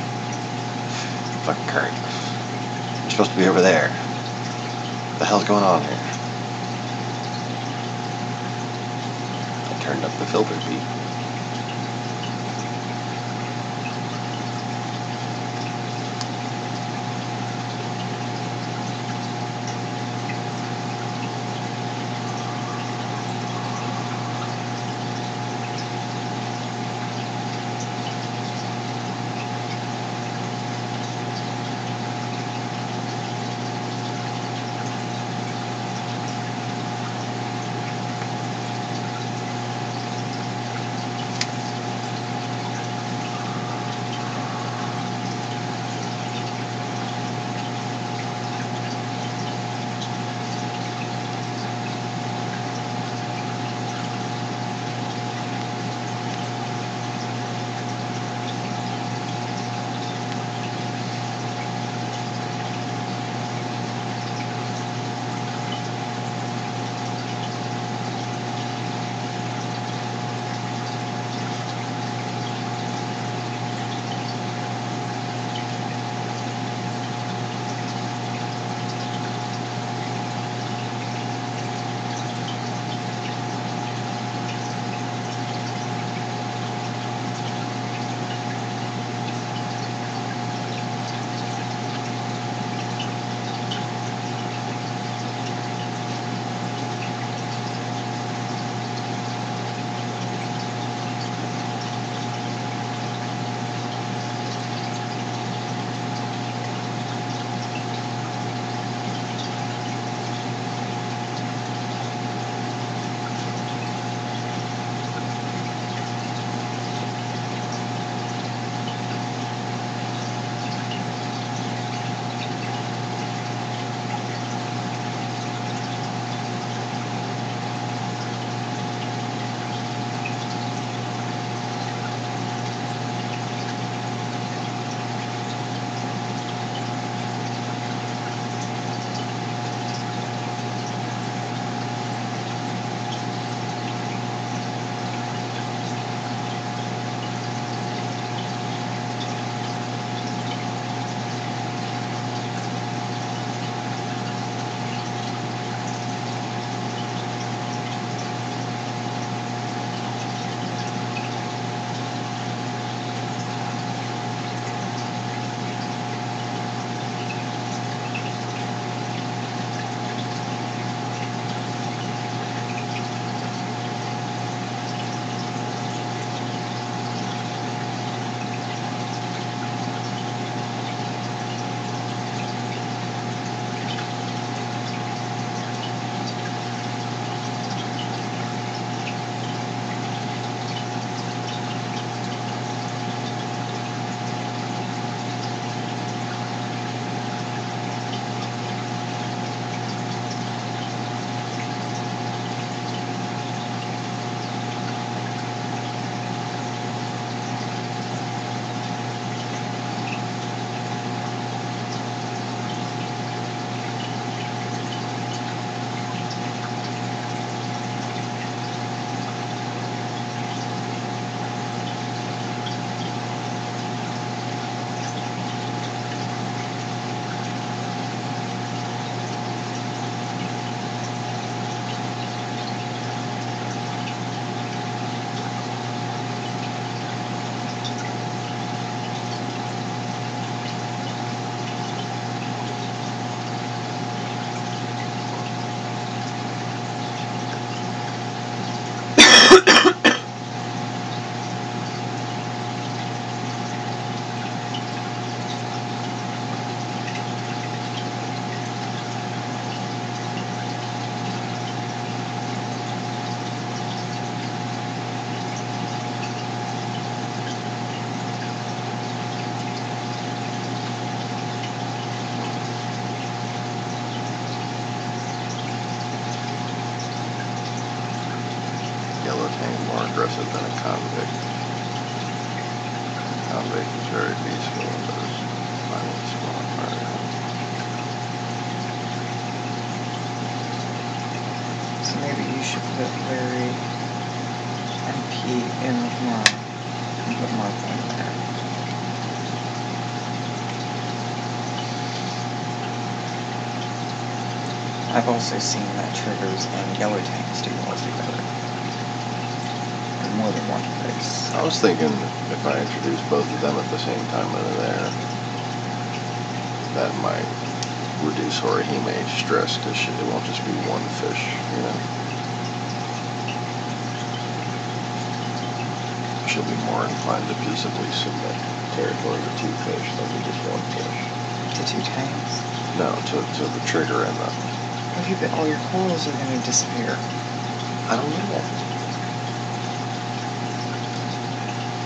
Fucking current. You're supposed to be over there. What the hell's going on here? I turned up the filter beat. anything more aggressive than a convict. A convict is very peaceful and does violence while firing. So maybe you should put Larry and Pete in with mine and put Martha in there. I've also seen that triggers and yellow tanks do well together. In more than one place. I was thinking if I introduce both of them at the same time into there, that might reduce Horihime stress because it won't just be one fish, you know. She'll be more inclined to peaceably submit territory to two fish than to just one fish. The two tanks? No, to the trigger and the... Okay, but all your corals are going to disappear. I don't know that.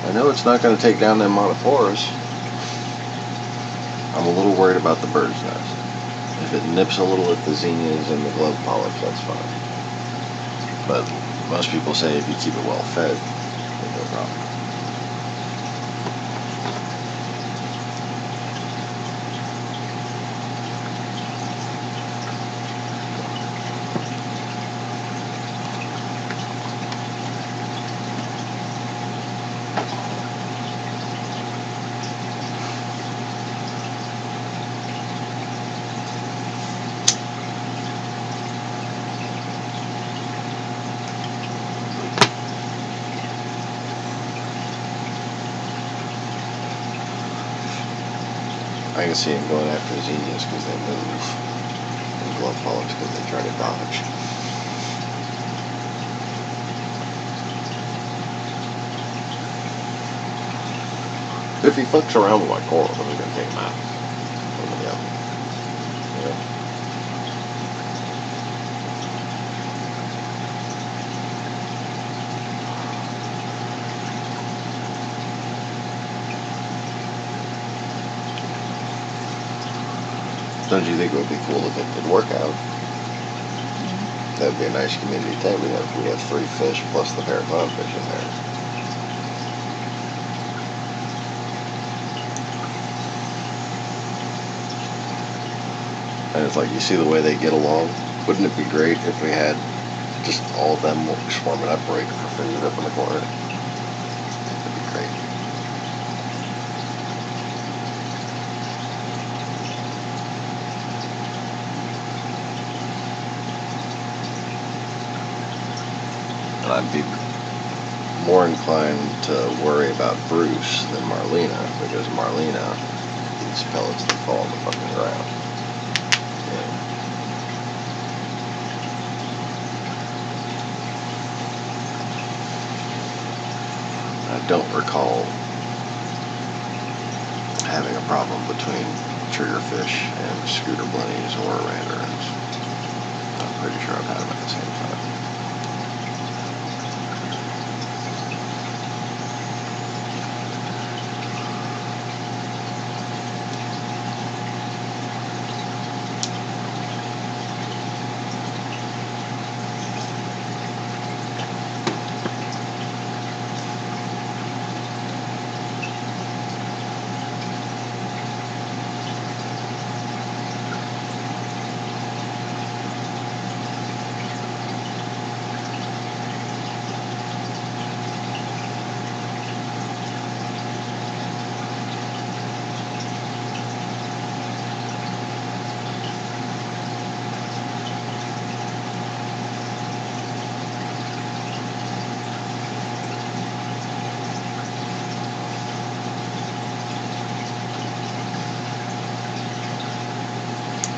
I know it's not going to take down them monophoras. I'm a little worried about the bird's nest. If it nips a little at the zinnias and the glove polyps, that's fine. But most people say if you keep it well fed, there's no problem. I can see him going after zinnias because they move, and glove polyps because they try to dodge. If he fucks around with my coral, then we're going to take him out. Yeah. Don't you think it would be cool if it did work out? That'd be a nice community tank. We have 3 fish plus the pair of clownfish in there. And it's like, you see the way they get along? Wouldn't it be great if we had just all of them swarming up right for food up in the corner? That'd be great. And I'd be more inclined to worry about Bruce than Marlena, because Marlena eats pellets that fall on the fucking ground. Yeah. I don't recall having a problem between triggerfish and scooter blennies or randarins. I'm pretty sure I've had them at the same time.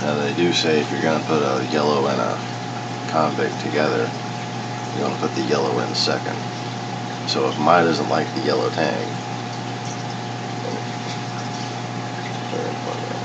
Now they do say if you're going to put a yellow and a convict together, you want to put the yellow in second. So if mine doesn't like the yellow tang, they're in front of it.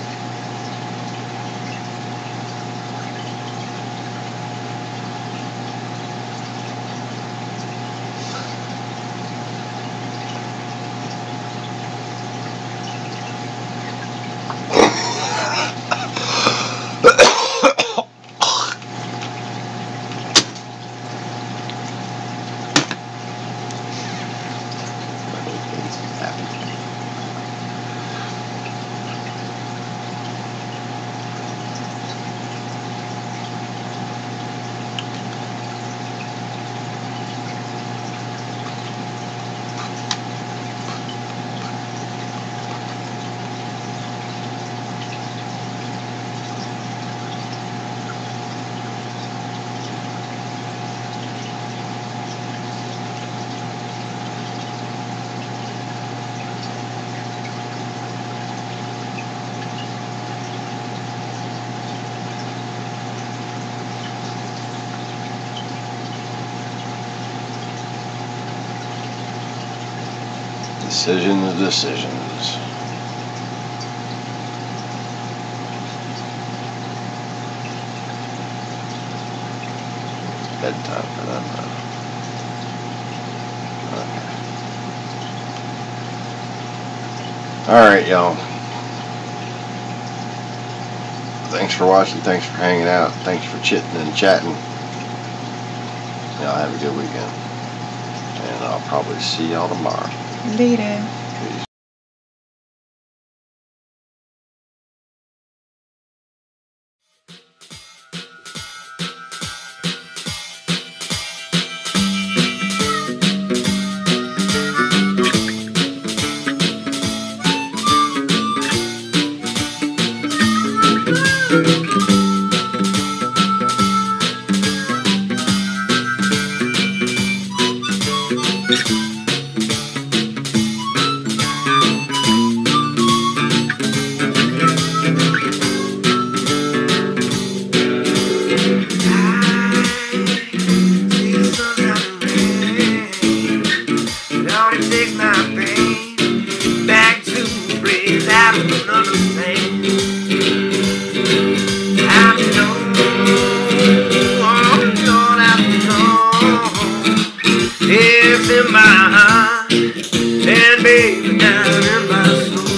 Decisions. Bedtime for them now. Okay. Alright, y'all. Thanks for watching. Thanks for hanging out. Thanks for chitting and chatting. Y'all have a good weekend. And I'll probably see y'all tomorrow. Later. Peace. In my heart and baby down in my soul.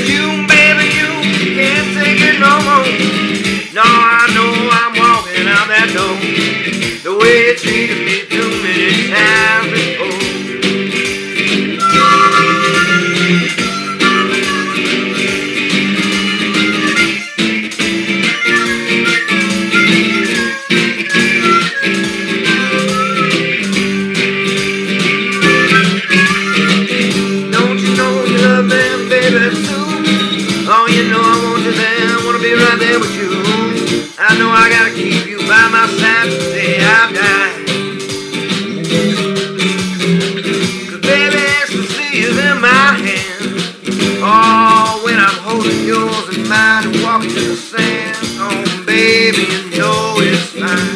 You, baby, you can't take it no more. No, I know I'm walking out that door the way you treated me too many times before. Oh, you know I want you there, I wanna be right there with you. I know I gotta keep you by my side till the day I die. 'Cause baby, ecstasy is in my hand. Oh, when I'm holding yours in mine and walking in the sand. Oh, baby, you know it's fine.